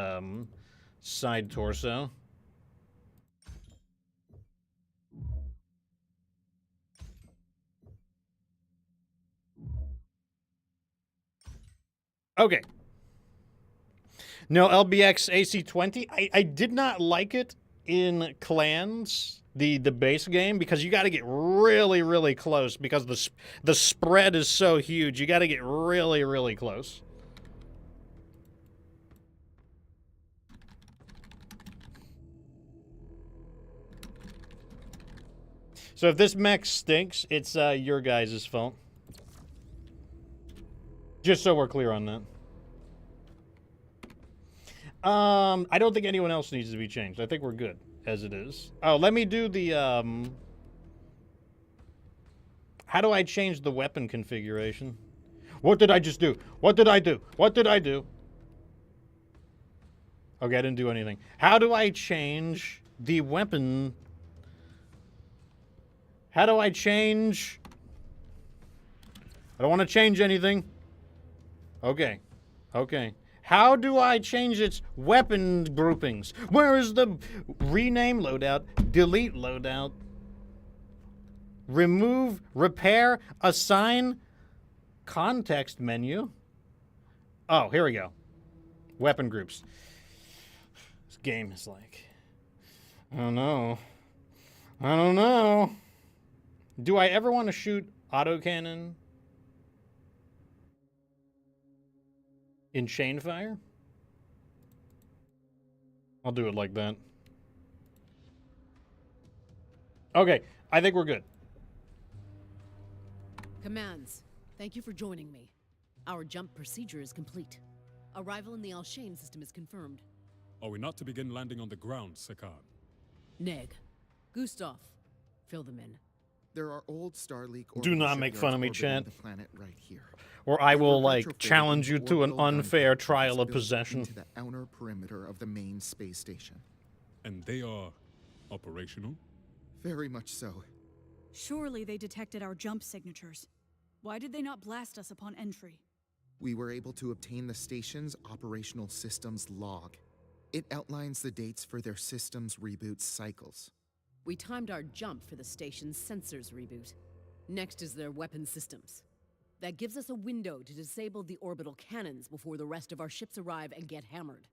side torso. Okay. No, LBX AC20. I did not like it in Clans, the base game, because you got to get really, really close because the spread is so huge. You got to get really, really close. So if this mech stinks, it's your guys' fault. Just so we're clear on that. I don't think anyone else needs to be changed. I think we're good as it is. Oh, let me do the, how do I change the weapon configuration? What did I just do? What did I do? What did I do? Okay, I didn't do anything. How do I change the weapon? How do I change? I don't want to change anything. Okay. Okay. How do I change its weapon groupings? Where is the rename loadout, delete loadout, remove, repair, assign, context menu? Oh, here we go. Weapon groups. This game is like, I don't know. I don't know. Do I ever want to shoot autocannon in chain fire? I'll do it like that. Okay, I think we're good. Commands, thank you for joining me. Our jump procedure is complete. Arrival in the Alshane system is confirmed. Are we not to begin landing on the ground, Sakan? Neg, Gustav, fill them in. There are old Starleak Do not make fun of me, chat. the planet right here. Or I will, like, challenge you to an unfair trial of possession. Into the outer perimeter of the main space station. And they are operational? Very much so. Surely they detected our jump signatures. Why did they not blast us upon entry? We were able to obtain the station's operational systems log. It outlines the dates for their systems reboot cycles. We timed our jump for the station's sensors reboot. Next is their weapon systems. That gives us a window to disable the orbital cannons before the rest of our ships arrive and get hammered.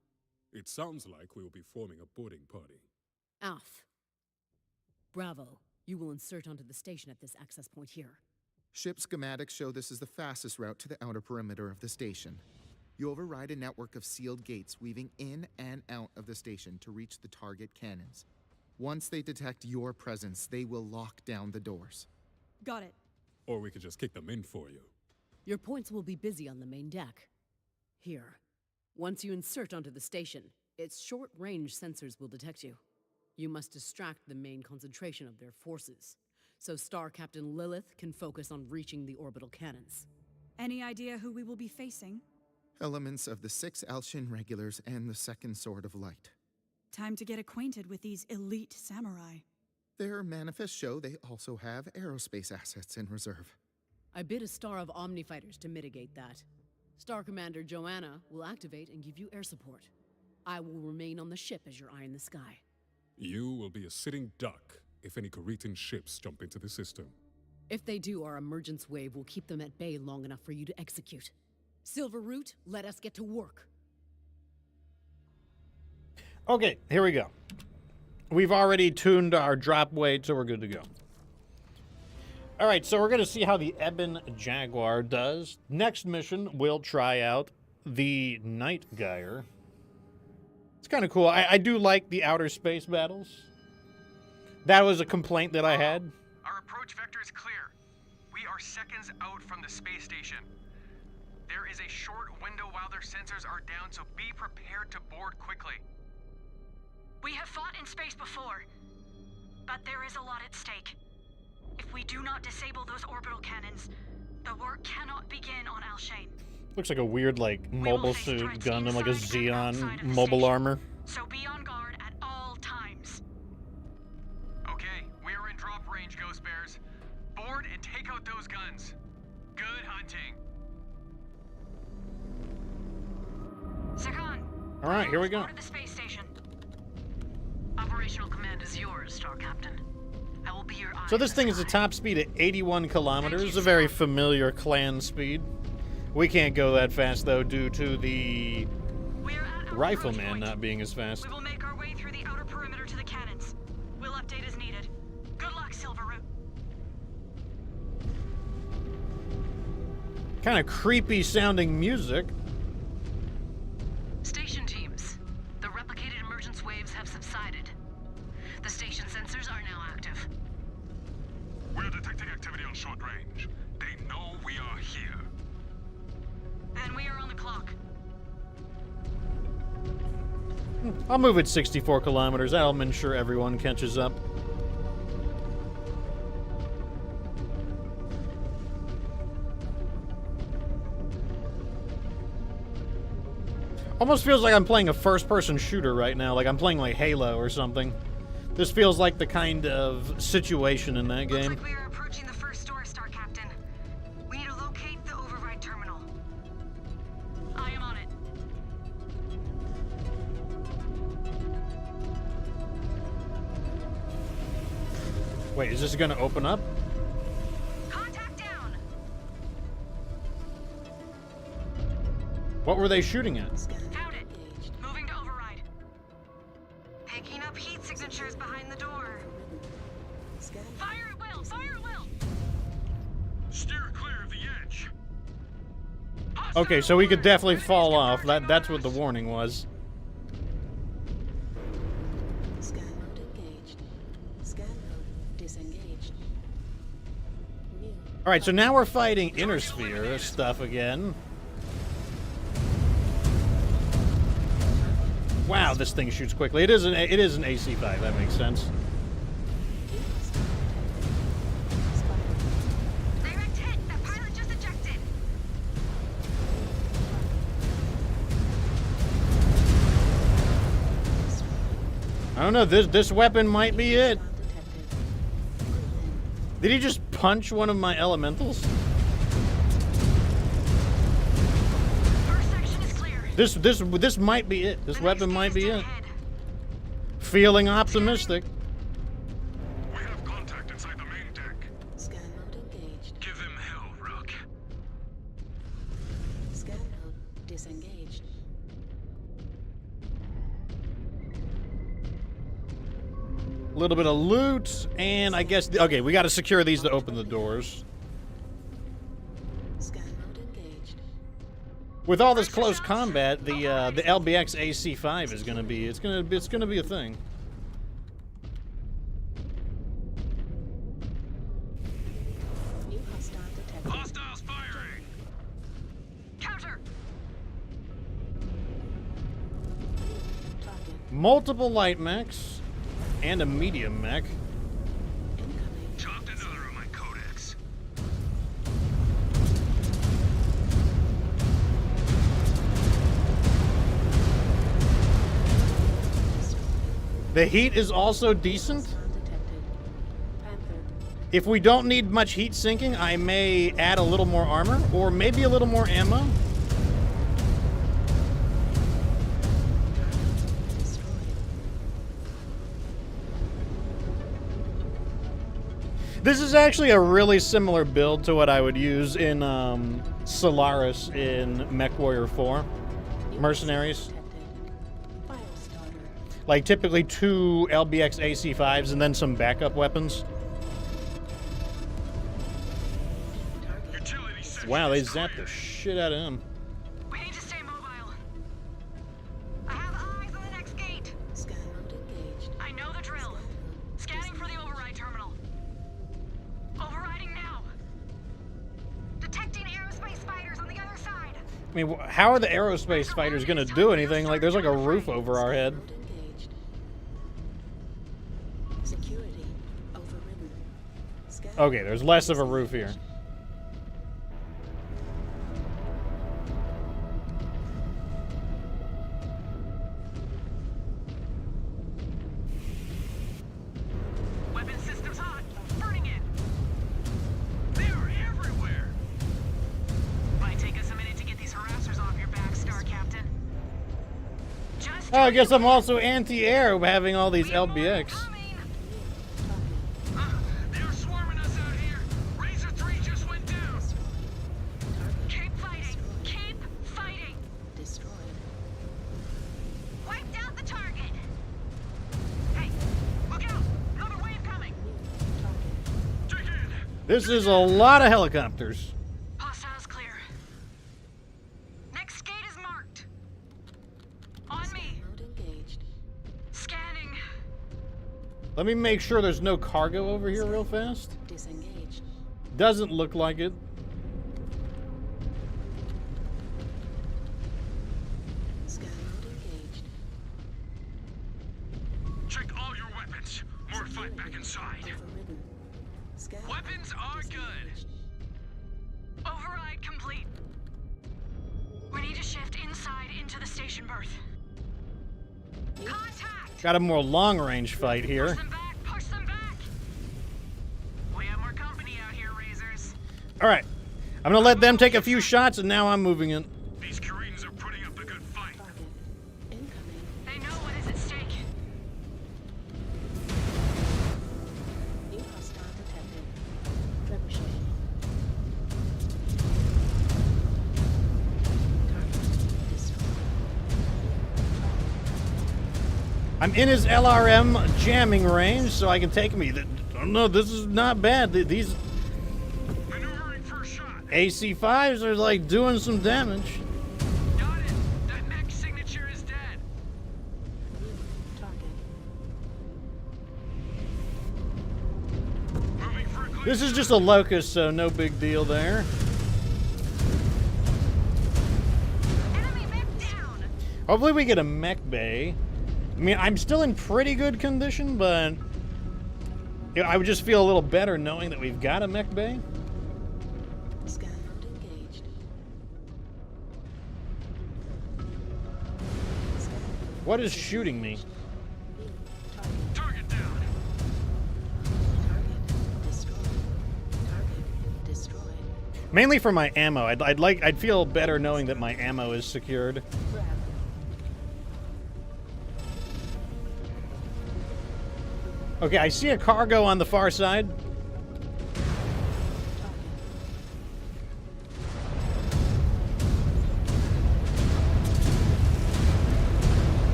It sounds like we will be forming a boarding party. Alf. Bravo. You will insert onto the station at this access point here. Ship schematics show this is the fastest route to the outer perimeter of the station. You override a network of sealed gates weaving in and out of the station to reach the target cannons. Once they detect your presence, they will lock down the doors. Got it. Or we could just kick them in for you. Your points will be busy on the main deck. Here. Once you insert onto the station, its short-range sensors will detect you. You must distract the main concentration of their forces, so Star Captain Lilith can focus on reaching the orbital cannons. Any idea who we will be facing? Elements of the 6 Alshin regulars and the Second Sword of Light. Time to get acquainted with these elite samurai. Their manifests show they also have aerospace assets in reserve. I bid a star of Omni fighters to mitigate that. Star Commander Joanna will activate and give you air support. I will remain on the ship as your eye in the sky. You will be a sitting duck if any Karitan ships jump into the system. If they do, our emergence wave will keep them at bay long enough for you to execute. Silver Root, let us get to work. Okay, here we go. We've already tuned our drop weight, so we're good to go. All right, so we're going to see how the Ebon Jaguar does. Next mission, we'll try out the Night Gyre. It's kind of cool. I do like the outer space battles. That was a complaint that I had. Our approach vector is clear. We are seconds out from the space station. There is a short window while their sensors are down, so be prepared to board quickly. We have fought in space before, but there is a lot at stake. If we do not disable those orbital cannons, the work cannot begin on Alshane. Looks like a weird, like, mobile suit Gundam, like a Xeon mobile armor. So be on guard at all times. Okay, we are in drop range, Ghost Bears. Board and take out those guns. Good hunting. Sakan. All right, here we go. To the space station. Operational command is yours, Star Captain. I will be your eye. So this thing is a top speed at 81 kilometers, a very familiar clan speed. We can't go that fast, though, due to the rifleman not being as fast. We will make our way through the outer perimeter to the cannons. We'll update as needed. Good luck, Silverroot. Kind of creepy sounding music. Station teams, the replicated emergence waves have subsided. The station sensors are now active. We're detecting activity on short range. They know we are here. Then we are on the clock. I'll move at 64 kilometers. That'll ensure everyone catches up. Almost feels like I'm playing a first-person shooter right now, like I'm playing like Halo or something. This feels like the kind of situation in that game. Looks like we are approaching the first door, Star Captain. We need to locate the override terminal. I am on it. Wait, is this going to open up? Contact down. What were they shooting at? Found it. Moving to override. Picking up heat signatures behind the door. Fire at will! Fire at will! Steer clear of the edge. Okay, so we could definitely fall off. That's what the warning was. Scan mode engaged. Scan mode disengaged. New. All right, so now we're fighting inner sphere stuff again. Wow, this thing shoots quickly. It is an AC-5. That makes sense. Direct hit! That pilot just ejected! I don't know. This weapon might be it. Did he just punch one of my elementals? First section is clear. This might be it. This weapon might be it. Feeling optimistic. We have contact inside the main deck. Scan mode engaged. Give them hell, Rook. Scan mode disengaged. A little bit of loot, and I guess okay, we got to secure these to open the doors. Scan mode engaged. With all this close combat, the LBX AC-5 is gonna be it's gonna be a thing. New hostile detected. Hostiles firing. Counter! Target Multiple light mechs and a medium mech. incoming. Chopped another of my codex. The heat is also decent. Hostile detected. If we don't need much heat sinking, I may add a little more armor, or maybe a little more ammo. This is actually a really similar build to what I would use in Solaris in MechWarrior 4. Mercenaries. Like typically 2 LBX AC5s and then some backup weapons. Wow, they zapped the shit out of him. We need to stay mobile. I have eyes on the next gate. Scan mode engaged. I know the drill. Scanning for the override terminal. Overriding now. Detecting aerospace fighters on the other side. I mean, how are the aerospace fighters gonna do anything? Like, there's like a roof over our head. Engaged. Security overridden. Scan Okay, there's less of a roof here. Weapon systems hot. Burning it. They're everywhere. Might take us a minute to get these harassers off your back, Star Captain. Just Oh, I guess I'm also anti-air having all these LBX. They're swarming us out here. Razor 3 just went down. keep fighting. Keep fighting. destroyed. Wiped out the target. Hey, look out! Another wave coming. This is a lot of helicopters. Hostiles clear. Next gate is marked. On me. Mode engaged. Scanning. Let me make sure there's no cargo over here real fast. Disengaged. Doesn't look like it. Scan mode engaged. Check all your weapons. More fight back inside. Overridden. Scan Weapons are good. Override complete. We need to shift inside into the station berth. Contact! Got a more long-range fight here. Push them back! We have more company out here, Razors. All right, I'm gonna let them take a few shots, and now I'm moving in. These Koreans are putting up a good fight. incoming. They know what is at stake. New hostile detected. Trebuchet. Target destroyed. I'm in his LRM jamming range, so I can take me. Oh no, this is not bad. These AC5s are like doing some damage. Got it. That mech signature is dead. Target. Moving for a clear. This is just a locust, so no big deal there. Enemy mech down! Hopefully we get a mech bay. I mean, I'm still in pretty good condition, but I would just feel a little better knowing that we've got a mech bay. Scan mode engaged. What is shooting me? Target down. Target destroyed. Target destroyed. Mainly for my ammo. I'd feel better knowing that my ammo is secured. Grab. Okay, I see a cargo on the far side.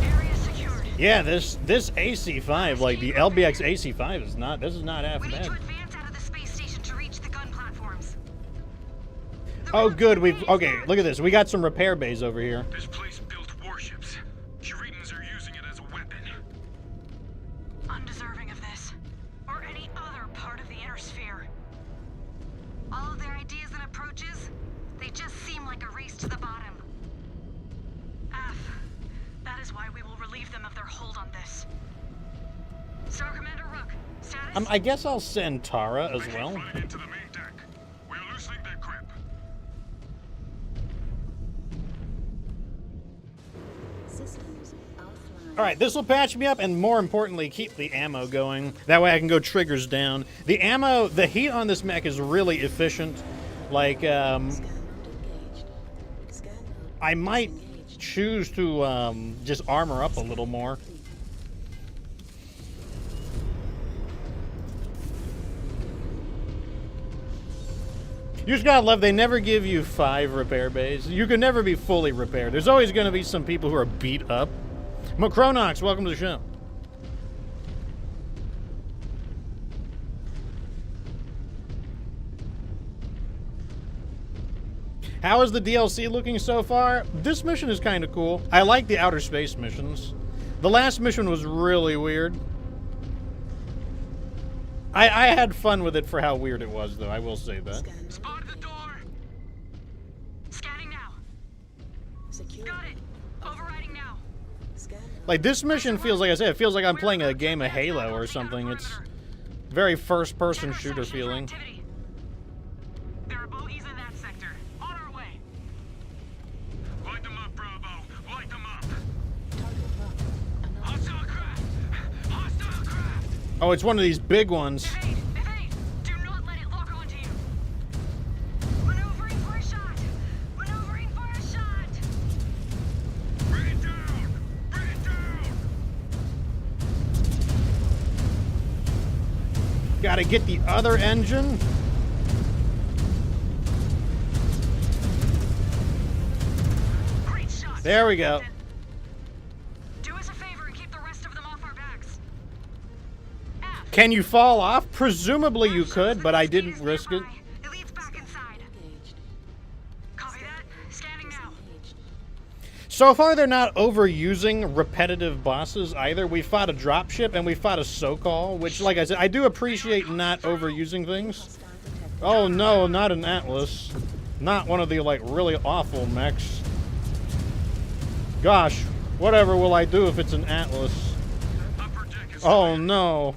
Area secured. Yeah, this AC5, like the LBX AC5 is not, this is not half We need bad. to advance out of the space station to reach the gun platforms. Oh good, okay, look at this. We got some repair bays over here. This place built warships. Kuritans are using it as a weapon. Undeserving of this. Or any other part of the inner sphere. All of their ideas and approaches, they just seem like a race to the bottom. That is why we will relieve them of their hold on this. Star Commander Rook, status? I guess I'll send Tara as well. Running into the main deck. We're loosening their grip. All right, this will patch me up and more importantly, keep the ammo going. That way I can go triggers down. The ammo, the heat on this mech is really efficient. Like, I might choose to just armor up a little more. You just gotta love, they never give you 5 repair bays. You can never be fully repaired. There's always gonna be some people who are beat up. Macronox, welcome to the show. How is the DLC looking so far? This mission is kind of cool. I like the outer space missions. The last mission was really weird. I had fun with it for how weird it was, though. I will say that. Spot the door. Scanning now. Got it. Overriding now. Like, this mission feels, like I said, it feels like I'm playing a game of Halo or something. It's very first-person shooter feeling. There are bogeys in that sector. On our way. Light them up, Bravo. Light them up. Hostile craft. Hostile craft. Oh, it's one of these big ones. Do not let it lock onto you. Maneuvering for a shot. Maneuvering for a shot. Bring it down. Bring it down. Gotta get the other engine. Great shot. There we go. Do us a favor and keep the rest of them off our backs. Can you fall off? Presumably you could, but I didn't risk it. So far, they're not overusing repetitive bosses either. We fought a dropship and we fought a SoCal, which, like I said, I do appreciate not overusing things. Oh no, not an Atlas. Not one of the, like, really awful mechs. Gosh, whatever will I do if it's an Atlas? Oh no.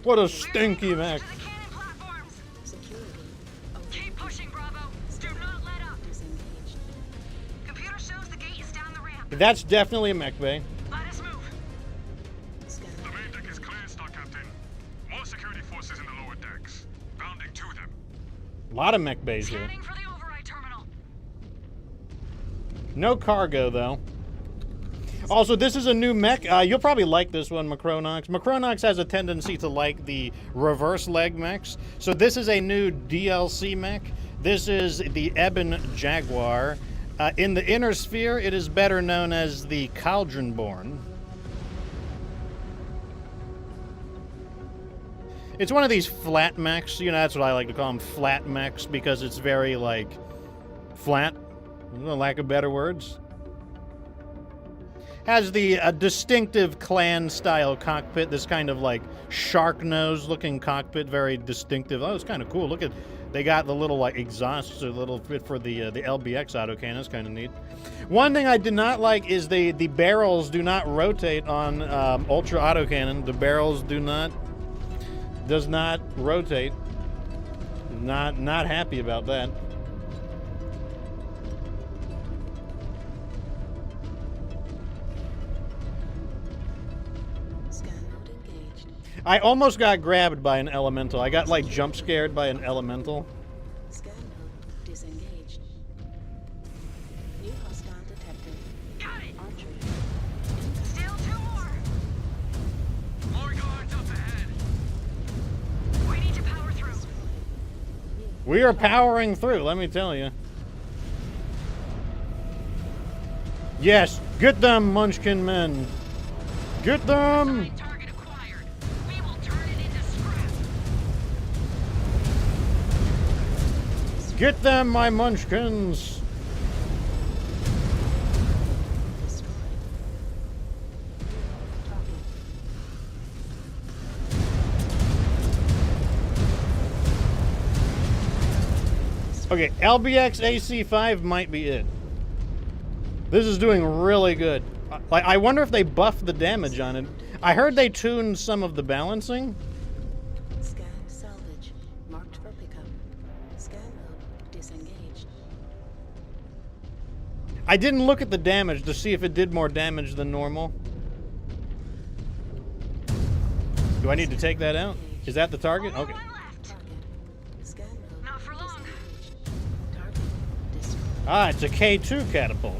What a stinky mech. Keep pushing, Bravo. Do not let up. Computer shows the gate is down the ramp. That's definitely a mech bay. Let us move. The main deck is clear, Star Captain. More security forces in the lower decks. Bounding to them. A lot of mech bays here. Scanning for the override terminal. No cargo, though. Also, this is a new mech. You'll probably like this one, Macronox. Macronox has a tendency to like the reverse leg mechs. So this is a new DLC mech. This is the Ebon Jaguar. In the Inner Sphere, it is better known as the Cauldronborn. It's one of these flat mechs. You know, that's what I like to call them, flat mechs, because it's very, like, flat, for lack of better words. Has the distinctive clan-style cockpit, this kind of, like, shark nose-looking cockpit, very distinctive. Oh, it's kind of cool. Look at, they got the little, like, exhausts, a little bit for the LBX autocannon. It's kind of neat. One thing I did not like is the barrels do not rotate on Ultra autocannon. The barrels does not rotate. Not happy about that. I almost got grabbed by an elemental. I got, like, jump scared by an elemental. Scan mode disengaged. New hostile detected. Got it. Archery. Still 2 more. More guards up ahead. We need to power through. We are powering through, let me tell you. Yes, get them, Munchkin men. Get them! Target acquired. We will turn it into scrap. Get them, my Munchkins! Okay, LBX AC5 might be it. This is doing really good. Like, I wonder if they buffed the damage on it. I heard they tuned some of the balancing. Scan salvage. Marked for pickup. Scan mode disengaged. I didn't look at the damage to see if it did more damage than normal. Do I need to take that out? Is that the target? Okay. Not for long. Ah, it's a K2 catapult.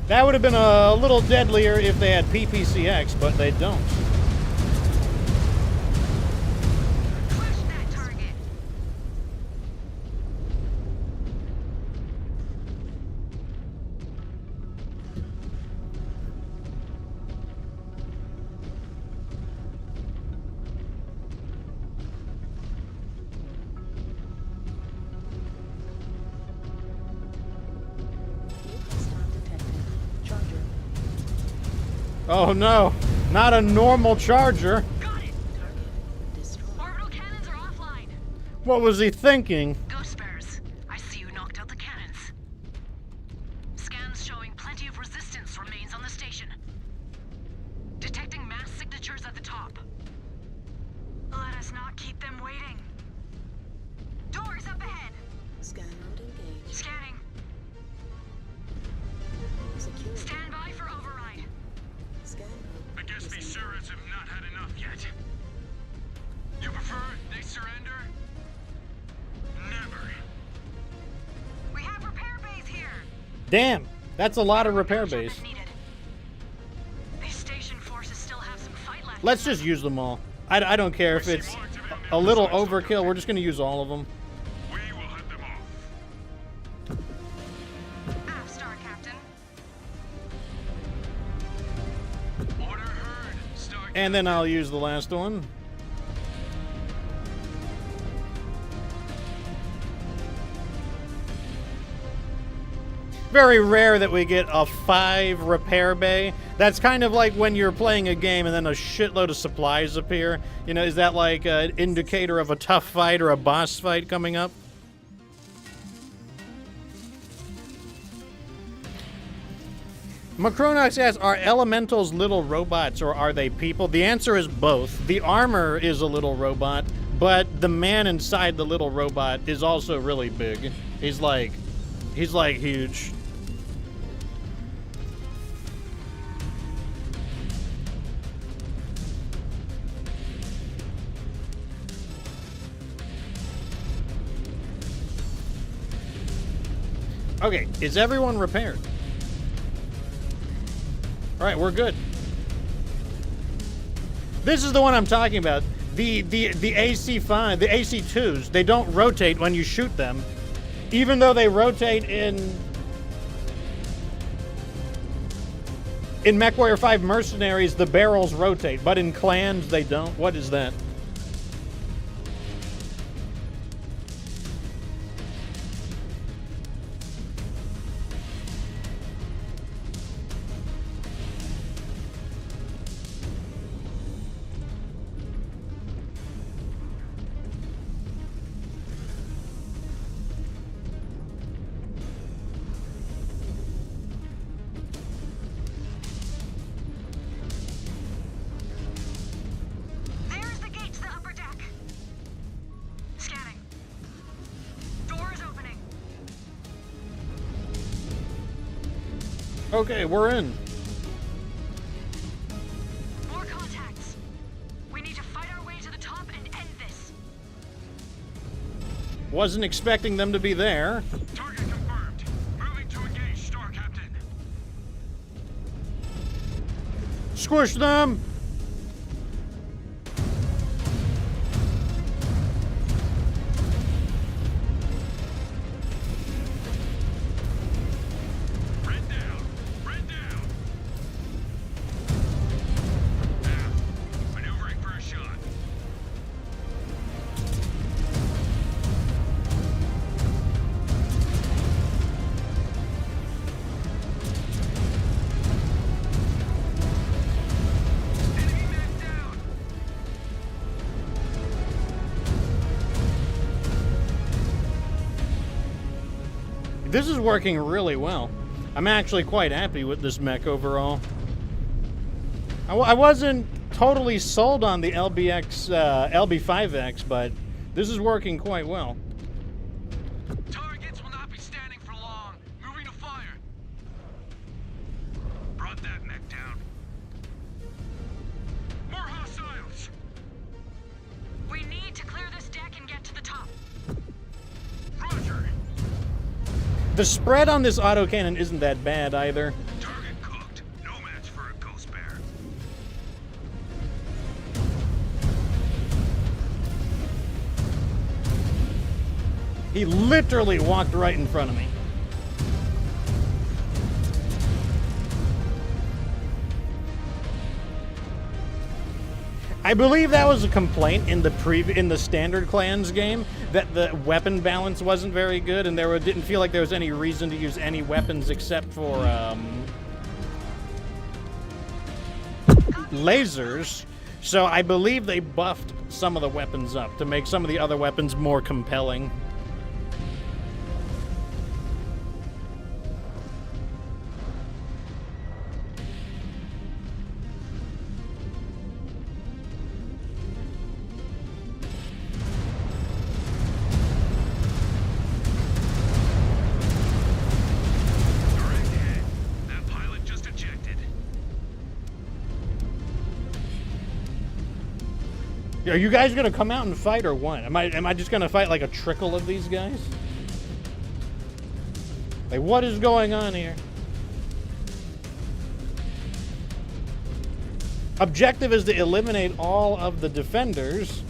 That would have been a little deadlier if they had PPCX, but they don't. Oh no, not a normal charger. Got it. Orbital cannons are offline. What was he thinking? Ghost bears, I see you knocked out the cannons. Scans showing plenty of resistance remains on the station. Detecting mass signatures at the top. Let us not keep them waiting. Doors up ahead. Scan mode engaged. Scanning. Secure. Stand by for override. Scan mode. I guess these surrogates have not had enough yet. You prefer they surrender? Never. We have repair bays here. Damn, that's a lot of repair bays. These station forces still have some fight left. Let's just use them all. I don't care if it's a little overkill. We're just going to use all of them. Aft Star Captain. And then I'll use the last one. Very rare that we get a 5 repair bay. That's kind of like when you're playing a game and then a shitload of supplies appear. You know, is that like an indicator of a tough fight or a boss fight coming up? Macronox asks, are elementals little robots or are they people? The answer is both. The armor is a little robot, but the man inside the little robot is also really big. He's like huge. Okay, is everyone repaired? All right, we're good. This is the one I'm talking about. The AC-5, the AC-2s, they don't rotate when you shoot them. Even though they rotate in MechWarrior 5 Mercenaries, the barrels rotate, but in Clans, they don't. What is that? There's the gate to the upper deck. Scanning. Door is opening. Okay, we're in. More contacts. We need to fight our way to the top and end this. Wasn't expecting them to be there. Target confirmed. Moving to engage, Star Captain. Squish them! Red down. Red down. Maneuvering for a shot. This is working really well. I'm actually quite happy with this mech overall. I wasn't totally sold on the LB5X, but this is working quite well. Targets will not be standing for long. Moving to fire. Brought that mech down. The spread on this autocannon isn't that bad either. Target cooked. No match for a ghost bear. He literally walked right in front of me. I believe that was a complaint in the standard clans game, that the weapon balance wasn't very good, and didn't feel like there was any reason to use any weapons except for lasers. So I believe they buffed some of the weapons up to make some of the other weapons more compelling. Are you guys gonna come out and fight or what? Am I just gonna fight like a trickle of these guys? Like, what is going on here? Objective is to eliminate all of the defenders,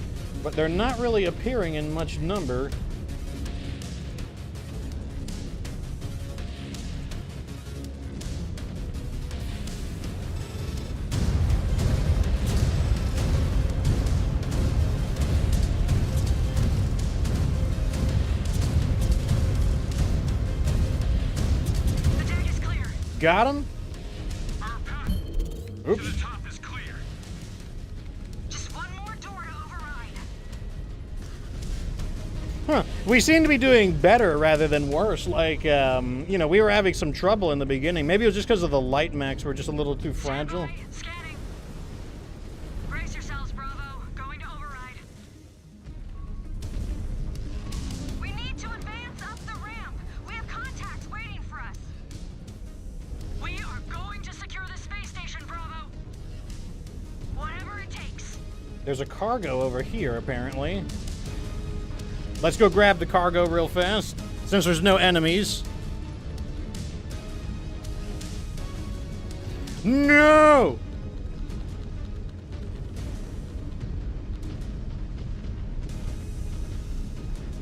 but they're not really appearing in much number. Got him? Oops. To the top is clear. Just one more door to override. Huh. We seem to be doing better rather than worse. Like, you know, we were having some trouble in the beginning. Maybe it was just because of the light mechs were just a little too fragile. Scanning. Brace yourselves, Bravo. Going to override. We need to advance up the ramp. We have contacts waiting for us. We are going to secure the space station, Bravo. Whatever it takes. There's a cargo over here, apparently. Let's go grab the cargo real fast, since there's no enemies. No!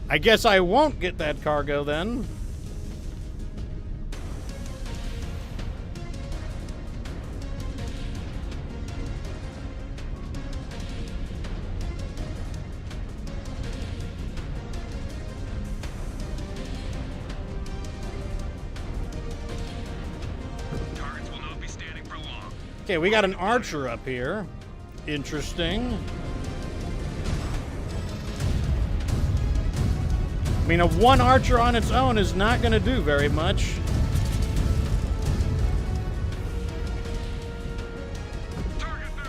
I guess I won't get that cargo then. Okay, we got an archer up here. Interesting. I mean, one archer on its own is not going to do very much.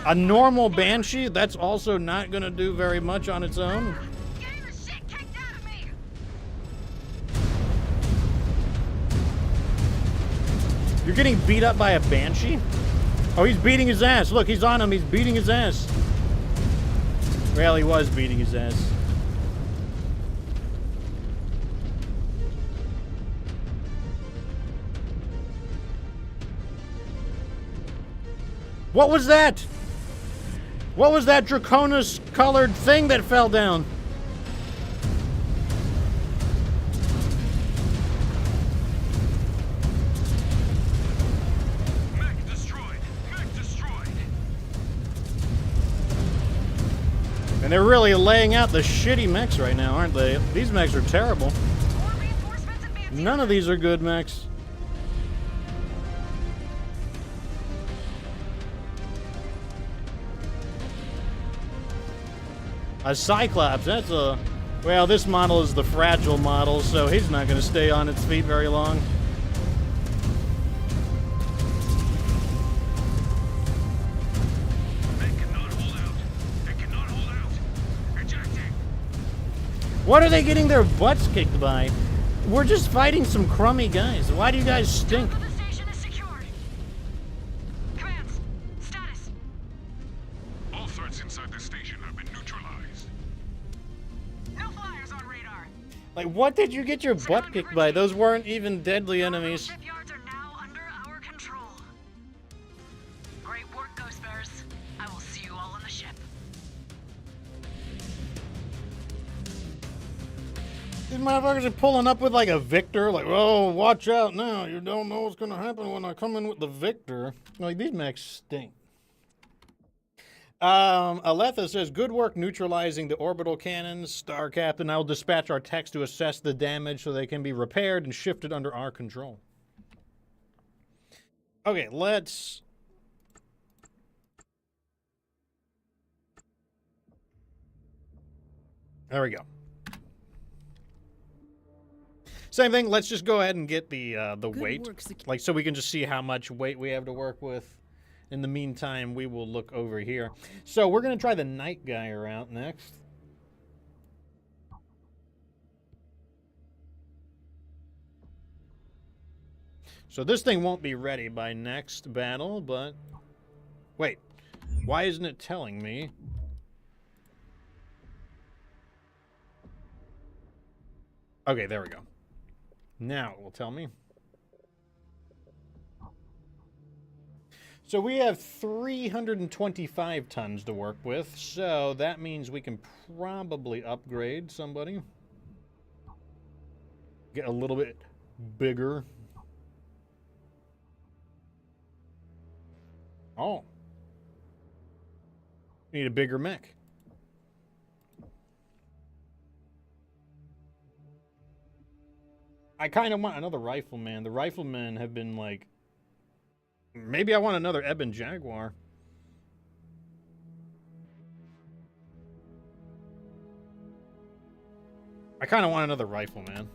A normal Banshee, that's also not going to do very much on its own. You're getting beat up by a Banshee? Oh, he's beating his ass. Look, he's on him. He's beating his ass. Well, he was beating his ass. What was that? What was that Draconis-colored thing that fell down? And they're really laying out the shitty mechs right now, aren't they? These mechs are terrible. None of these are good mechs. A Cyclops, that's a... Well, this model is the fragile model, so he's not going to stay on its feet very long. What are they getting their butts kicked by? We're just fighting some crummy guys. Why do you guys stink? All threats inside the station have been neutralized. No flyers on radar. Like, what did you get your butt kicked by? Those weren't even deadly enemies. Shipyards are now under our control. Great work, Ghost Bears. I will see you all on the ship. These motherfuckers are pulling up with like a Victor. Like, oh, watch out now. You don't know what's gonna happen when I come in with the Victor. Like, these mechs stink. Aletha says, good work neutralizing the orbital cannons. Star Captain, I'll dispatch our techs to assess the damage so they can be repaired and shifted under our control. Okay, let's... There we go. Same thing, let's just go ahead and get the weight. Like, so we can just see how much weight we have to work with. In the meantime, we will look over here. So we're going to try the night guy out next. So this thing won't be ready by next battle, but... Wait, why isn't it telling me? Okay, there we go. Now it will tell me. So we have 325 tons to work with, so that means we can probably upgrade somebody. Get a little bit bigger. Oh. Need a bigger mech. I kind of want another rifleman. The riflemen have been like... Maybe I want another Ebon Jaguar. I kind of want another rifleman.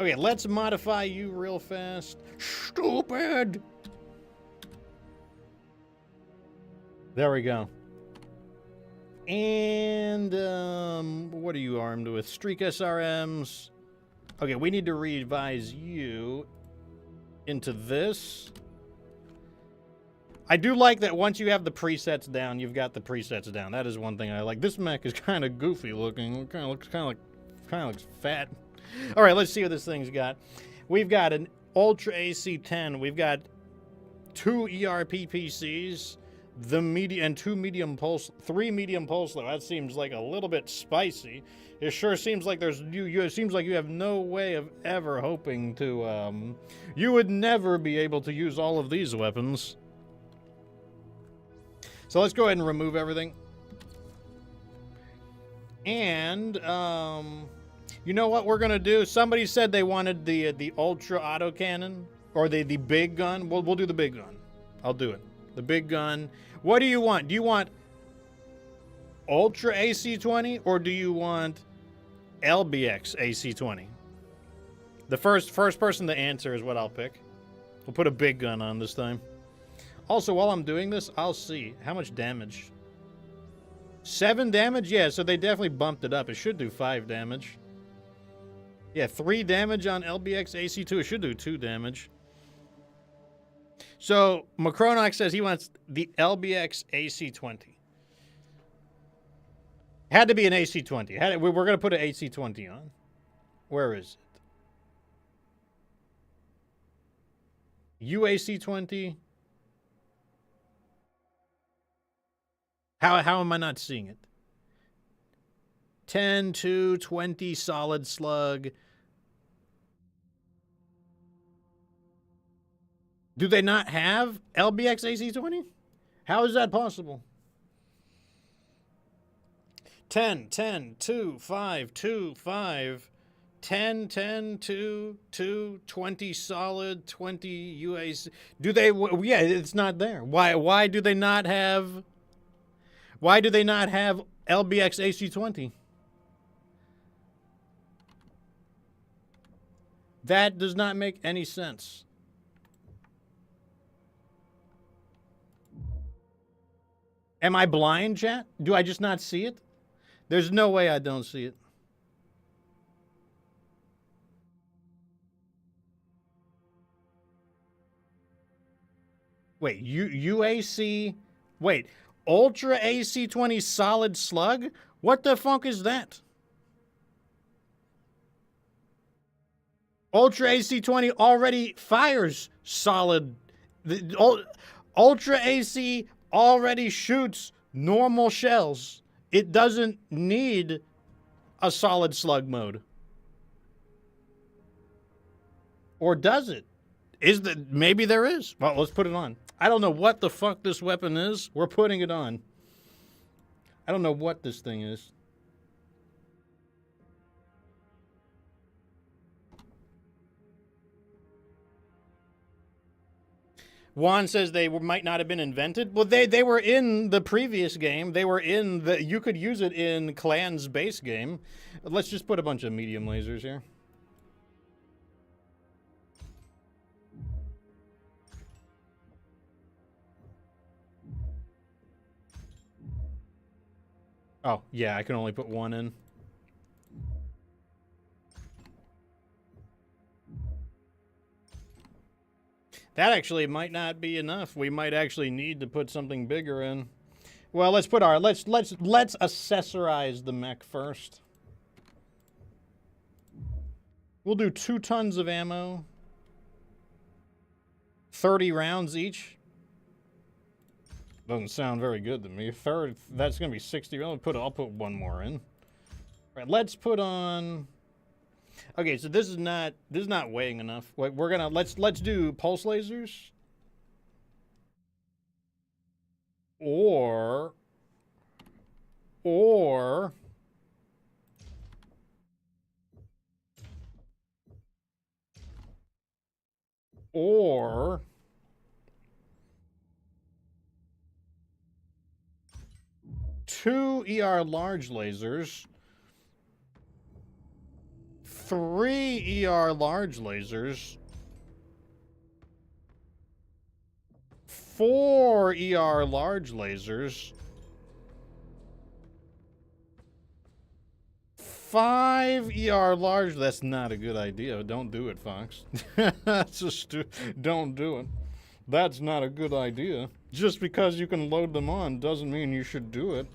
Okay, let's modify you real fast. Stupid! There we go. And, what are you armed with? Streak SRMs. Okay, we need to revise you into this. I do like that once you have the presets down, you've got the presets down. That is one thing I like. This mech is kind of goofy looking. It kind of looks fat. All right, let's see what this thing's got. We've got an Ultra AC-10. We've got 2 ERP PCs. The medium and 3 medium pulse. Though that seems like a little bit spicy. It sure seems like it seems like you have no way of ever hoping to. You would never be able to use all of these weapons. So let's go ahead and remove everything. And you know what we're gonna do? Somebody said they wanted the ultra autocannon or the big gun. We'll do the big gun. I'll do it. The big gun. What do you want? Do you want Ultra AC-20 or do you want LBX AC-20? The first person to answer is what I'll pick. We'll put a big gun on this time. Also, while I'm doing this, I'll see how much damage. 7 damage? Yeah, so they definitely bumped it up. It should do 5 damage. Yeah, 3 damage on LBX AC-2. It should do 2 damage. So, Macronox says he wants the LBX AC-20. Had to be an AC-20. We're going to put an AC-20 on. Where is it? UAC-20. How am I not seeing it? 10, 2, 20, solid slug. Do they not have LBX AC-20? How is that possible? 10, 10, 2, 5, 2, 5, 10, 10, 2, 2, 20 solid, 20 UAC. Do they, yeah, it's not there. Why do they not have, why do they not have LBX AC-20? That does not make any sense. Am I blind, chat? Do I just not see it? There's no way I don't see it. Wait, UAC Wait, Ultra AC-20 solid slug? What the fuck is that? Ultra AC-20 already fires solid. Ultra AC already shoots normal shells. It doesn't need a solid slug mode. Or does it? Maybe there is. Well, let's put it on. I don't know what the fuck this weapon is. We're putting it on. I don't know what this thing is. Juan says they might not have been invented. Well, they were in the previous game. They were in the... You could use it in Clan's base game. Let's just put a bunch of medium lasers here. Oh, yeah, I can only put one in. That actually might not be enough. We might actually need to put something bigger in. Well, let's put our let's accessorize the mech first. We'll do 2 tons of ammo. 30 rounds each. Doesn't sound very good to me. That's gonna be 60. I'll put one more in. All right, let's put on. Okay, so this is not weighing enough. We're gonna let's do pulse lasers. Or 2 ER large lasers, 3 ER large lasers, 4 ER large lasers, 5 ER large. That's not a good idea. Don't do it, Fox. That's just don't do it. That's not a good idea. Just because you can load them on doesn't mean you should do it.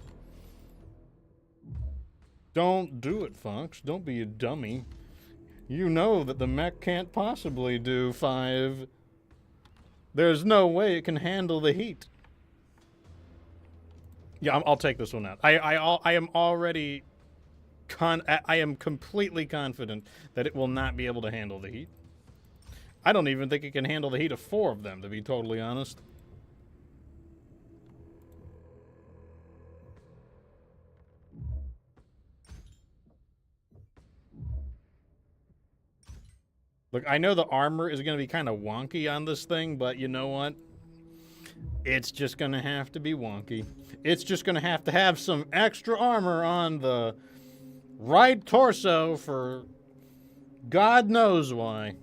Don't do it, Fox. Don't be a dummy. You know that the mech can't possibly do 5. There's no way it can handle the heat. Yeah, I'll take this one out. I am already I am completely confident that it will not be able to handle the heat. I don't even think it can handle the heat of 4 of them, to be totally honest. Look, I know the armor is going to be kind of wonky on this thing, but you know what? It's just going to have to be wonky. It's just going to have some extra armor on the right torso for God knows why.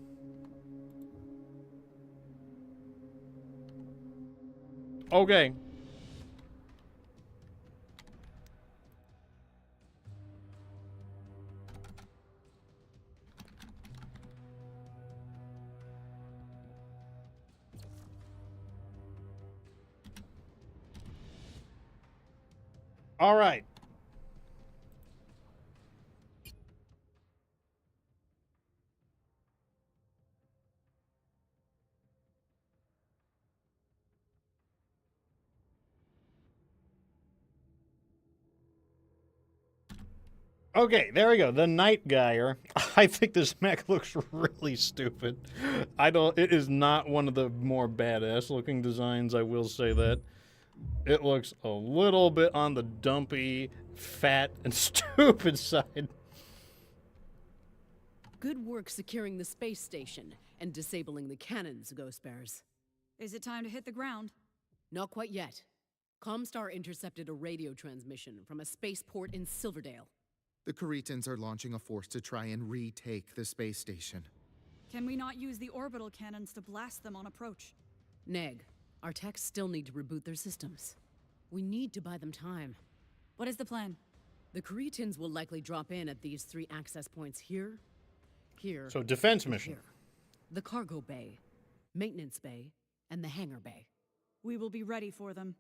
Okay. All right. Okay, there we go. The Night Geyer. I think this mech looks really stupid. It is not one of the more badass looking designs, I will say that. It looks a little bit on the dumpy, fat, and stupid side. Good work securing the space station and disabling the cannons, Ghost Bears. Is it time to hit the ground? Not quite yet. Comstar intercepted a radio transmission from a spaceport in Silverdale. The Caritans are launching a force to try and retake the space station. Can we not use the orbital cannons to blast them on approach? Neg, our techs still need to reboot their systems. We need to buy them time. What is the plan? The Caritans will likely drop in at these 3 access points here, So defense mission. here. The cargo bay, maintenance bay, and the hangar bay. We will be ready for them.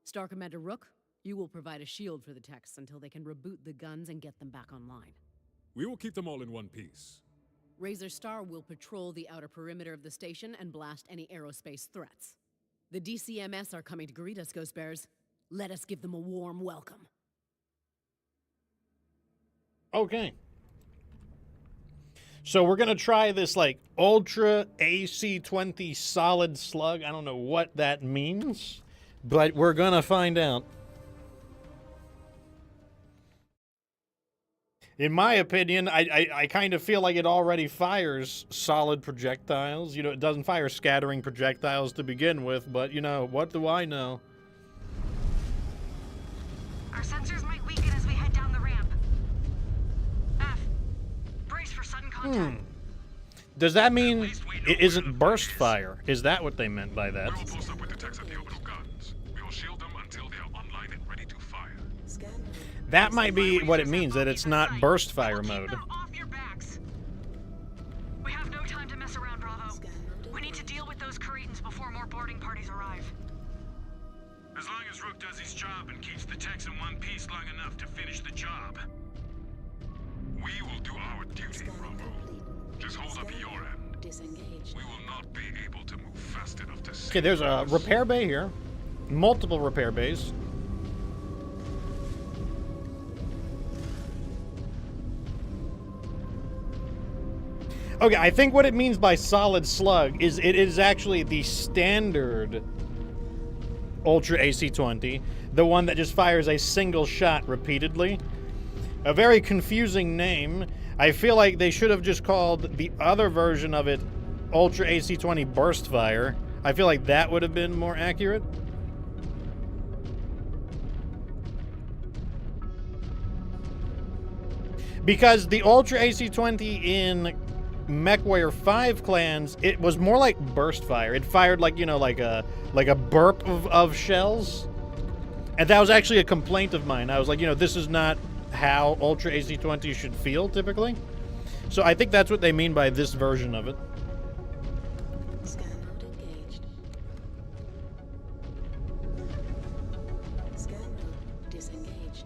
Star Commander Rook, you will provide a shield for the techs until they can reboot the guns and get them back online. We will keep them all in one piece. Razor Star will patrol the outer perimeter of the station and blast any aerospace threats. The DCMS are coming to greet us, Ghost Bears. Let us give them a warm welcome. Okay. So we're going to try this, like, Ultra AC-20 solid slug. I don't know what that means, but we're going to find out. In my opinion, I kind of feel like it already fires solid projectiles. You know, it doesn't fire scattering projectiles to begin with, but, you know, what do I know? Our sensors might weaken as we head down the ramp. F, brace for sudden contact. Does that mean it isn't burst fire? Is that what they meant by that? We will post up with the techs at the orbital guns. We will shield them until they are online and ready to fire. That might be what it means, that it's not burst fire mode. We have no time to mess around, Bravo. We need to deal with those Cretans before more boarding parties arrive. As long as Rook does his job and keeps the techs in one piece long enough to finish the job. We will do our duty, Bravo. Just hold up your end. Disengage. We will not be able to move fast enough to see. Okay, there's a repair bay here. Multiple repair bays. Okay, I think what it means by solid slug is it is actually the standard Ultra AC-20, the one that just fires a single shot repeatedly. A very confusing name. I feel like they should have just called the other version of it Ultra AC-20 Burst Fire. I feel like that would have been more accurate. Because the Ultra AC-20 in MechWarrior 5 clans, it was more like burst fire. It fired like, you know, like a burp of shells. And that was actually a complaint of mine. I was like, you know, this is not how Ultra AC-20 should feel typically. So I think that's what they mean by this version of it. Scan mode engaged. Scan mode disengaged.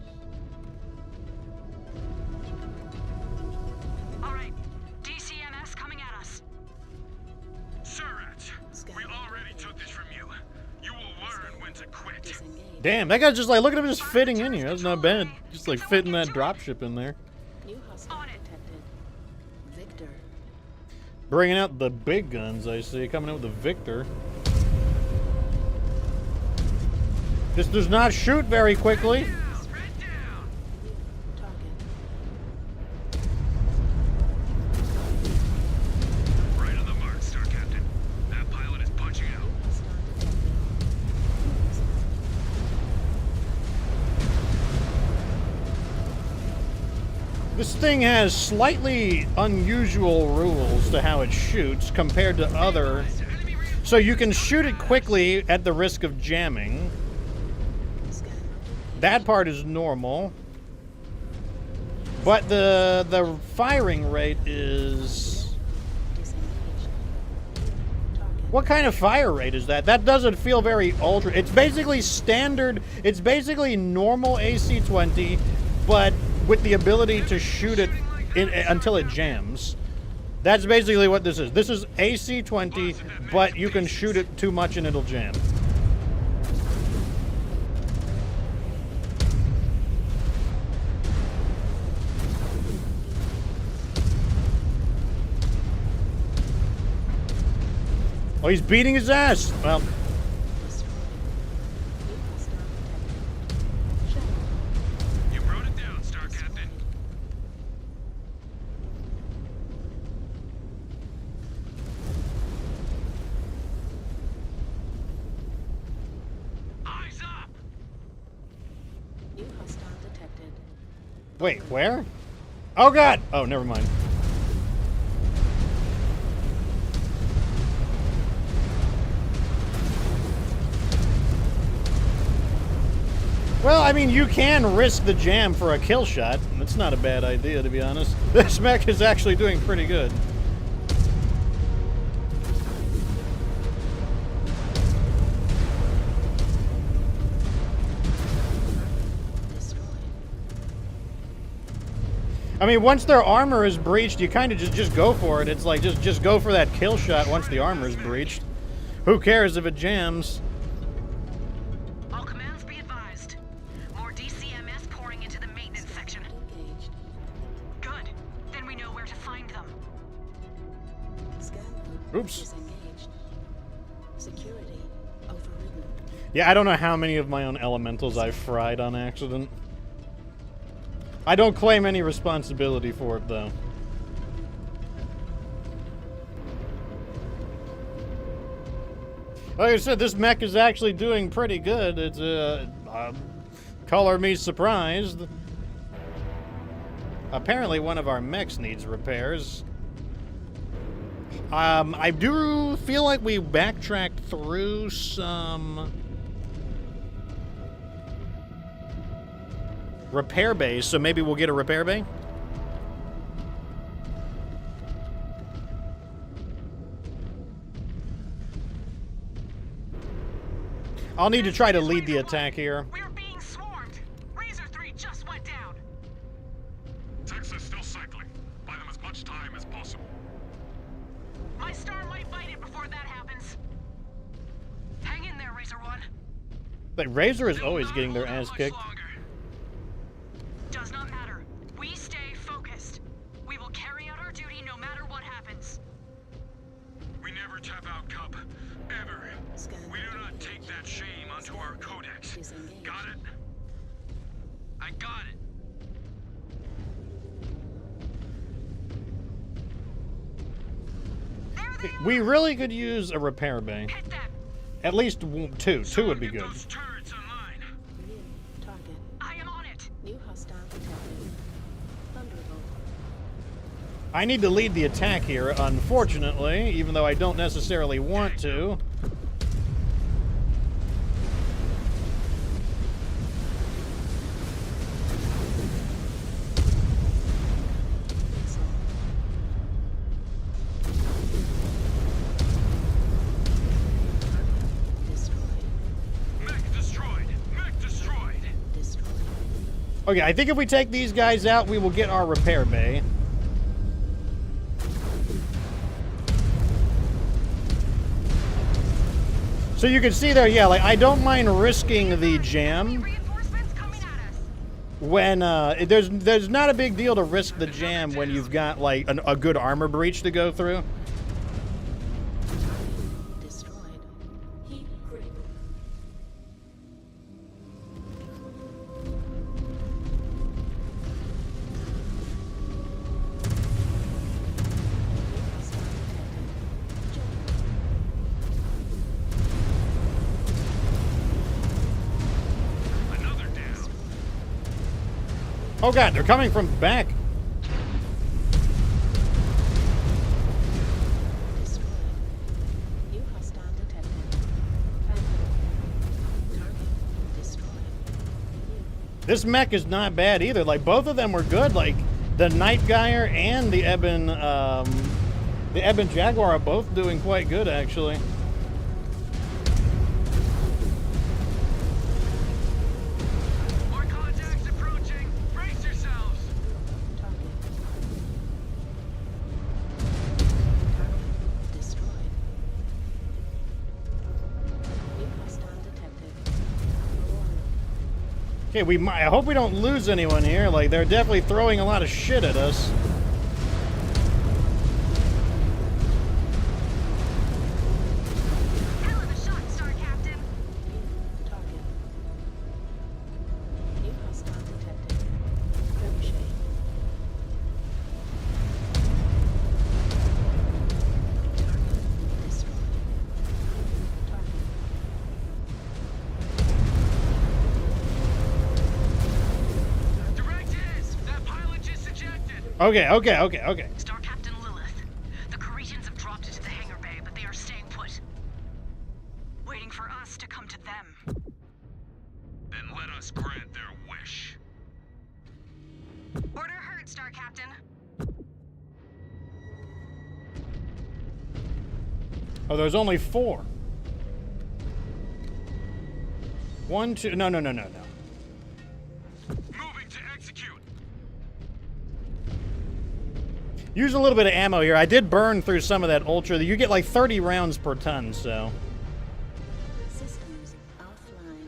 All right, DCMS coming at us. Surrat, we already took this from you. You will learn when to quit. Damn, that guy's just like, look at him just fitting in here. That's not bad. Just like fitting that dropship in there. New hostile detected. Victor. Bringing out the big guns, I see. Coming out with the Victor. This does not shoot very quickly. Right on the mark, Star Captain. That pilot is punching out. This thing has slightly unusual rules to how it shoots compared to other. So you can shoot it quickly at the risk of jamming. That part is normal. But the firing rate is... What kind of fire rate is that? That doesn't feel very ultra. It's basically standard. It's basically normal AC-20, but with the ability to shoot it until it jams. That's basically what this is. This is AC-20, but you can shoot it too much and it'll jam. Oh, he's beating his ass. Well, You wrote it down, Star Captain. Eyes up! New hostile detected. wait, where? Oh, God. Oh, never mind. Well, I mean, you can risk the jam for a kill shot. That's not a bad idea, to be honest. This mech is actually doing pretty good. I mean, once their armor is breached, you kind of just go for it. It's like, just go for that kill shot once the armor is breached. Who cares if it jams? All commands be advised. More DCMS pouring into the maintenance section. Good. Then we know where to find them. Oops. Security overridden. Yeah, I don't know how many of my own elementals I've fried on accident. I don't claim any responsibility for it, though. Like I said, this mech is actually doing pretty good. It's, color me surprised. Apparently one of our mechs needs repairs. I do feel like we backtracked through some repair bays, so maybe we'll get a repair bay? I'll need to try to lead the attack here. We're being swarmed. Razor 3 just went down. Techs are still cycling. Buy them as much time as possible. My star might bite it before that happens. Hang in there, Razor 1. Like, Razor is always getting their ass kicked. Does not matter. We stay focused. We will carry out our duty no matter what happens. We never tap out, Cup. Ever. We do not take that shame onto our codex. Got it? I got it. We really could use a repair bay. At least two. Two would be good. I am on it. New hostile detected. Thunderbolt. I need to lead the attack here, unfortunately, even though I don't necessarily want to. Okay, I think if we take these guys out, we will get our repair bay. So you can see there, yeah, like, I don't mind risking the jam. When, there's not a big deal to risk the jam when you've got, like, a good armor breach to go through. Oh god, they're coming from back. New hostile detected. Target destroyed. This mech is not bad either. Like, both of them were good. Like, the Nightgeyer and the Ebon Jaguar are both doing quite good, actually. Okay, I hope we don't lose anyone here. Like, they're definitely throwing a lot of shit at us. Hell of a shot, Star Captain. Target. New hostile detected. Ricochet. Target destroyed. Target. Okay. Star Captain Lilith. The Coretians have dropped into the hangar bay, but they are staying put. Waiting for us to come to them. Then let us grant their wish. Order heard, Star Captain. Oh, there's only 4. 1, 2. No. Moving to execute. Use a little bit of ammo here. I did burn through some of that ultra. You get like 30 rounds per ton, so. Systems offline.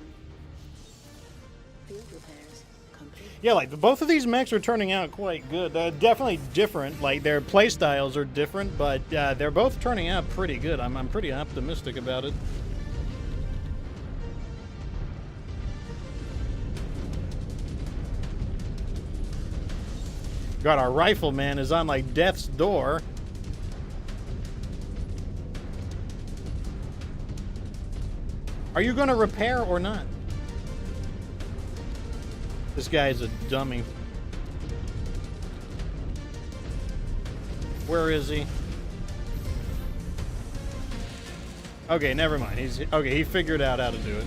Field repairs complete. Yeah, like both of these mechs are turning out quite good. They're definitely different. Like their play styles are different, but they're both turning out pretty good. I'm pretty optimistic about it. God, our rifleman is on like death's door. Are you going to repair or not? This guy is a dummy. Where is he? Okay, never mind. He's okay. He figured out how to do it.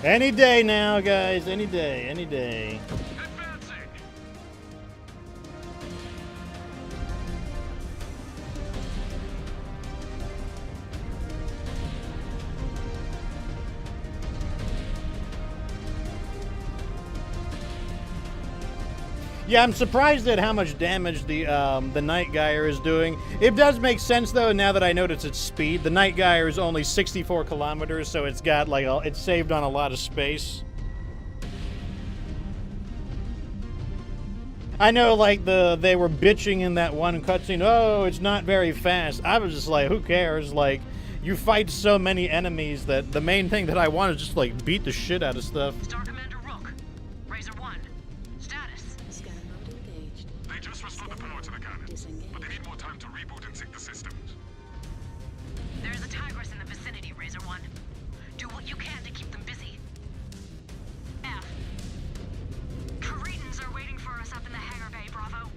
Any day now, guys. Any day. Any day. Yeah, I'm surprised at how much damage the Night Gyre is doing. It does make sense though now that I notice its speed. The Night Gyre is only 64 kilometers, so it's got like it's saved on a lot of space. I know, like they were bitching in that one cutscene. Oh, it's not very fast. I was just like, who cares? Like, you fight so many enemies that the main thing that I want is just like beat the shit out of stuff. Star Commander Rook, Razor 1, status. Scan mode engaged. They just restored the power to the cannons, but they need more time to reboot and sync the systems. There's a Tigress in the vicinity, Razor 1. Do what you can to keep them busy. F. Cretans are waiting for us up in the hangar bay, Bravo.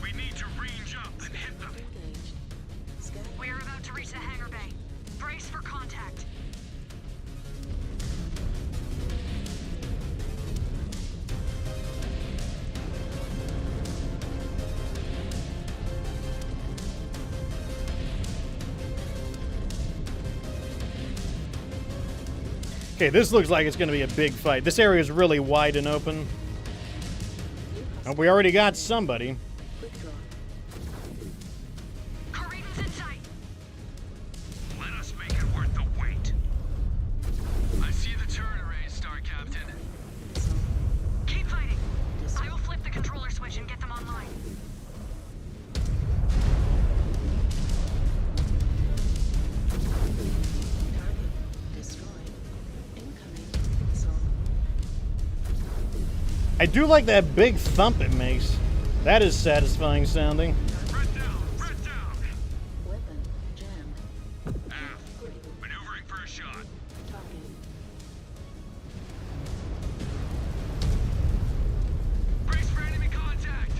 We need to range up and hit them. Engaged. Scan. We are about to reach the hangar bay. Brace for contact. Okay, this looks like it's going to be a big fight. This area is really wide and open. And we already got somebody. Quick draw. Cretans in sight. Let us make it worth the wait. I see the turret arrays, Star Captain. Keep fighting. I will flip the controller switch and get them online. Target destroyed. Incoming missile. I do like that big thump it makes. That is satisfying sounding. Red down, red down. Weapon jammed. Maneuvering for a shot. Talking. Brace for enemy contact.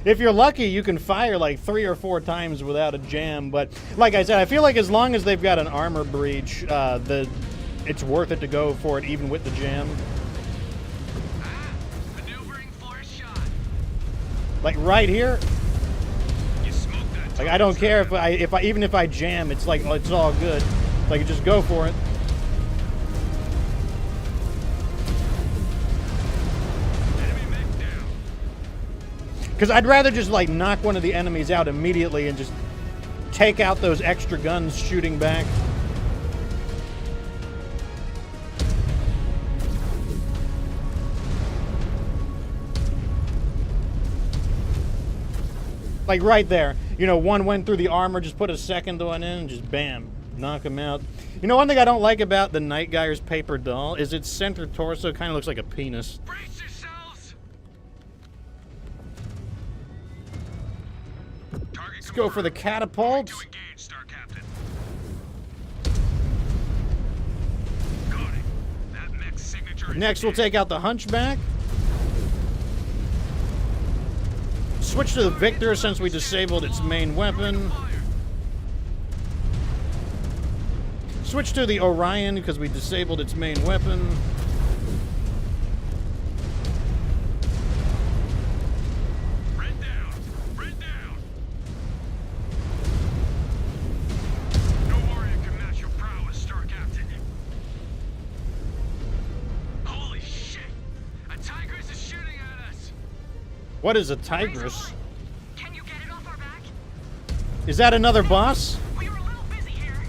If you're lucky, you can fire like 3 or 4 times without a jam. But like I said, I feel like as long as they've got an armor breach, it's worth it to go for it even with the jam. Maneuvering for a shot. Like right here, You smoked that. like I don't care if I even if I jam, it's like it's all good. Like just go for it. Enemy mech down. Because I'd rather just like knock one of the enemies out immediately and just take out those extra guns shooting back. Like right there, you know, one went through the armor, just put a second one in, and just bam, knock him out. You know, one thing I don't like about the Night Gyre's paper doll is its center torso kind of looks like a penis. Brace yourselves. Target Let's go for the catapult. to engage, Star Captain. Got it. That mech's signature. Next, we'll take out the Hunchback. Switch to the Victor since we disabled its main weapon. Switch to the Orion because we disabled its main weapon. Red down. Red down. What is a tigress? Can you get it off our back? Is that another boss? We were a little busy here.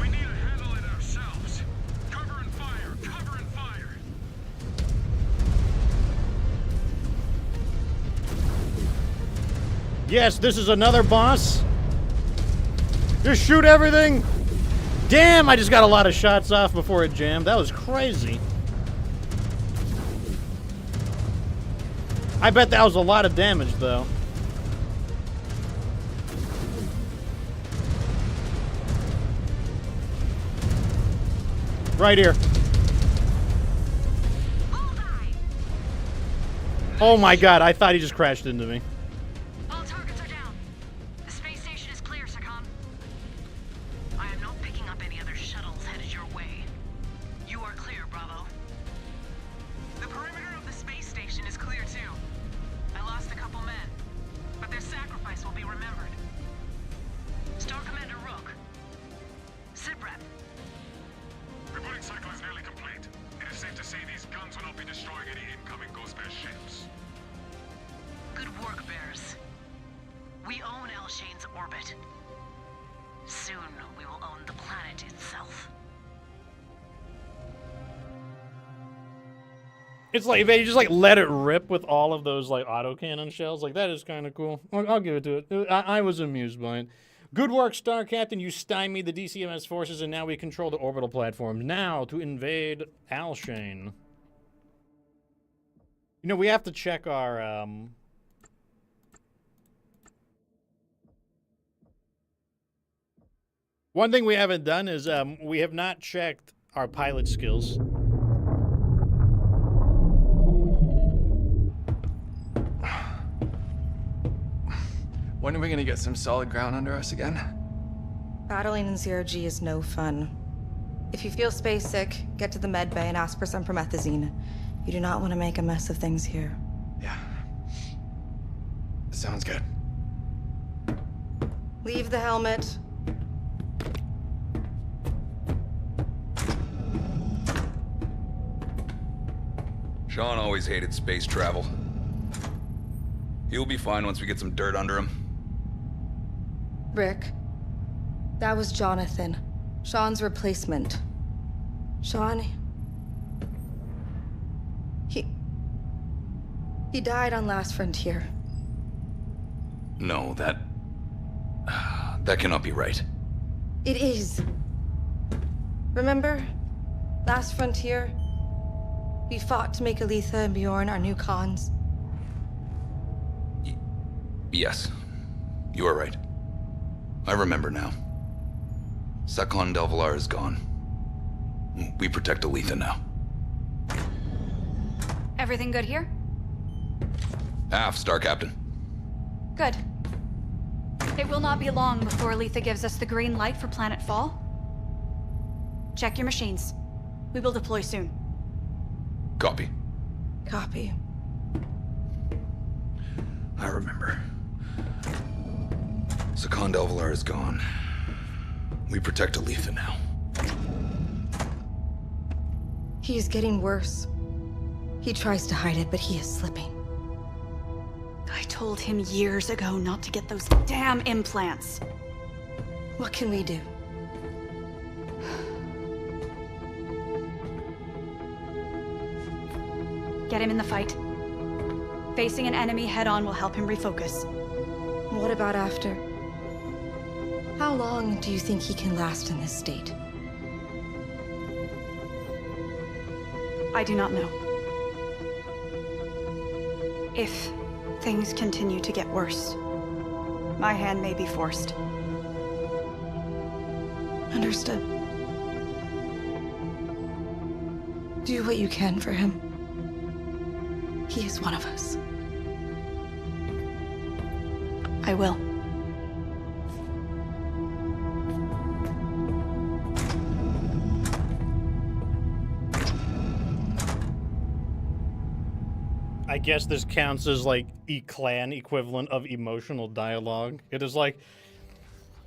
We need to handle it ourselves. Cover and fire. Cover and fire. Yes, this is another boss. Just shoot everything. Damn, I just got a lot of shots off before it jammed. That was crazy. I bet that was a lot of damage, though. Right here. Oh my god, I thought he just crashed into me. All targets are down. The space station is clear, Sakon. I am not picking up any other shuttles headed your way. You are clear, Bravo. The perimeter of the space station is clear too. I lost a couple men, but their sacrifice will be remembered. Star Commander Rook. Sitrep. Reporting cycle is nearly complete. It is safe to say these guns will not be destroying any incoming Ghost Bear ships. Good work, Bears. We own Elshane's orbit. Soon, we will own the planet itself. It's like they just like let it rip with all of those like autocannon shells. Like that is kind of cool. I'll give it to it. I was amused by it. Good work, Star Captain. You stymied the DCMS forces, and now we control the orbital platform. Now to invade Alshane. You know, we have to check our One thing we haven't done is we have not checked our pilot skills. When are we gonna get some solid ground under us again? Battling in zero-G is no fun. If you feel space sick, get to the med bay and ask for some promethazine. You do not want to make a mess of things here. Sounds good. Leave the helmet. Sean always hated space travel. He'll be fine once we get some dirt under him. Rick, that was Jonathan, Sean's replacement. Sean, he died on Last Frontier. No, that cannot be right. It is. Remember? Last Frontier? We fought to make Aletha and Bjorn our new cons. Yes, you are right. I remember now. Sakon Delvalar is gone. We protect Aletha now. Everything good here? Aft, Star Captain. Good. It will not be long before Aletha gives us the green light for Planet Fall. Check your machines. We will deploy soon. Copy. Copy. I remember. Sakon Delvalar is gone. We protect Aletha now. He is getting worse. He tries to hide it, but he is slipping. I told him years ago not to get those damn implants. What can we do? Get him in the fight. Facing an enemy head-on will help him refocus. What about after? How long do you think he can last in this state? I do not know. If things continue to get worse, my hand may be forced. Understood. Do what you can for him. He is one of us. I will. I guess this counts as like E-Clan equivalent of emotional dialogue. It is like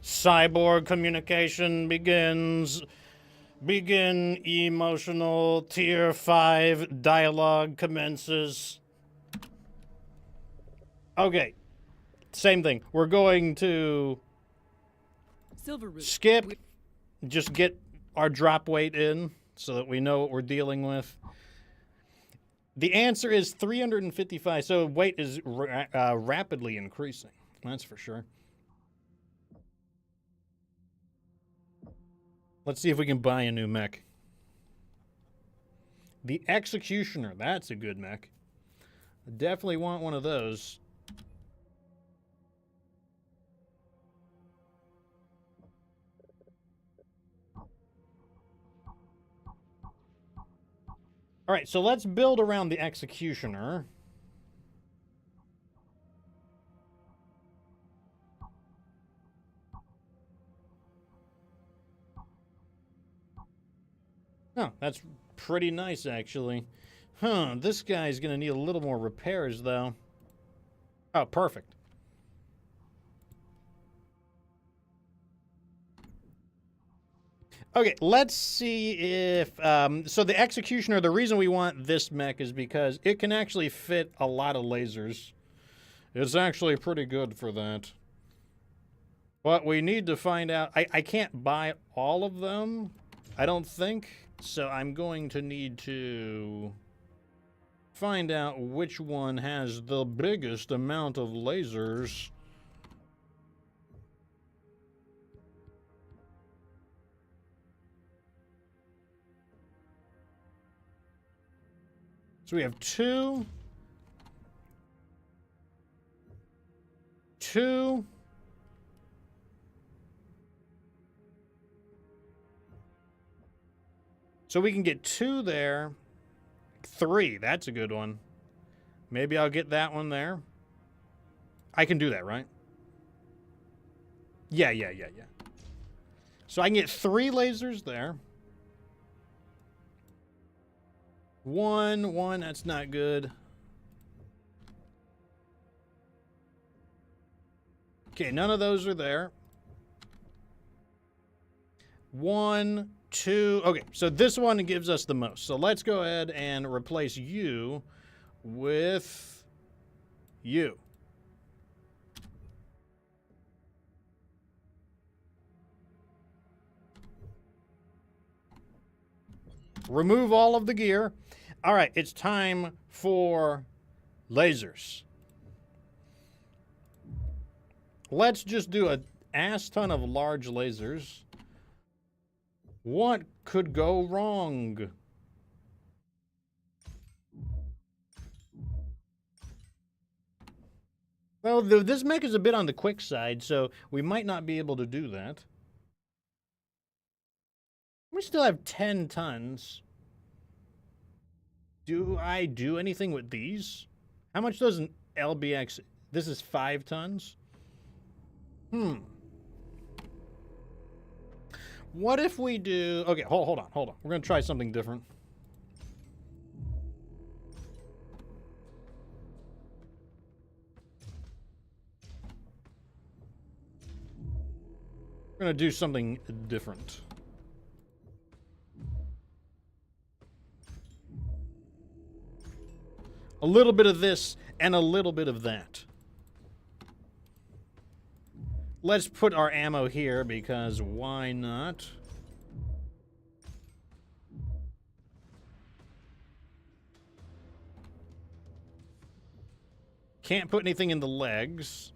cyborg communication begins. Begin emotional tier 5 dialogue commences. Okay. Same thing. We're going to skip, just get our drop weight in so that we know what we're dealing with. The answer is 355, so weight is rapidly increasing. That's for sure. Let's see if we can buy a new mech. The Executioner, that's a good mech. I definitely want one of those. All right, so let's build around the Executioner. Oh, that's pretty nice, actually. Huh, this guy's going to need a little more repairs, though. Oh, perfect. Okay, let's see if... so the Executioner, the reason we want this mech is because it can actually fit a lot of lasers. It's actually pretty good for that. But we need to find out... I can't buy all of them, I don't think. So I'm going to need to find out which one has the biggest amount of lasers. So we have two. So we can get 2 there. 3, that's a good one. Maybe I'll get that one there. I can do that, right? Yeah. So I can get 3 lasers there. 1, that's not good. Okay, none of those are there. 1, 2. Okay, so this one gives us the most. So let's go ahead and replace you with you. Remove all of the gear. All right, it's time for lasers. Let's just do an ass ton of large lasers. What could go wrong? Well, this mech is a bit on the quick side, so we might not be able to do that. We still have 10 tons. Do I do anything with these? How much does an LBX... This is 5 tons? What if we do... Okay, hold on. We're going to try something different. We're going to do something different. A little bit of this and a little bit of that. Let's put our ammo here because why not? Can't put anything in the legs.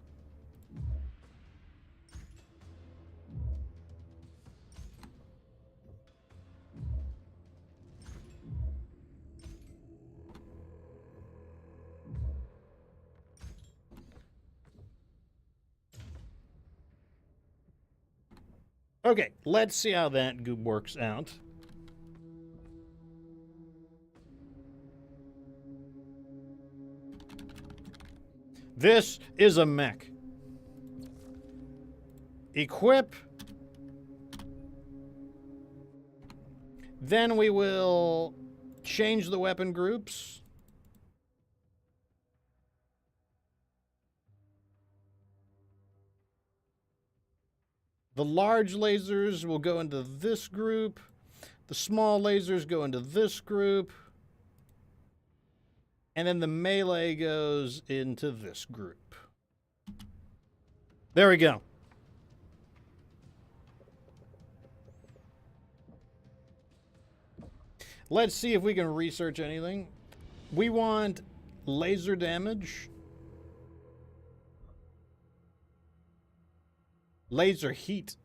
Okay, let's see how that works out. This is a mech. Equip. Then we will change the weapon groups. The large lasers will go into this group. The small lasers go into this group. And then the melee goes into this group. There we go. Let's see if we can research anything. We want laser damage. Laser heat.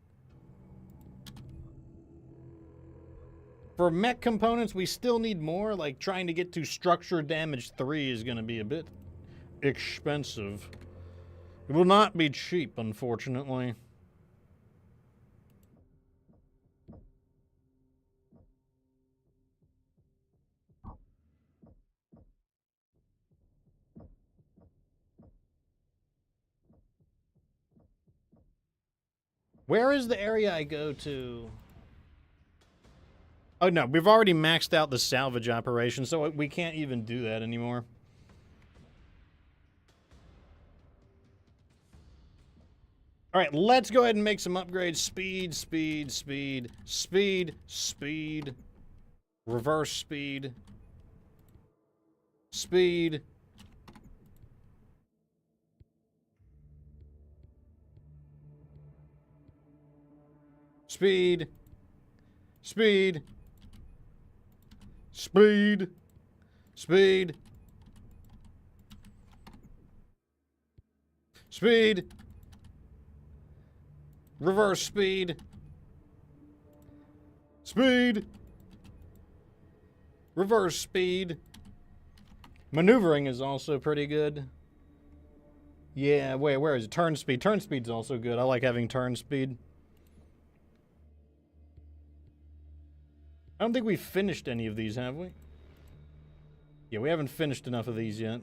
For mech components, we still need more. Like, trying to get to structure damage 3 is going to be a bit expensive. It will not be cheap, unfortunately. Where is the area I go to? Oh, no. We've already maxed out the salvage operation, so we can't even do that anymore. All right, let's go ahead and make some upgrades. Speed, speed, speed, speed, speed. Reverse speed. Speed. Speed. Speed. Speed. Speed. Speed. Reverse speed. Speed. Reverse speed. Maneuvering is also pretty good. Yeah, wait, where is it? Turn speed. Turn speed's also good. I like having turn speed. I don't think we've finished any of these, have we? Yeah, we haven't finished enough of these yet.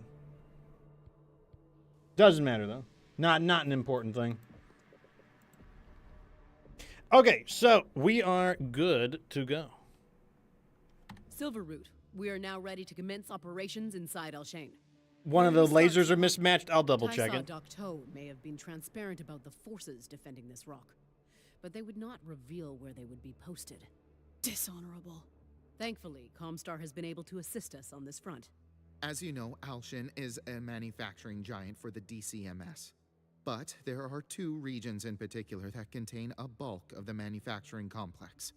Doesn't matter, though. Not an important thing. Okay, so we are good to go. Silverroot, we are now ready to commence operations inside Alshane. One of the lasers are mismatched. I'll double check it. Docto may have been transparent about the forces defending this rock, but they would not reveal where they would be posted. Dishonorable. Thankfully, Comstar has been able to assist us on this front. As you know, Alshin is a manufacturing giant for the DCMS. But there are two regions in particular that contain a bulk of the manufacturing complex.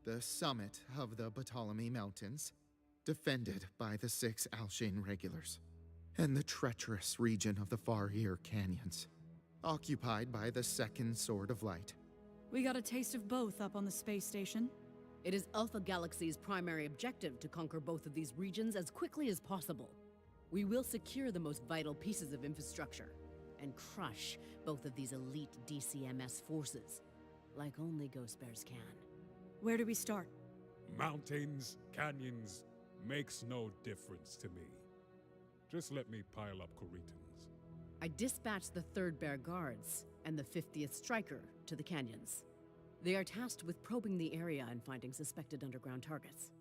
The summit of the Ptolemy Mountains, defended by the 6 Alshane regulars, and the treacherous region of the Far Ear Canyons, occupied by the Second Sword of Light. We got a taste of both up on the space station. It is Alpha Galaxy's primary objective to conquer both of these regions as quickly as possible. We will secure the most vital pieces of infrastructure and crush both of these elite DCMS forces, like only Ghost Bears can. Where do we start? Mountains, canyons, makes no difference to me. Just let me pile up Corintans. I dispatched the 3rd Bear Guards and the 50th Striker to the canyons. They are tasked with probing the area and finding suspected underground targets.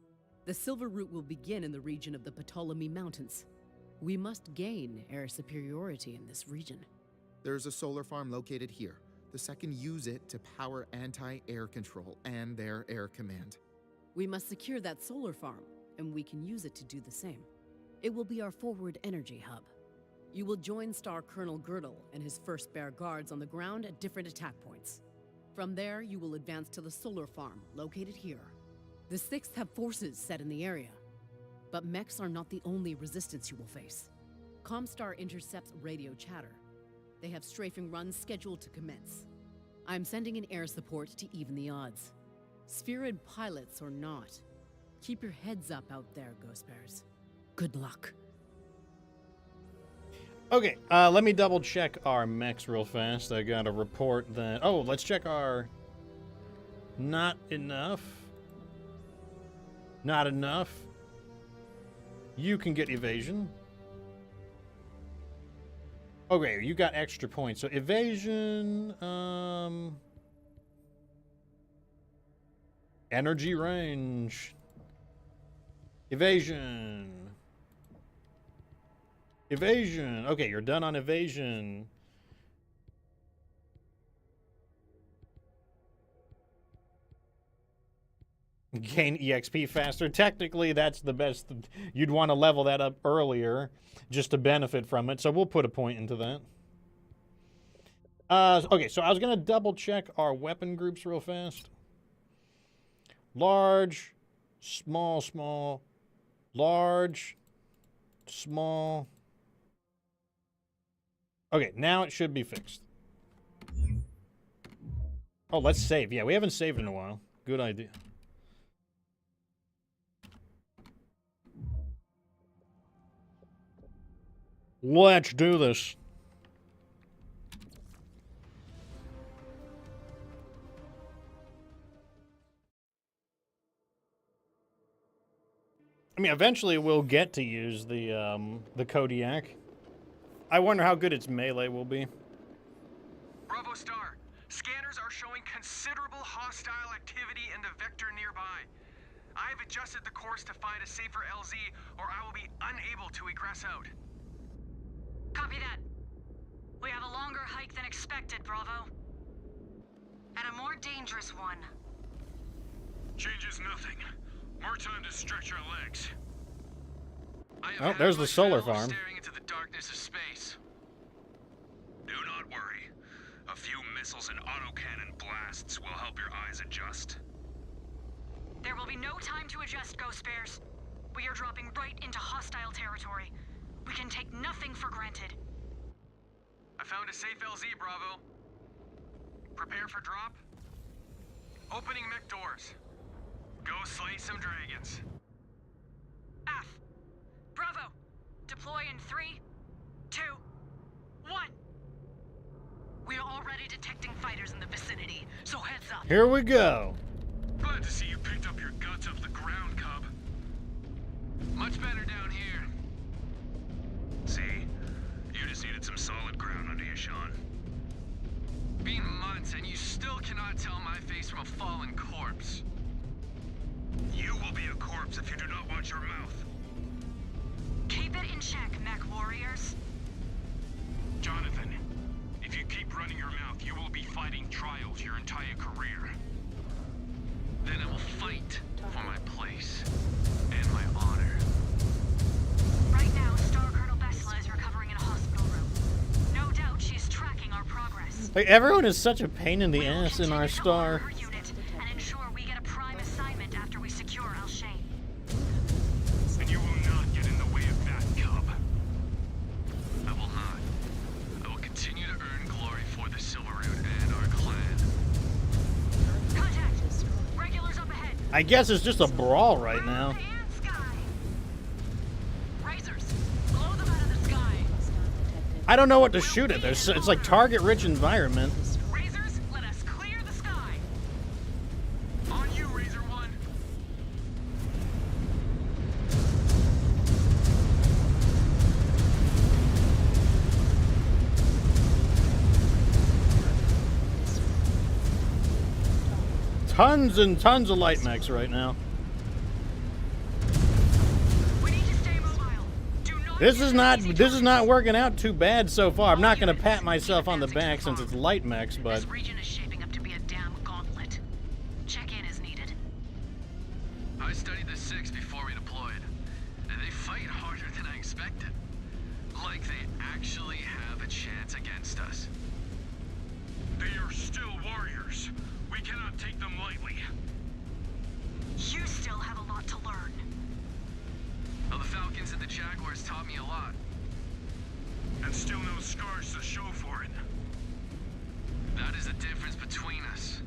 The Silver Route will begin in the region of the Ptolemy Mountains. We must gain air superiority in this region. There's a solar farm located here. The second use it to power anti-air control and their air command. We must secure that solar farm, and we can use it to do the same. It will be our forward energy hub. You will join Star Colonel Girdle and his 1st Bear Guards on the ground at different attack points. From there, you will advance to the solar farm, located here. The 6th have forces set in the area. But mechs are not the only resistance you will face. Comstar intercepts radio chatter. They have strafing runs scheduled to commence. I'm sending in air support to even the odds. Spheroid pilots or not, keep your heads up out there, Ghost Bears. Good luck. Okay, let me double check our mechs real fast. I got a report that... Oh, let's check our... Not enough. Not enough. You can get evasion. Okay, you got extra points. So evasion, energy range. Evasion. Evasion. Okay, you're done on evasion. Gain EXP faster. Technically, that's the best. You'd want to level that up earlier just to benefit from it. So we'll put a point into that. Okay, so I was gonna double check our weapon groups real fast. Large, small, small, large, small. Okay, now it should be fixed. Oh, let's save. Yeah, we haven't saved in a while. Good idea. Let's do this. I mean, eventually we'll get to use the Kodiak. I wonder how good its melee will be. Bravo Star, scanners are showing considerable hostile activity in the vector nearby. I have adjusted the course to find a safer LZ, or I will be unable to egress out. Copy that. We have a longer hike than expected, Bravo. And a more dangerous one. Changes nothing. More time to stretch our legs. Oh, there's the solar farm. Staring into the darkness of space. Do not worry. A few missiles and autocannon blasts will help your eyes adjust. There will be no time to adjust, Ghost Bears. We are dropping right into hostile territory. We can take nothing for granted. I found a safe LZ, Bravo. Prepare for drop. Opening mech doors. Go slay some dragons. F. Bravo. Deploy in 3, 2, 1. We are already detecting fighters in the vicinity, so heads up. Here we go. Glad to see you picked up your guts off the ground, Cub. Much better down here. See? You just needed some solid ground under you, Sean. Been months and you still cannot tell my face from a fallen corpse. You will be a corpse if you do not watch your mouth. Keep it in check, MechWarriors. Jonathan, if you keep running your mouth, you will be fighting trials your entire career. Then I will fight for my place and my honor. Right now, Star Colonel Bessla is recovering in a hospital room. No doubt she's tracking our progress. Like, everyone is such a pain in the ass in our star. And ensure we get a prime assignment after we secure Al-Shain. And you will not get in the way of that, Cub. I will not. I will continue to earn glory for the Silver Root and our clan. Contact! Regulars up ahead! I guess it's just a brawl right now. Razors! Blow them out of the sky! I don't know what to shoot at. It's like target-rich environment. Razors, let us clear the sky! On you, Razor 1! Tons and tons of light mechs right now. This is not working out too bad so far. I'm not gonna pat myself on the back since it's light mechs, but This region is shaping up to be a damn gauntlet. Check-in is needed. I studied the 6 before we deployed, and they fight harder than I expected. Like they actually have a chance against us. They are still warriors. We cannot take them lightly. You still have a lot to learn. Well, the Falcons and the Jaguars taught me a lot. And still no scars to show for it. That is the difference between us.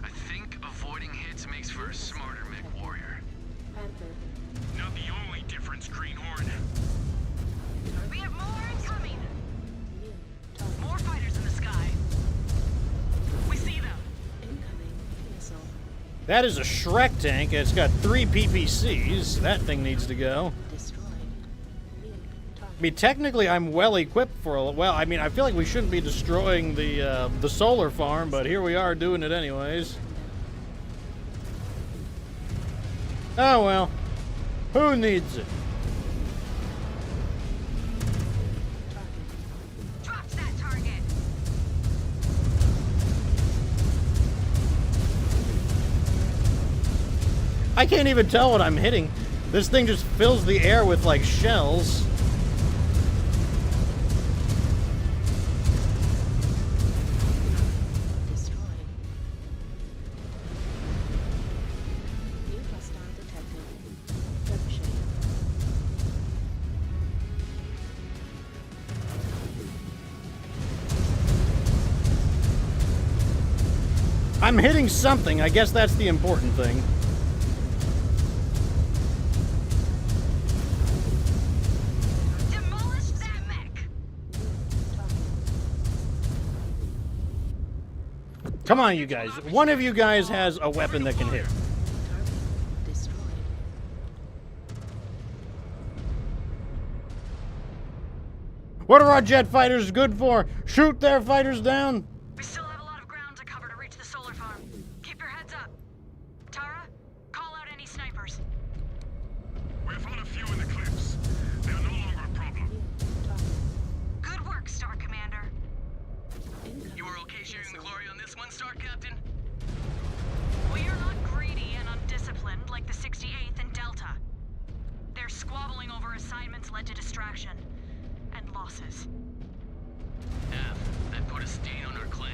I think avoiding hits makes for a smarter MechWarrior. Not the only difference, Greenhorn. We have more incoming! More fighters in the sky. We see them. that is a Shrek tank. It's got 3 PPCs. That thing needs to go. I mean, technically, I'm well equipped for a... Well, I mean, I feel like we shouldn't be destroying the solar farm, but here we are doing it anyways. Oh, well. Who needs it? Drop that target! I can't even tell what I'm hitting. This thing just fills the air with, like, shells. I'm hitting something. I guess that's the important thing. Demolish that mech! Come on, you guys. One of you guys has a weapon that can hit. What are our jet fighters good for? Shoot their fighters down? We still have a lot of ground to cover to reach the solar farm. Keep your heads up. Tara, call out any snipers. We've found a few in the cliffs. They are no longer a problem. Good work, Star Commander. You are okay sharing the glory on this one, Star Captain? We are not greedy and undisciplined like the 68th and Delta. Their squabbling over assignments led to distraction and losses. That put a stain on our clan.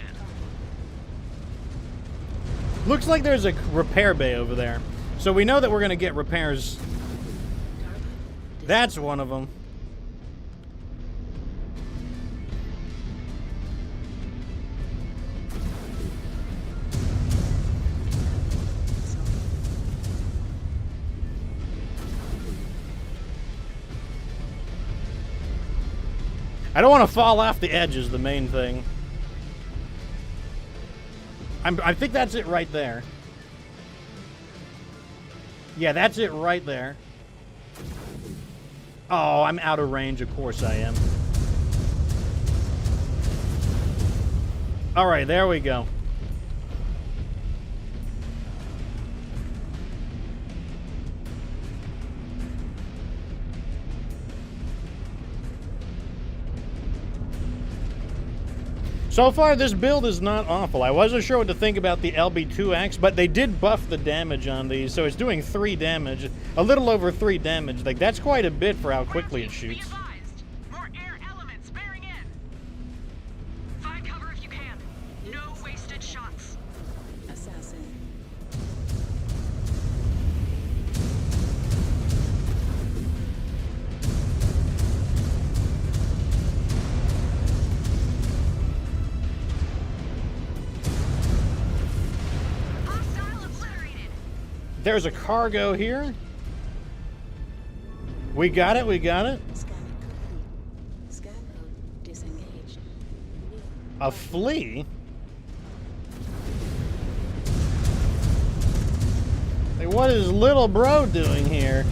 Looks like there's a repair bay over there. So we know that we're going to get repairs. That's one of them. I don't want to fall off the edge is the main thing. I think that's it right there. Yeah, that's it right there. Oh, I'm out of range. Of course I am. All right, there we go. So far, this build is not awful. I wasn't sure what to think about the LB2X, but they did buff the damage on these, so it's doing 3 damage, a little over 3 damage. Like, that's quite a bit for how quickly it shoots. More air elements bearing in. Find cover if you can. No wasted shots. Assassin. There's a cargo here. We got it, we got it. Scanning complete. Scan mode disengaged. A flea? Hey, what is little bro doing here?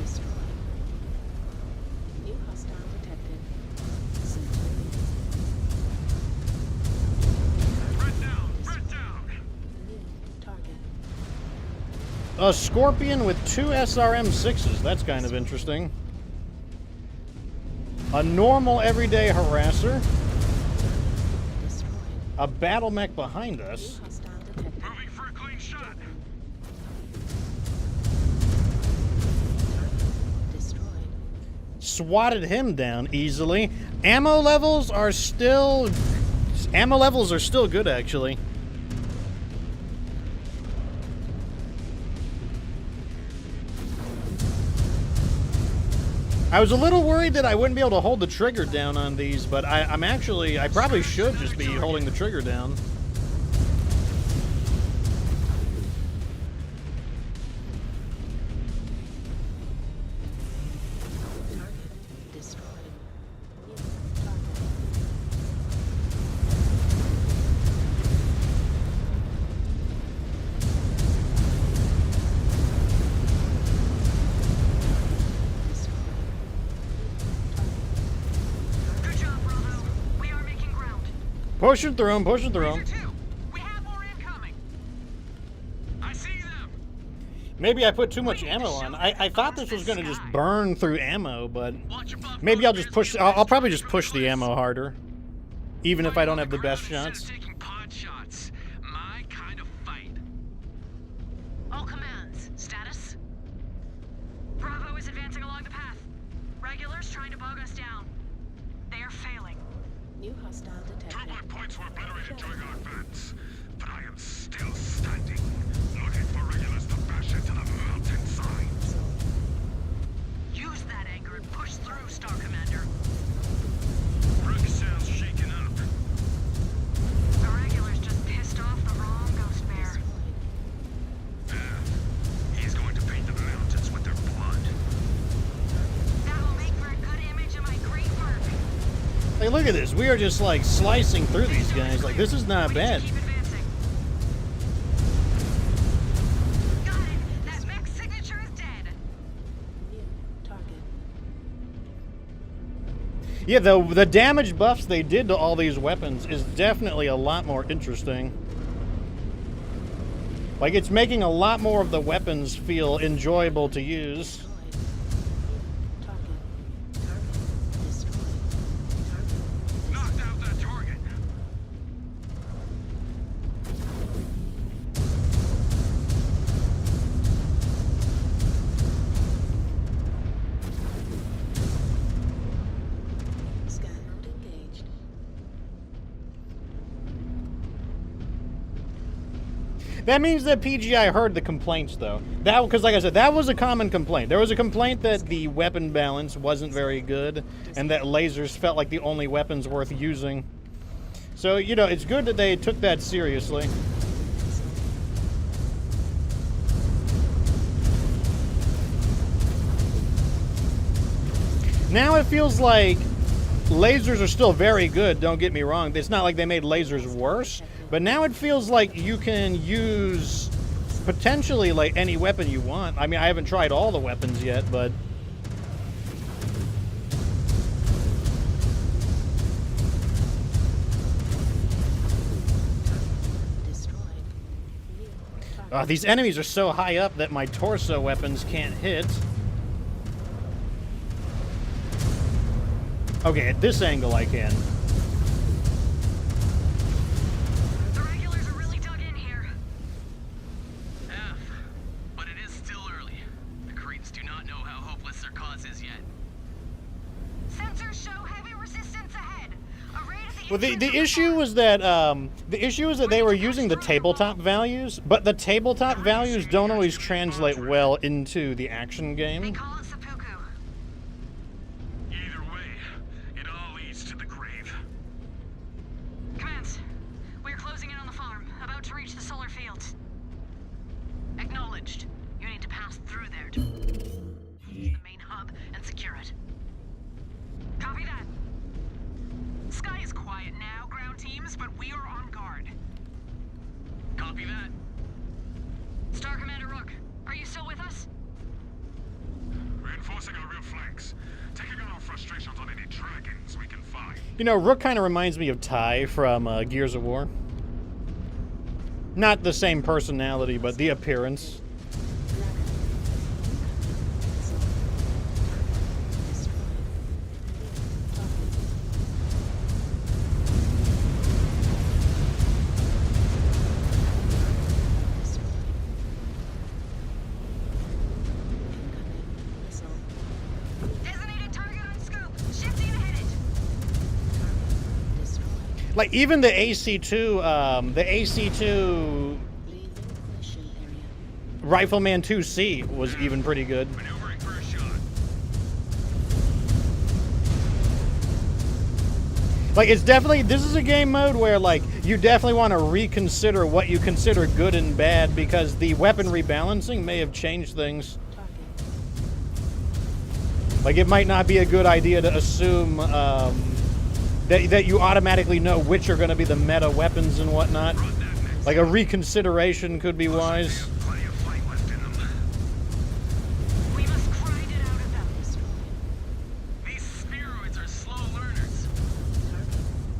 Destroyed. New hostile detected. A Scorpion with 2 SRM-6s. That's kind of interesting. A normal everyday harasser. A battle mech behind us. Moving for a clean shot. Swatted him down easily. Ammo levels are still good, actually. I was a little worried that I wouldn't be able to hold the trigger down on these, but I probably should just be holding the trigger down. Pushing through him, pushing through him. Maybe I put too much ammo on. I thought this was going to just burn through ammo, but maybe I'll just push. I'll probably just push the ammo harder, even if I don't have the best shots. All commands, status? Bravo is advancing along the path. Regulars trying to bog us down. They are failing. New hostile detected. 2 black points were obliterated during our advance, but I am still standing, looking for regulars to bash into the mountainside. Use that anger and push through, Star Commander. Wreck cells shaking Like, look at this. We are just, like, slicing through these guys. Like, this is not bad. Yeah, the damage buffs they did to all these weapons is definitely a lot more interesting. Like, it's making a lot more of the weapons feel enjoyable to use. That means that PGI heard the complaints, though. Because, like I said, that was a common complaint. There was a complaint that the weapon balance wasn't very good, and that lasers felt like the only weapons worth using. So, you know, it's good that they took that seriously. Now it feels like lasers are still very good, don't get me wrong. It's not like they made lasers worse. But now it feels like you can use potentially like any weapon you want. I mean, I haven't tried all the weapons yet, but these enemies are so high up that my torso weapons can't hit. Okay, at this angle I can. Well, the issue was that they were using the tabletop values, but the tabletop values don't always translate well into the action game. Either way, it all leads to the grave. Commands, we're closing in on the farm, about to reach the solar fields. Acknowledged. You need to pass through there to the main hub and secure it. Copy that. Sky is quiet now, ground teams, but we are on guard. Copy that. Star Commander Rook, are you still with us? Reinforcing our rear flanks. Taking out our frustrations on any dragons we can find. You know, Rook kind of reminds me of Ty from Gears of War. Not the same personality, but the appearance. Like, even the AC-2 Rifleman 2C was even pretty good. Like, it's definitely, this is a game mode where, like, you definitely want to reconsider what you consider good and bad, because the weapon rebalancing may have changed things. Like, it might not be a good idea to assume, that you automatically know which are going to be the meta weapons and whatnot. Like, a reconsideration could be wise. We must grind it out of them. These spheroids are slow learners. Target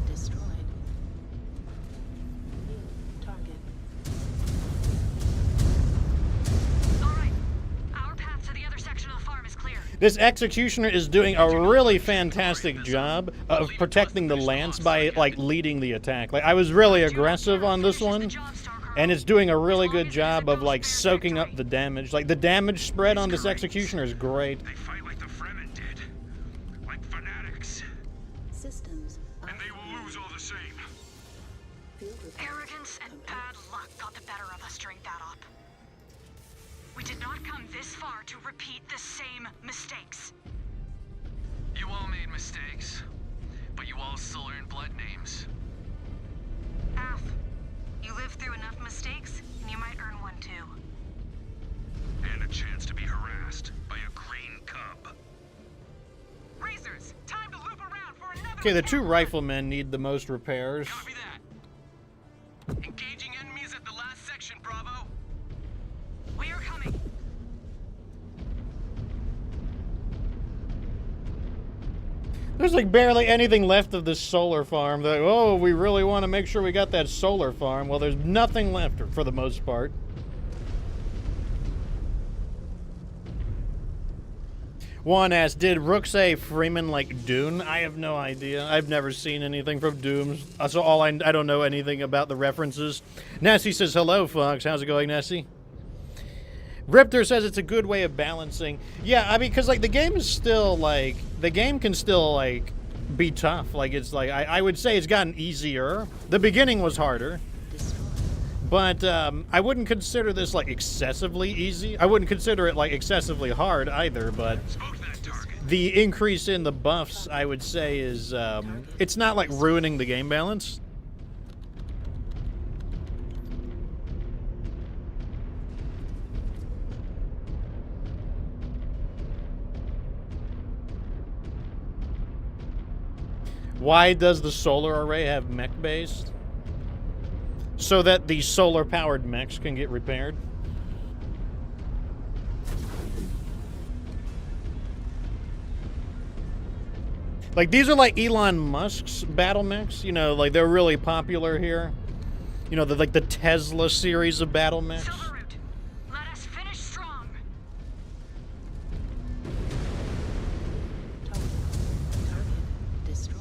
destroyed. New target. All right. Our path to the other section of the farm is clear. This Executioner is doing a really fantastic job of protecting the Lance by, like, leading the attack. Like, I was really aggressive on this one, and it's doing a really good job of, like, soaking up the damage. Like, the damage spread on this Executioner is great. They fight like the Fremen did. Like fanatics. Systems. And they will lose all the same. Arrogance and bad luck got the better of us during that op. We did not come this far to repeat the same mistakes. You all made mistakes, but you all still earned blood names. Af, you lived through enough mistakes, and you might earn one too. And a chance to be harassed by a green cub. Racers, time to loop around for another Okay, the 2 riflemen need the most repairs. Copy that. Engaging enemies at the last section, Bravo. We are coming. There's like barely anything left of this solar farm. That, oh, we really want to make sure we got that solar farm. Well, there's nothing left for the most part. Juan asked, did Rook say Freeman like Dune? I have no idea. I've never seen anything from Doom. So I don't know anything about the references. Nessie says, hello, Fox. How's it going, Nessie? Riptor says it's a good way of balancing. Yeah, I mean, because, like, the game is still, like, the game can still, like, be tough. Like, it's, like, I would say it's gotten easier. The beginning was harder. But I wouldn't consider this, like, excessively easy. I wouldn't consider it, like, excessively hard either, but the increase in the buffs, I would say, is, it's not, like, ruining the game balance. Why does the solar array have mech-based? So that the solar-powered mechs can get repaired. Like, these are like Elon Musk's battle mechs. You know, like, they're really popular here. You know, like the Tesla series of battle mechs. Let us finish strong. Destroyed.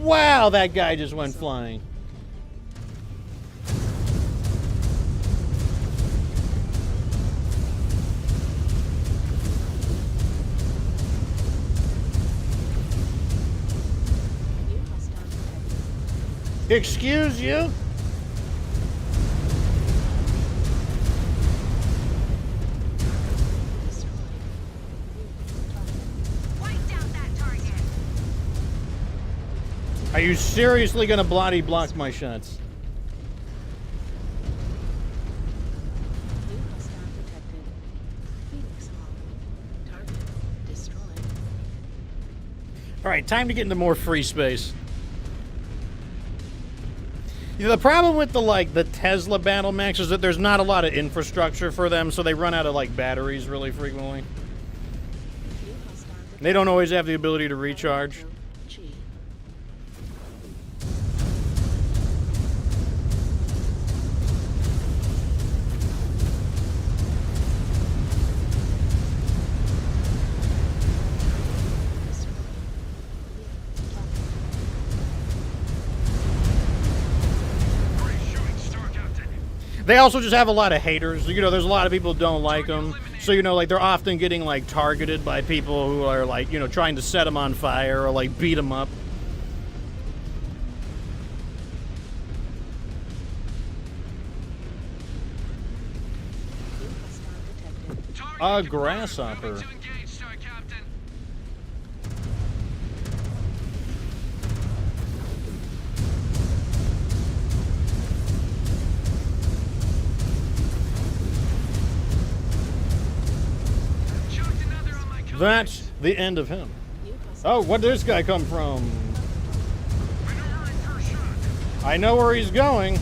Wow, that guy just went flying. Excuse you? Are you seriously gonna bloody block my shots? Alright, time to get into more free space. You know, the problem with the Tesla battle mechs is that there's not a lot of infrastructure for them, so they run out of like batteries really frequently. They don't always have the ability to recharge. They also just have a lot of haters. You know, there's a lot of people who don't like them. So, you know, like, they're often getting, like, targeted by people who are, like, you know, trying to set them on fire or, like, beat them up. A grasshopper. That's the end of him. Oh, where did this guy come from? I know where he's going.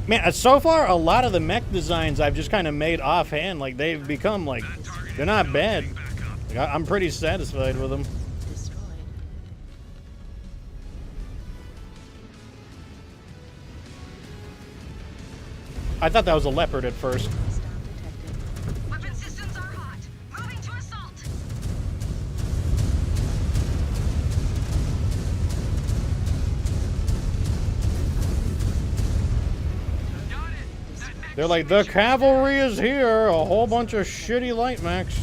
Man, so far, a lot of the mech designs I've just kind of made offhand. Like, they've become, like, they're not bad. Like, I'm pretty satisfied with them. I thought that was a leopard at first. Weapon systems are hot. Moving to assault. They're like, the cavalry is here. A whole bunch of shitty light mechs.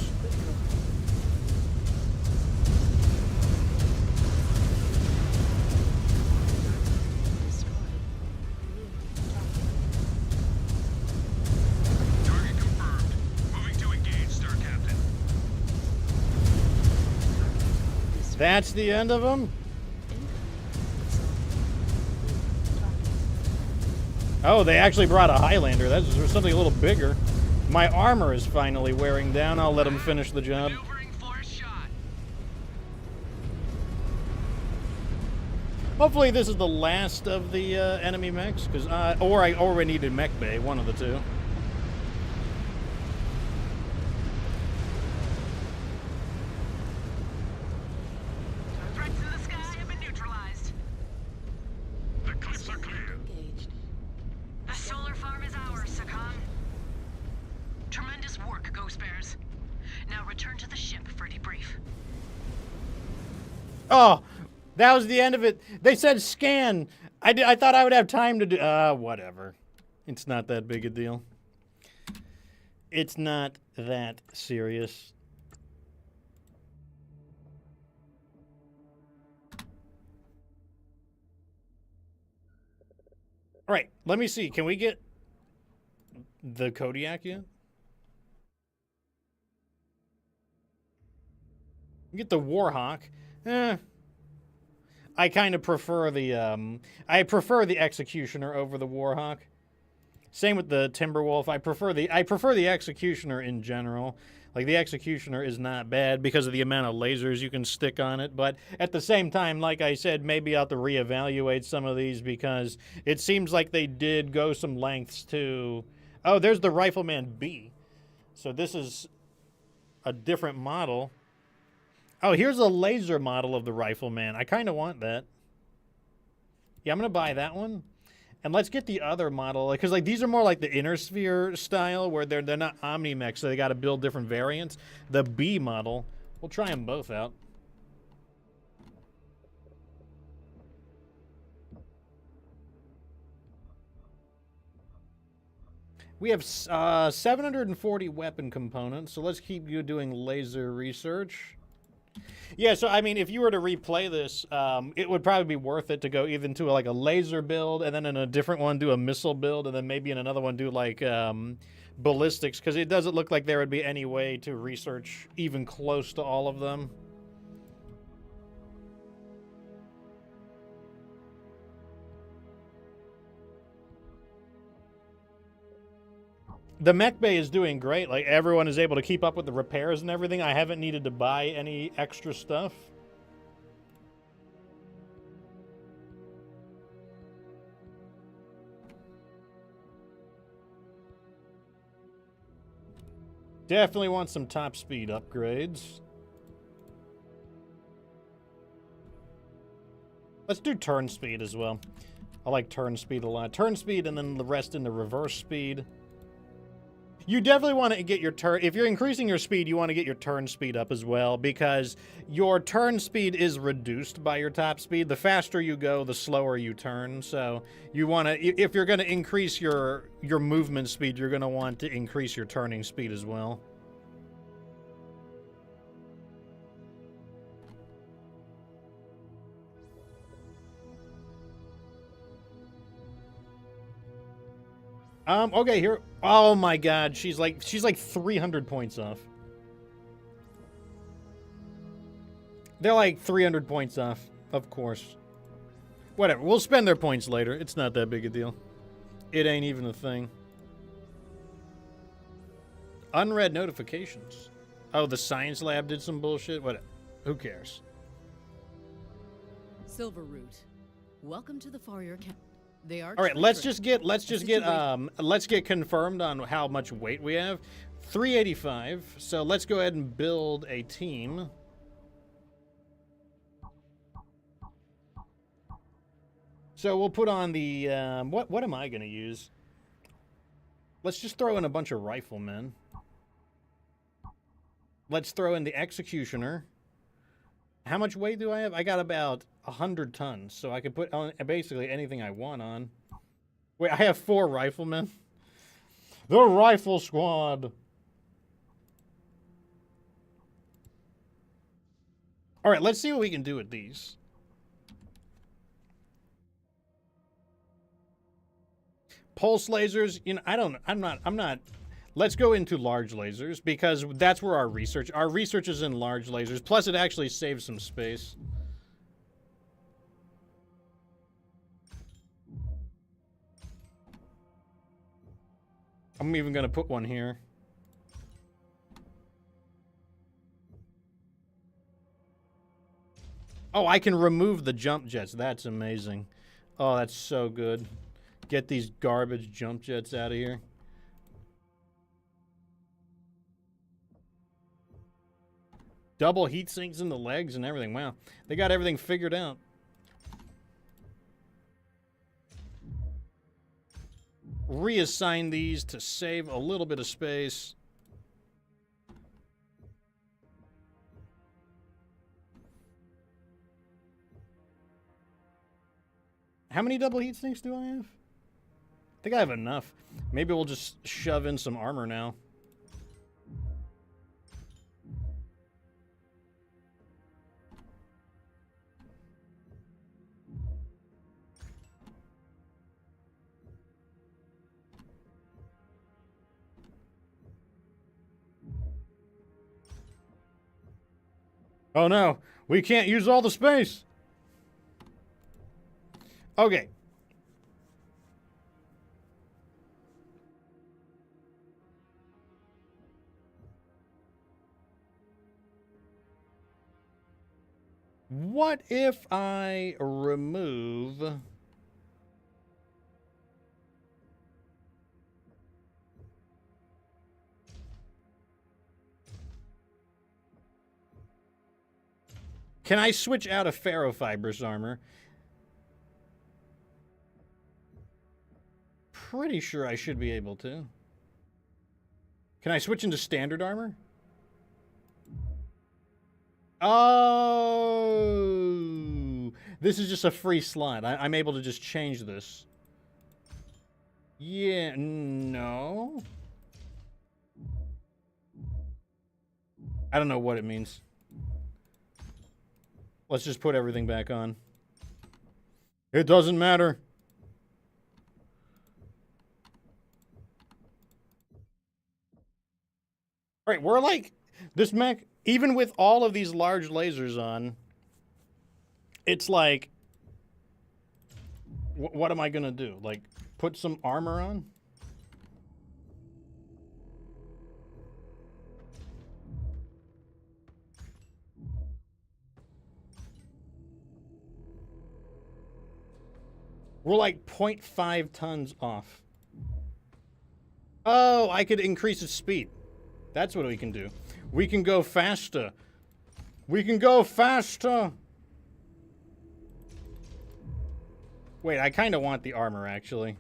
That's the end of them? Oh, they actually brought a Highlander. That's something a little bigger. My armor is finally wearing down. I'll let him finish the job. Hopefully this is the last of the enemy mechs, because or we needed mech bay, one of the two. Threats in the sky have been neutralized. The cliffs are clear. The solar farm is ours, Sakan. Tremendous work, Ghost Bears. Now return to the ship for debrief. Oh, that was the end of it. They said scan. I thought I would have time to do... whatever. It's not that big a deal. It's not that serious. All right, let me see. Can we get the Kodiak yet? Get the Warhawk. I kind of prefer the Executioner over the Warhawk. Same with the Timberwolf. I prefer the Executioner in general. Like, the Executioner is not bad because of the amount of lasers you can stick on it, but at the same time, like I said, maybe I'll have to reevaluate some of these because it seems like they did go some lengths to... Oh, there's the Rifleman B. So this is a different model. Oh, here's a laser model of the Rifleman. I kind of want that. Yeah, I'm going to buy that one. And let's get the other model, because like these are more like the Inner Sphere style, where they're not Omni-Mech, so they got to build different variants. The B model, we'll try them both out. We have 740 weapon components, so let's keep you doing laser research. Yeah, so I mean, if you were to replay this, it would probably be worth it to go either into like a laser build, and then in a different one do a missile build, and then maybe in another one do like ballistics, because it doesn't look like there would be any way to research even close to all of them. The mech bay is doing great. Like, everyone is able to keep up with the repairs and everything. I haven't needed to buy any extra stuff. Definitely want some top speed upgrades. Let's do turn speed as well. I like turn speed a lot. Turn speed and then the rest into reverse speed. You definitely want to get your turn... If you're increasing your speed, you want to get your turn speed up as well, because your turn speed is reduced by your top speed. The faster you go, the slower you turn. So you want to... If you're going to increase your movement speed, you're going to want to increase your turning speed as well. Okay, here. Oh my god, she's like 300 points off. They're like 300 points off, of course. Whatever, we'll spend their points later. It's not that big a deal. It ain't even a thing. Unread notifications. Oh, the science lab did some bullshit? What? Who cares? Silverroot, welcome to the Farrier camp. They are all right, let's get confirmed on how much weight we have. 385. So let's go ahead and build a team. So we'll put on the what am I going to use? Let's just throw in a bunch of riflemen. Let's throw in the executioner. How much weight do I have? I got about 100 tons, so I could put on basically anything I want on. Wait, I have 4 riflemen. The rifle squad. All right, let's see what we can do with these. Pulse lasers, you know, I'm not let's go into large lasers, because that's where our research is in large lasers. Plus, it actually saves some space. I'm even gonna put one here. Oh, I can remove the jump jets. That's amazing. Oh, that's so good. Get these garbage jump jets out of here. Double heat sinks in the legs and everything. Wow. They got everything figured out. Reassign these to save a little bit of space. How many double heat sinks do I have? I think I have enough. Maybe we'll just shove in some armor now. Oh no, we can't use all the space. Okay. What if I remove... Can I switch out of ferrofibrous armor? Pretty sure I should be able to. Can I switch into standard armor? Oh, this is just a free slot. I'm able to just change this. Yeah, no. I don't know what it means. Let's just put everything back on. It doesn't matter. All right, we're like, this mech, even with all of these large lasers on, it's like, what am I gonna do? Like, put some armor on? We're like 0.5 tons off. Oh, I could increase its speed. That's what we can do. We can go faster. We can go faster. Wait, I kind of want the armor, actually.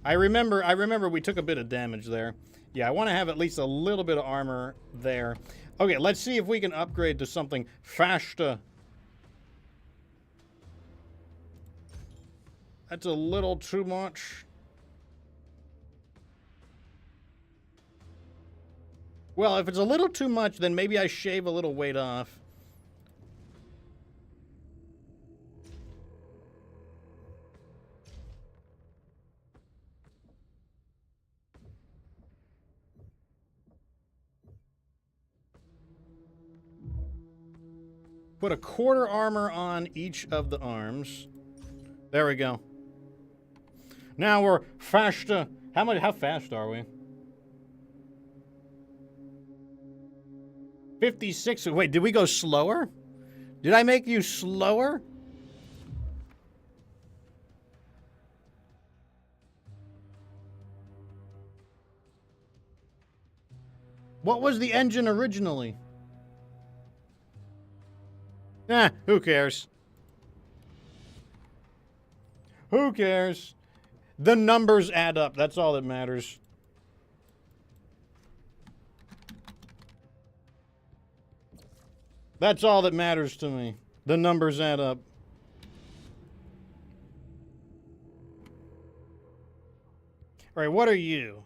I remember we took a bit of damage there. Yeah, I want to have at least a little bit of armor there. Okay, let's see if we can upgrade to something faster. That's a little too much. Well, if it's a little too much, then maybe I shave a little weight off. Put a quarter armor on each of the arms. There we go. Now we're faster. How fast are we? 56. Wait, did we go slower? Did I make you slower? What was the engine originally? Who cares? Who cares? The numbers add up. That's all that matters. That's all that matters to me. The numbers add up. All right, what are you?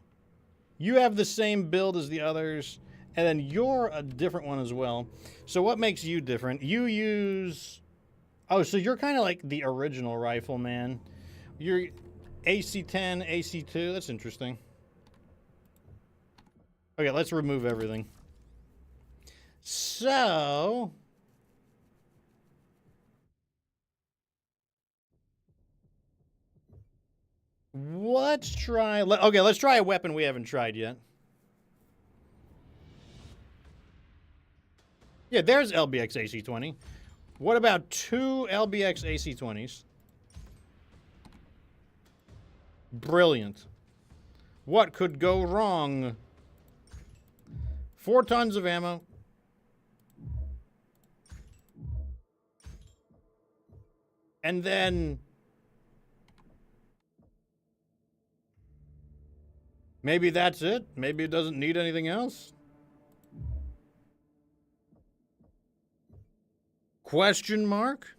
You have the same build as the others, and then you're a different one as well. So what makes you different? You use... Oh, so you're kind of like the original rifleman. You're AC-10, AC-2. That's interesting. Okay, let's remove everything. So... let's try... okay, let's try a weapon we haven't tried yet. Yeah, there's LBX AC-20. What about 2 LBX AC-20s? Brilliant. What could go wrong? 4 tons of ammo. And then... maybe that's it. Maybe it doesn't need anything else. Question mark?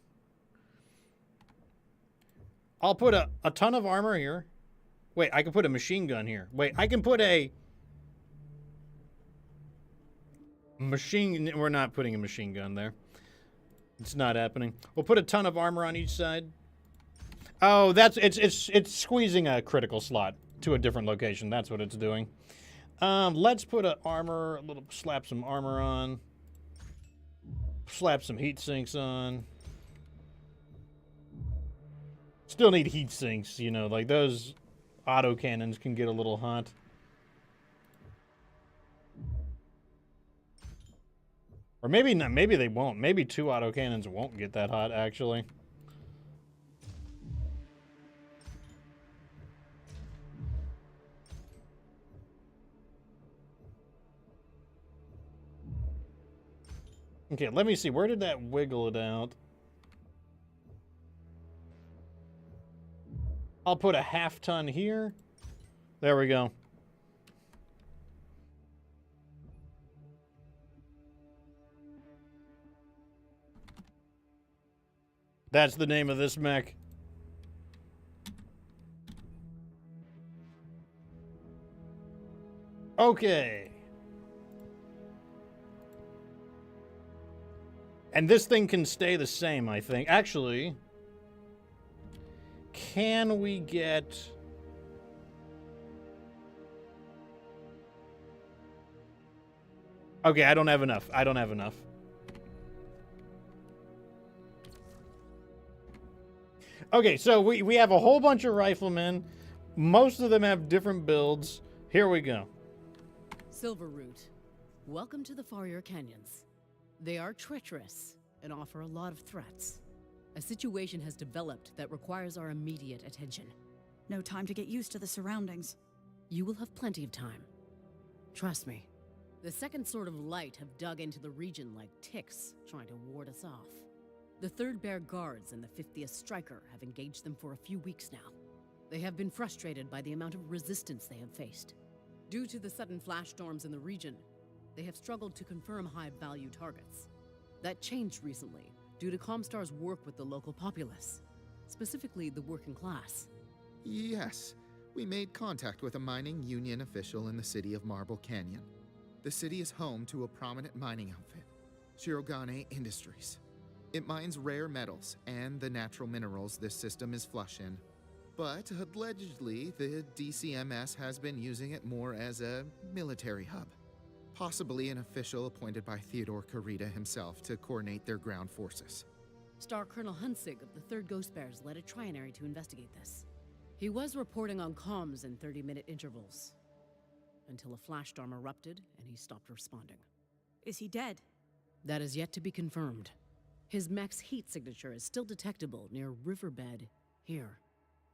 I'll put a ton of armor here. Wait, I can put a machine gun here. Wait, I can put a... machine... we're not putting a machine gun there. It's not happening. We'll put a ton of armor on each side. Oh, that's... it's squeezing a critical slot to a different location. That's what it's doing. Let's put slap some armor on. Slap some heat sinks on. Still need heat sinks, you know, like those autocannons can get a little hot. Or maybe not, maybe they won't. Maybe 2 autocannons won't get that hot, actually. Okay, let me see. Where did that wiggle it out? I'll put a half ton here. There we go. That's the name of this mech. Okay. And this thing can stay the same, I think. Actually, can we get... okay, I don't have enough. I don't have enough. Okay, so we have a whole bunch of riflemen. Most of them have different builds. Here we go. Silverroot, welcome to the Farrier Canyons. They are treacherous and offer a lot of threats. A situation has developed that requires our immediate attention. No time to get used to the surroundings. You will have plenty of time. Trust me. The Second Sword of Light have dug into the region like ticks, trying to ward us off. The 3rd Bear Guards and the 50th Striker have engaged them for a few weeks now. They have been frustrated by the amount of resistance they have faced. Due to the sudden flash storms in the region, they have struggled to confirm high-value targets. That changed recently, due to Comstar's work with the local populace, specifically the working class. Yes, we made contact with a mining union official in the city of Marble Canyon. The city is home to a prominent mining outfit, Shirogane Industries. It mines rare metals and the natural minerals this system is flush in. But allegedly, the DCMS has been using it more as a military hub. Possibly an official appointed by Theodore Karita himself to coordinate their ground forces. Star Colonel Hunsig of the 3rd Ghost Bears led a trinary to investigate this. He was reporting on comms in 30-minute intervals, until a flash storm erupted and he stopped responding. Is he dead? That is yet to be confirmed. His mech's heat signature is still detectable near Riverbed here,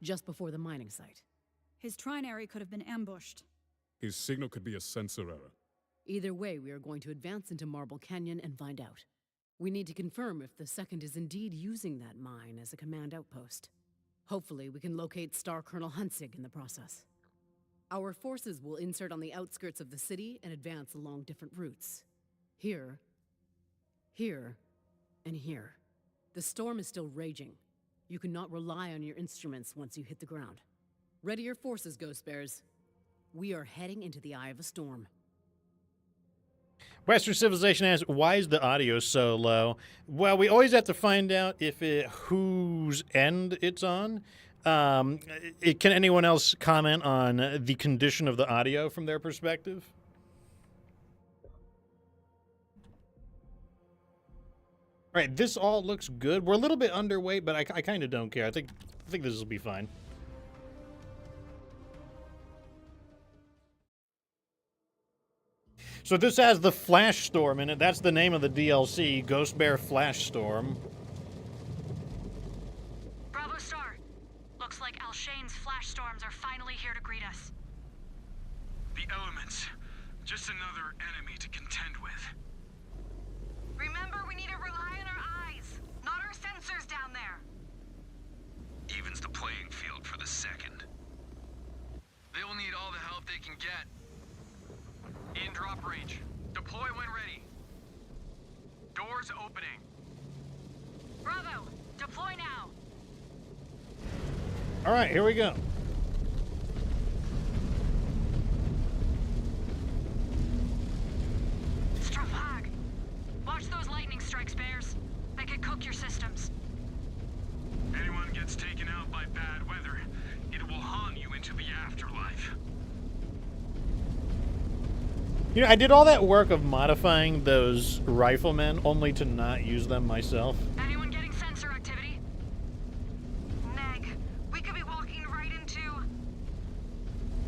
just before the mining site. His trinary could have been ambushed. His signal could be a sensor error. Either way, we are going to advance into Marble Canyon and find out. We need to confirm if the Second is indeed using that mine as a command outpost. Hopefully, we can locate Star Colonel Hunsig in the process. Our forces will insert on the outskirts of the city and advance along different routes. Here, here, and here. The storm is still raging. You cannot rely on your instruments once you hit the ground. Ready your forces, Ghost Bears. We are heading into the eye of a storm. Western Civilization asks, why is the audio so low? Well, we always have to find out whose end it's on. Can anyone else comment on the condition of the audio from their perspective? Right, this all looks good. We're a little bit underweight, but I kind of don't care. I think this will be fine. So this has the Flash Storm in it. That's the name of the DLC, Ghost Bear Flash Storm. Bravo Star. Looks like Alshane's flash storms are finally here to greet us. The elements. Just another enemy to contend with. Remember, we need to rely on our eyes, not our sensors down there. Evens the playing field for the second. They will need all the help they can get. In drop range. Deploy when ready. Doors opening. Bravo, deploy now. All right, here we go. Strafag. Watch those lightning strikes, Bears. They could cook your systems. Anyone gets taken out by bad weather, it will haunt you into the afterlife. You know, I did all that work of modifying those riflemen only to not use them myself. Anyone getting sensor activity? Neg, we could be walking right into...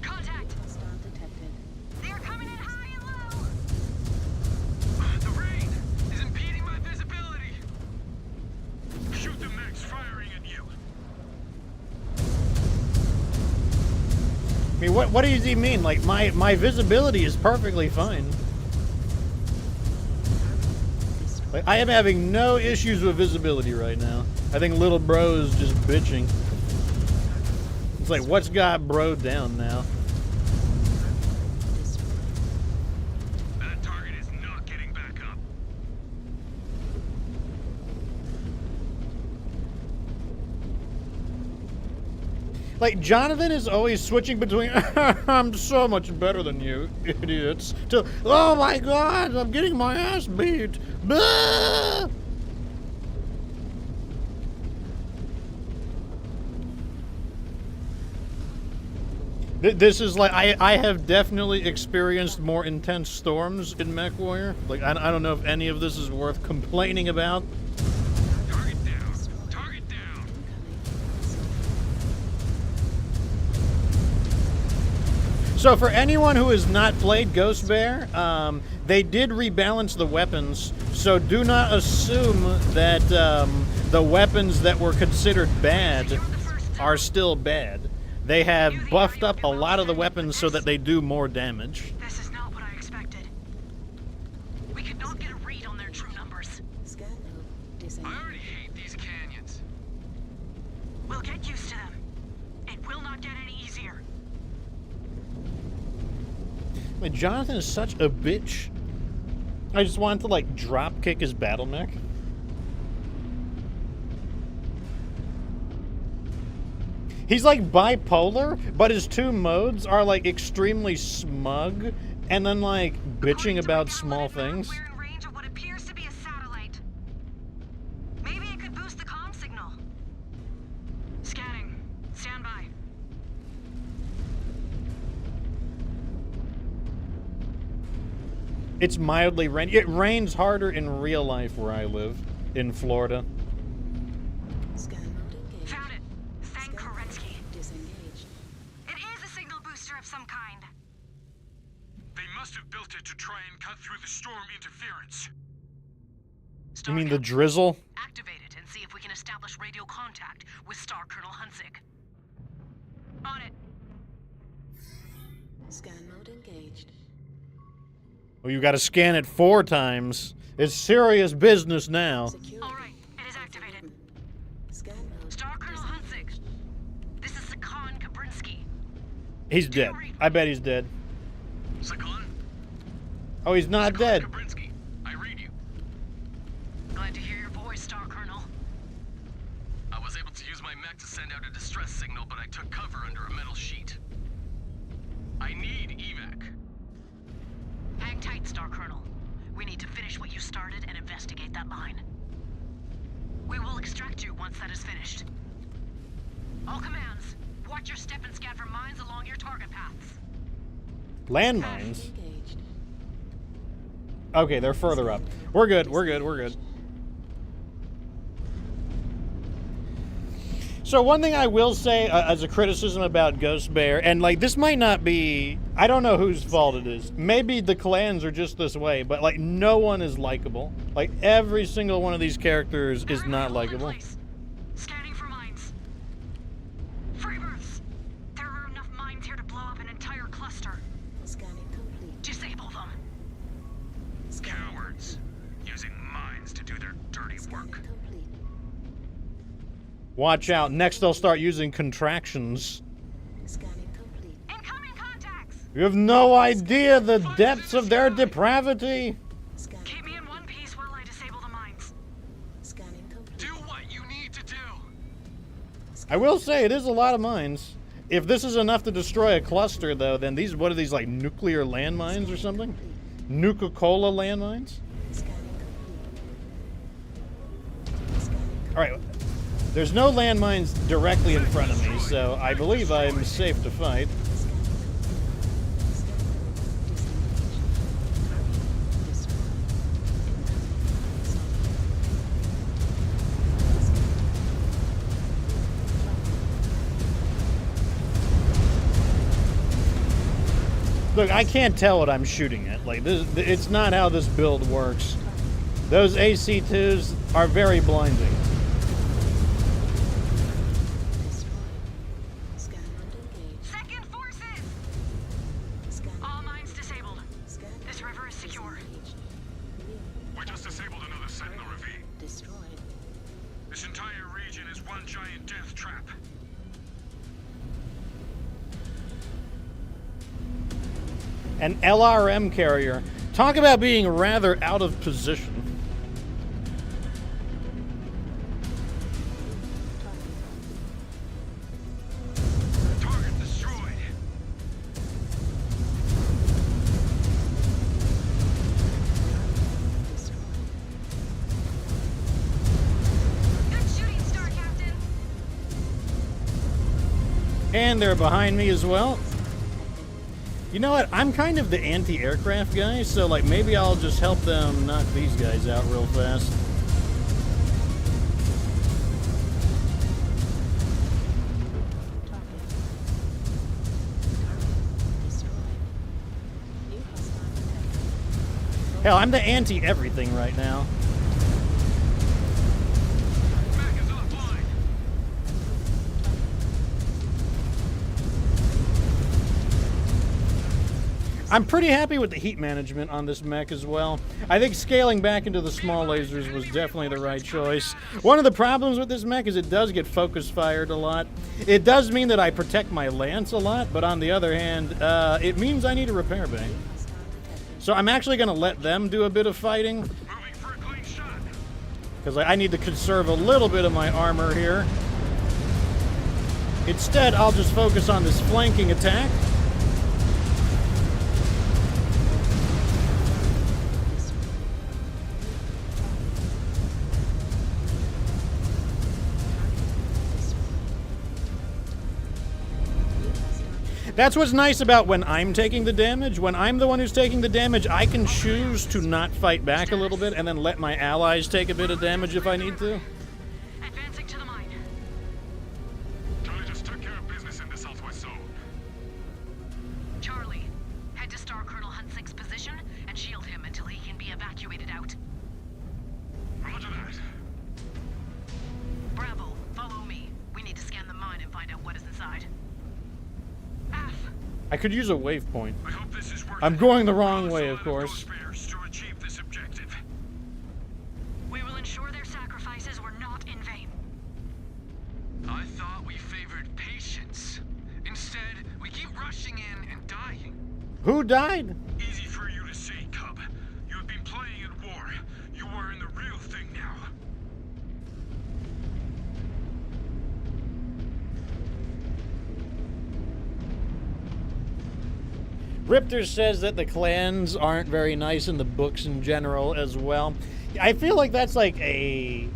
Contact! Hostile detected. They are coming in high and low! The rain is impeding my visibility. Shoot the mechs firing at you. I mean, what does he mean? Like, my visibility is perfectly fine. Like, I am having no issues with visibility right now. I think little bro is just bitching. It's like, what's got bro down now? That target is not getting back up. Like, Jonathan is always switching between, I'm so much better than you, idiots, to, oh my god, I'm getting my ass beat. Bah! This is like, I have definitely experienced more intense storms in MechWarrior. Like, I don't know if any of this is worth complaining about. Target down. Target down. So for anyone who has not played Ghost Bear, they did rebalance the weapons, so do not assume that the weapons that were considered bad are still bad. They have buffed up a lot of the weapons so that they do more damage. This is not what I expected. We could not get a read on their true numbers. Scan node disengaged. I already hate these canyons. We'll get used to them. It will not get any easier. I mean, Jonathan is such a bitch. I just wanted to, like, drop kick his battle mech. He's like bipolar, but his two modes are like extremely smug and then like bitching about small things. We're in range of what appears to be a satellite. Maybe it could boost the comm signal. Scanning. Stand by. It's mildly rainy. It rains harder in real life where I live, in Florida. Scan node engaged. Found it. Thank Kerensky. Disengaged. It is a signal booster of some kind. They must have built it to try and cut through the storm interference. You mean the drizzle? Activate it and see if we can establish radio contact with Star Colonel Hunsick. On it. Scan mode engaged. Well, you gotta scan it 4 times. It's serious business now. Security. All right. It is activated. Scan mode. Star Colonel Hunsick. This is Sakan Kabrinsky. He's dead. I bet he's dead. Sakan? Oh, he's not dead. Kabrinsky, I read you. Glad to hear your voice, Star Colonel. I was able to use my mech to send out a distress signal, but I took cover under a metal sheet. I need evac. Hang tight, Star Colonel. We need to finish what you started and investigate that line. We will extract you once that is finished. All commands, watch your step and scan for mines along your target paths. Landmines? Engaged. Okay, they're further up. We're good, we're good, we're good. So one thing I will say as a criticism about Ghost Bear, and like this might not be, I don't know whose fault it is. Maybe the clans are just this way, but like no one is likable. Like every single one of these characters is not likable. Scanning for mines. Free births. There are enough mines here to blow up an entire cluster. Scanning complete. Disable them. Cowards. Using mines to do their dirty work. Watch out, next they'll start using contractions. Scanning complete. Incoming contacts. You have no idea the depths of their depravity. Keep me in one piece while I disable the mines. Scanning complete. Do what you need to do. I will say it is a lot of mines. If this is enough to destroy a cluster, though, then these, what are these, like nuclear landmines or something? Nuka-Cola landmines? Alright, there's no landmines directly in front of me, so I believe I'm safe to fight. Look, I can't tell what I'm shooting at. Like, this, it's not how this build works. Those AC-2s are very blinding. Second forces! All mines disabled. This river is secure. We just disabled another Sentinel ravine. Destroyed. This entire region is one giant death trap. An LRM carrier. Talk about being rather out of position. Target destroyed. Good shooting, Star Captain. And they're behind me as well. You know what? I'm kind of the anti-aircraft guy, so like maybe I'll just help them knock these guys out real fast. Hell, I'm the anti-everything right now. I'm pretty happy with the heat management on this mech as well. I think scaling back into the small lasers was definitely the right choice. One of the problems with this mech is it does get focus fired a lot. It does mean that I protect my lance a lot, but on the other hand, it means I need a repair bay. So I'm actually going to let them do a bit of fighting. Because I need to conserve a little bit of my armor here. Instead, I'll just focus on this flanking attack. That's what's nice about when I'm taking the damage. When I'm the one who's taking the damage, I can choose to not fight back a little bit and then let my allies take a bit of damage if I need to. Advancing to the mine. Charlie just took care of business in the southwest zone. Charlie, head to Star Colonel Hunsick's position and shield him until he can be evacuated out. Roger that. Bravo, follow me. We need to scan the mine and find out what is inside. I could use a waypoint. I'm going the wrong way, of course. To achieve this objective. We will ensure their sacrifices were not in vain. I thought we favored patience. Instead, we keep rushing in and dying. Who died? Easy for you to say, Cub. You have been playing in war. You are in the real thing now. Riptor says that the clans aren't very nice in the books in general as well. I feel like that's like a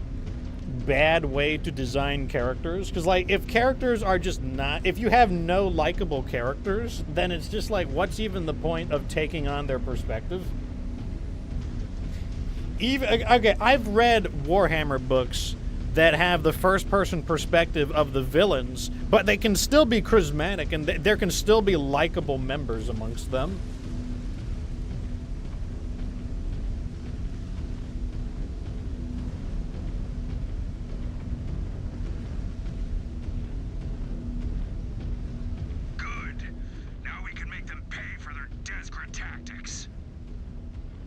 bad way to design characters. Because like if characters are just not, if you have no likable characters, then it's just like what's even the point of taking on their perspective? Even, okay, I've read Warhammer books that have the first-person perspective of the villains, but they can still be charismatic, and there can still be likable members amongst them.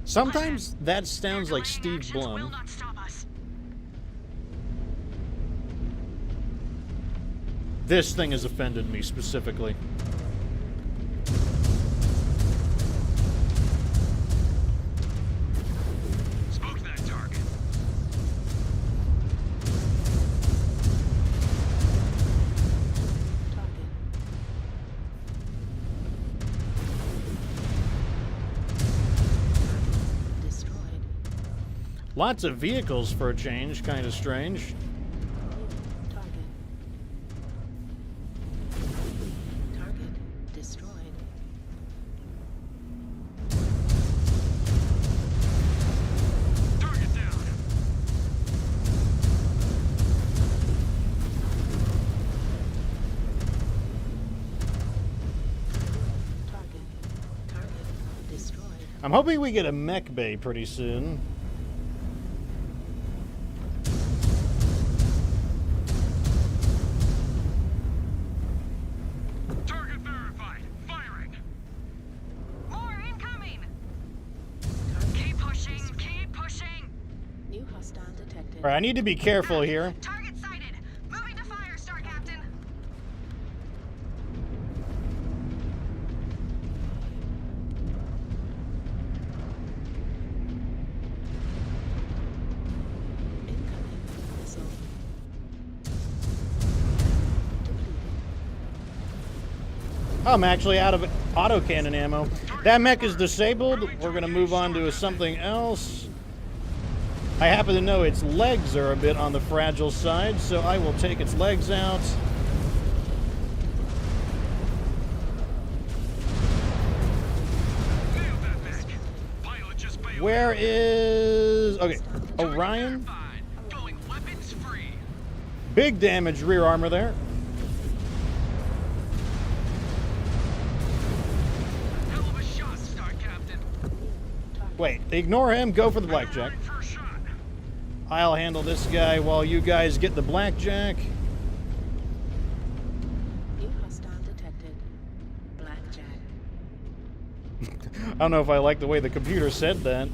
Sometimes that sounds like Steve Blum. This thing has offended me specifically. Smoke that target. Lots of vehicles for a change, kind of strange. Target destroyed. Target down. Target destroyed. I'm hoping we get a mech bay pretty soon. All right, I need to be careful here. Target sighted. Moving to fire, Star Captain. I'm actually out of autocannon ammo. That mech is disabled. We're gonna move on to something else. I happen to know its legs are a bit on the fragile side, so I will take its legs out. Where is... Okay, Orion? Big damage rear armor there. Wait, ignore him, go for the blackjack. I'll handle this guy while you guys get the blackjack. New hostile detected. Blackjack. I don't know if I like the way the computer said that.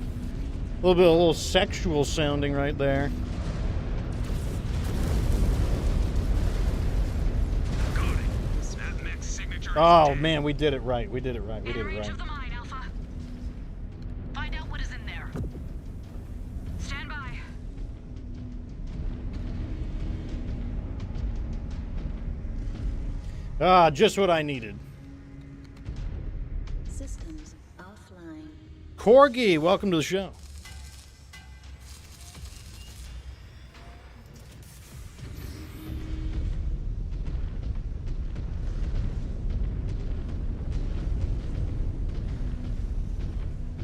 A little sexual sounding right there. Oh man, we did it right. We did it right. We did it right. Find out what is in there. Stand by. Ah, just what I needed. Systems offline. Corgi, welcome to the show.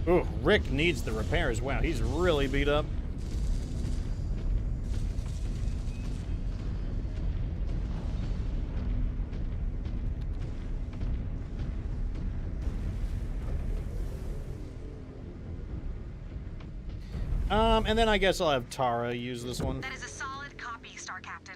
Ooh, Rick needs the repairs. Wow, he's really beat up. And then I guess I'll have Tara use this one. That is a solid copy, Star Captain.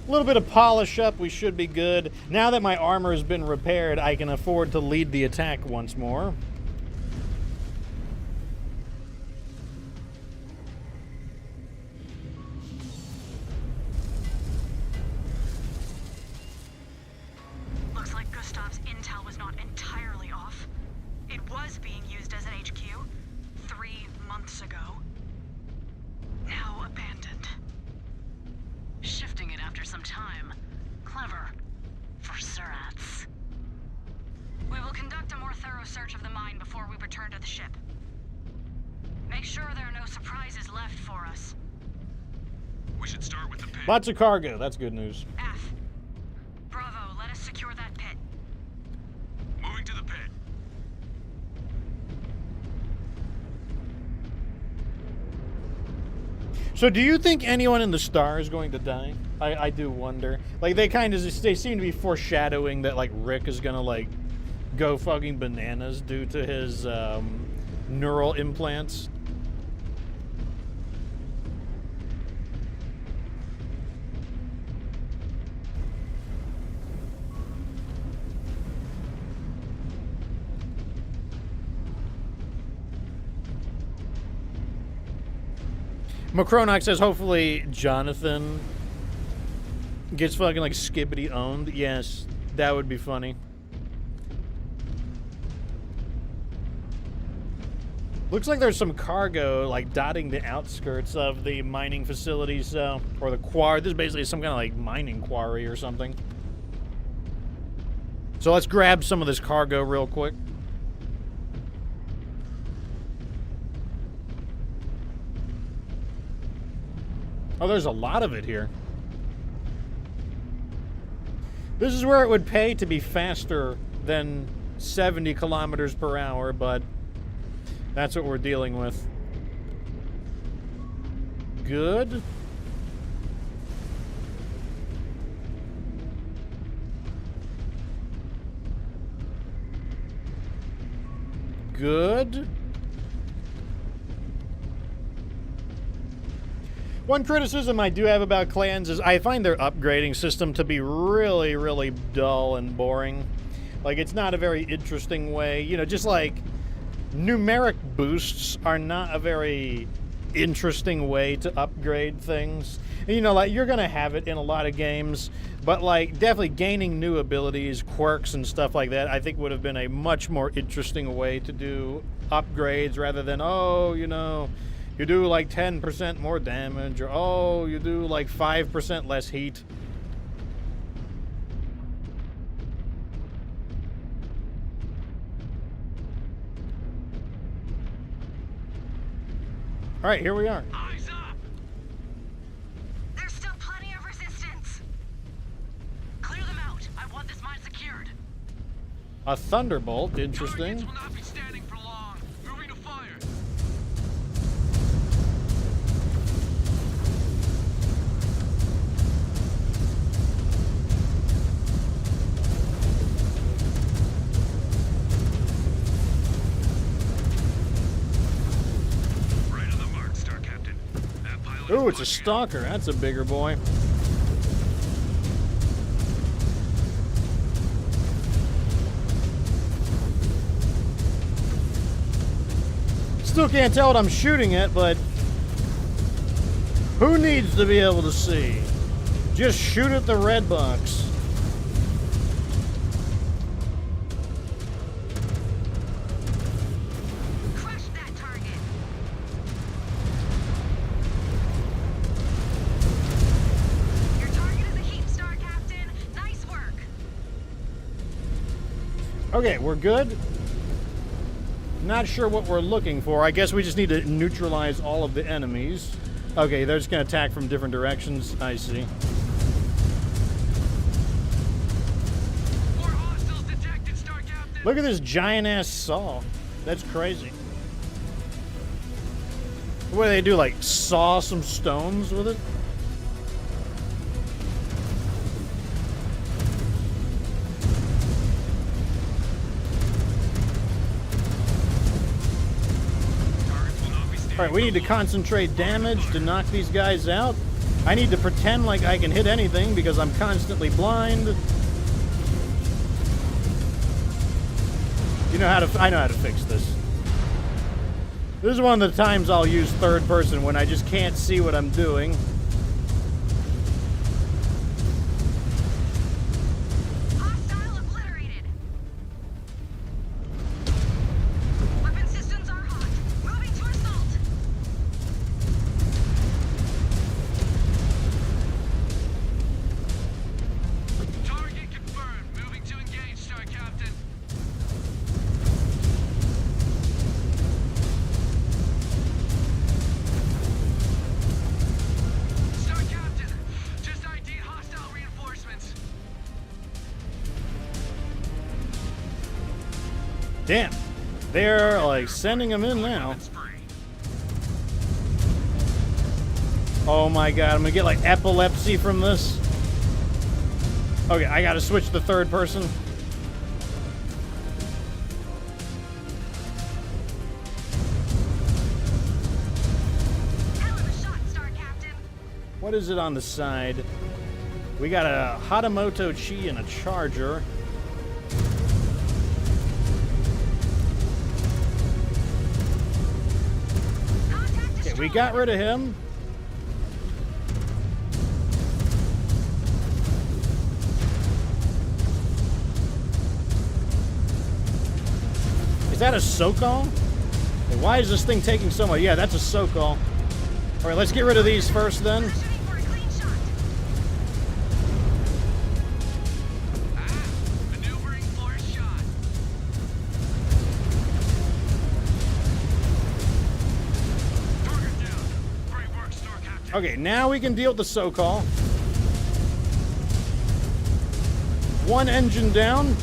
A little bit of polish up, we should be good. Now that my armor has been repaired, I can afford to lead the attack once more. Looks like Gustav's intel was not entirely off. It was being used as an HQ 3 months ago. Now abandoned. Shifting it after some time. Clever. For Surats. We will conduct a more thorough search of the mine before we return to the ship. Make sure there are no surprises left for us. We should start with the pit. Lots of cargo, that's good news. F. Bravo, let us secure that pit. Moving to the pit. So do you think anyone in the Star is going to die? I do wonder. Like, they kind of they seem to be foreshadowing that, like, Rick is gonna, like, go fucking bananas due to his neural implants. Macronox says hopefully Jonathan gets fucking like skibbity owned. Yes, that would be funny. Looks like there's some cargo like dotting the outskirts of the mining facilities, or the quarry. This is basically some kind of like mining quarry or something. So let's grab some of this cargo real quick. Oh, there's a lot of it here. This is where it would pay to be faster than 70 kilometers per hour, but that's what we're dealing with. Good. Good. One criticism I do have about clans is I find their upgrading system to be really, really dull and boring. Like, it's not a very interesting way. You know, just like numeric boosts are not a very interesting way to upgrade things. And, you know, like, you're gonna have it in a lot of games, but like definitely gaining new abilities, quirks and stuff like that, I think would have been a much more interesting way to do upgrades rather than, oh, you know, you do like 10% more damage, or oh, you do like 5% less heat. All right, here we are. Eyes up! There's still plenty of resistance. Clear them out. I want this mine secured. A thunderbolt, interesting. Targets will not be standing for long. Moving to fire. Right on the mark, Star Captain. That pilot Ooh, it's a stalker. That's a bigger boy. Still can't tell what I'm shooting at, but who needs to be able to see? Just shoot at the red box. Crush that target. Your target is a heap, Star Captain. Nice work. Okay, we're good. Not sure what we're looking for. I guess we just need to neutralize all of the enemies. Okay, they're just gonna attack from different directions. I see. More hostiles detected, Star Captain. Look at this giant-ass saw. That's crazy. What do they do, like saw some stones with it? Alright, we need to concentrate damage to knock these guys out. I need to pretend like I can hit anything because I'm constantly blind. You know how to, I know how to fix this. This is one of the times I'll use third person when I just can't see what I'm doing. Hostile obliterated. Weapon systems are hot. Moving to assault. Target confirmed. Moving to engage, Star Captain. Star Captain, just ID'd hostile reinforcements. Damn. They're like sending them in now. Oh my god, I'm gonna get like epilepsy from this. Okay, I gotta switch to third person. What is it on the side? We got a Hatamoto Chi and a Charger. Okay, we got rid of him. Is that a SOCOL? Hey, why is this thing taking so much? Yeah, that's a SOCOL. All right, let's get rid of these first then. Okay, now we can deal with the SOCOL. One engine down.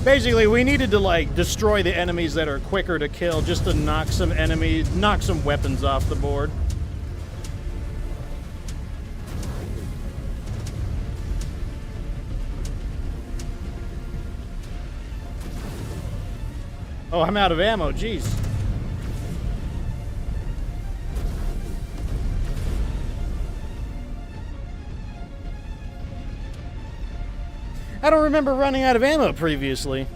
Basically, we needed to, like, destroy the enemies that are quicker to kill just to knock some weapons off the board. Oh, I'm out of ammo, jeez. I don't remember running out of ammo previously.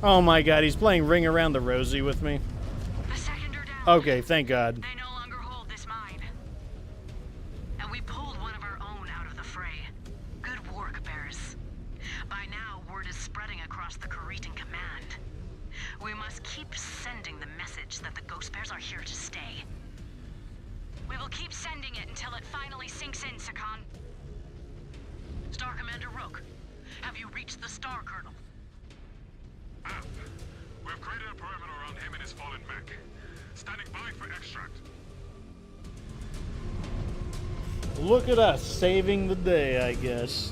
Oh my god, he's playing Ring Around the Rosie with me. Okay, thank God. They no longer hold this mine. And we pulled one of our own out of the fray. Good work, Bears. By now, word is spreading across the Cretan command. We must keep sending the message that the Ghost Bears are here to stay. We will keep sending it until it finally sinks in, Sakan. Star Commander Rook, have you reached the Star Colonel? We've created a perimeter around him and his fallen mech. Standing by for extract. Look at us, saving the day, I guess.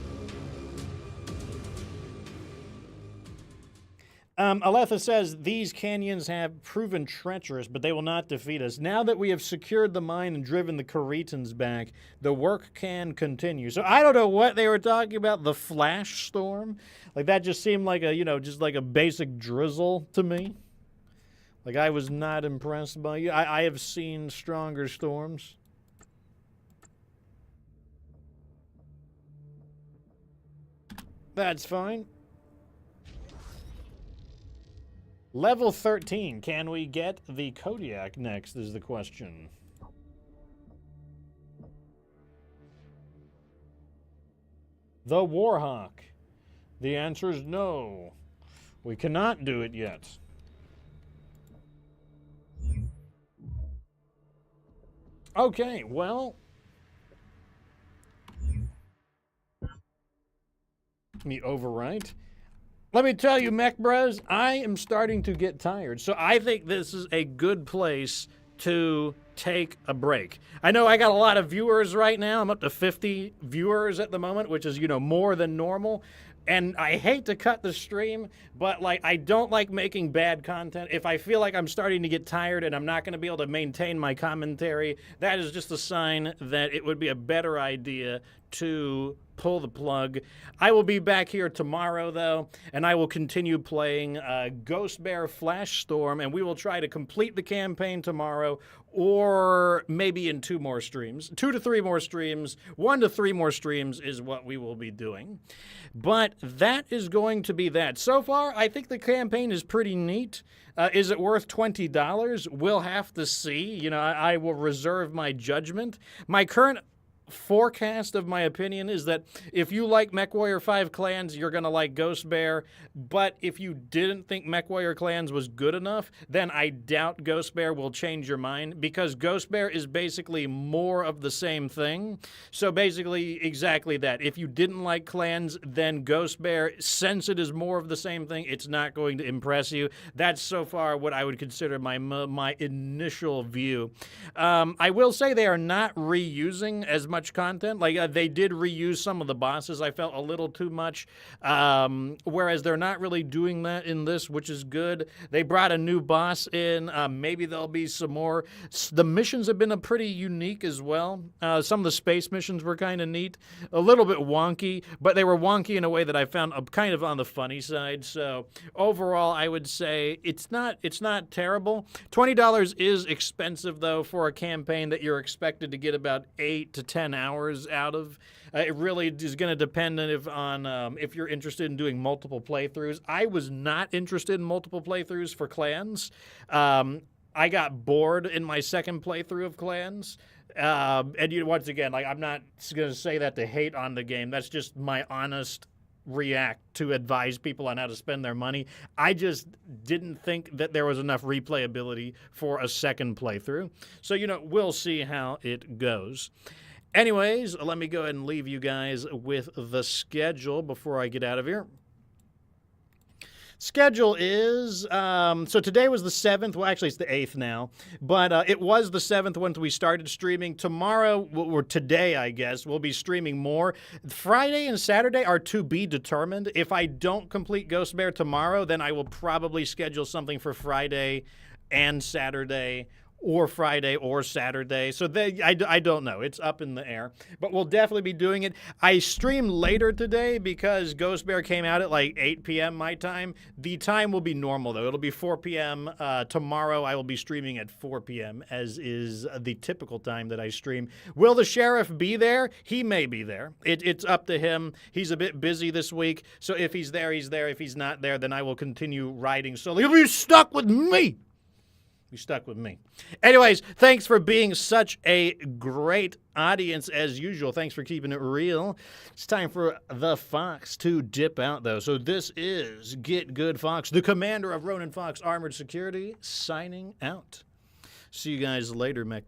Aletha says, these canyons have proven treacherous, but they will not defeat us. Now that we have secured the mine and driven the Cretans back, the work can continue. So I don't know what they were talking about, the flash storm. Like, that just seemed like a, just like a basic drizzle to me. Like, I was not impressed by you. I have seen stronger storms. That's fine. Level 13. Can we get the Kodiak next is the question. The Warhawk. The answer is no. We cannot do it yet. Okay, well. Let me overwrite. Let me tell you, Mech Bros, I am starting to get tired. So I think this is a good place to take a break. I know I got a lot of viewers right now. I'm up to 50 viewers at the moment, which is, more than normal. And I hate to cut the stream, but I don't like making bad content. If I feel like I'm starting to get tired and I'm not going to be able to maintain my commentary, that is just a sign that it would be a better idea to pull the plug. I will be back here tomorrow, though, and I will continue playing Ghost Bear Flash Storm, and we will try to complete the campaign tomorrow, or maybe in 2 more streams. 2 to 3 more streams. 1 to 3 more streams is what we will be doing. But that is going to be that. So far, I think the campaign is pretty neat. Is it worth $20? We'll have to see. I will reserve my judgment. My current forecast of my opinion is that if you like MechWarrior 5 Clans, you're going to like Ghost Bear, but if you didn't think MechWarrior Clans was good enough, then I doubt Ghost Bear will change your mind, because Ghost Bear is basically more of the same thing. So basically exactly that. If you didn't like Clans, then Ghost Bear, since it is more of the same thing, it's not going to impress you. That's so far what I would consider my initial view. I will say they are not reusing as much much content. Like, they did reuse some of the bosses. I felt a little too much, whereas they're not really doing that in this, which is good. They brought a new boss in. Maybe there'll be some more. The missions have been pretty unique as well. Some of the space missions were kind of neat. A little bit wonky, but they were wonky in a way that I found kind of on the funny side. So overall, I would say it's not terrible. $20 is expensive, though, for a campaign that you're expected to get about 8 to 10 hours out of. It really is going to depend on if you're interested in doing multiple playthroughs. I was not interested in multiple playthroughs for Clans. I got bored in my second playthrough of Clans. And once again, like, I'm not going to say that to hate on the game. That's just my honest react to advise people on how to spend their money. I just didn't think that there was enough replayability for a second playthrough. So, we'll see how it goes. Anyways, let me go ahead and leave you guys with the schedule before I get out of here. Schedule is, so today was the 7th. Well, actually, it's the 8th now. But it was the 7th when we started streaming. Tomorrow, or today, I guess, we'll be streaming more. Friday and Saturday are to be determined. If I don't complete Ghost Bear tomorrow, then I will probably schedule something for Friday and Saturday, or Friday or Saturday. So I don't know. It's up in the air. But we'll definitely be doing it. I streamed later today because Ghost Bear came out at like 8 p.m. my time. The time will be normal, though. It'll be 4 p.m. Tomorrow I will be streaming at 4 p.m., as is the typical time that I stream. Will the sheriff be there? He may be there. It's up to him. He's a bit busy this week. So if he's there, he's there. If he's not there, then I will continue riding solo. You'll be stuck with me. You stuck with me. Anyways, thanks for being such a great audience as usual. Thanks for keeping it real. It's time for the Fox to dip out, though. So this is Get Good Fox, the commander of Ronin Fox Armored Security, signing out. See you guys later, Mech.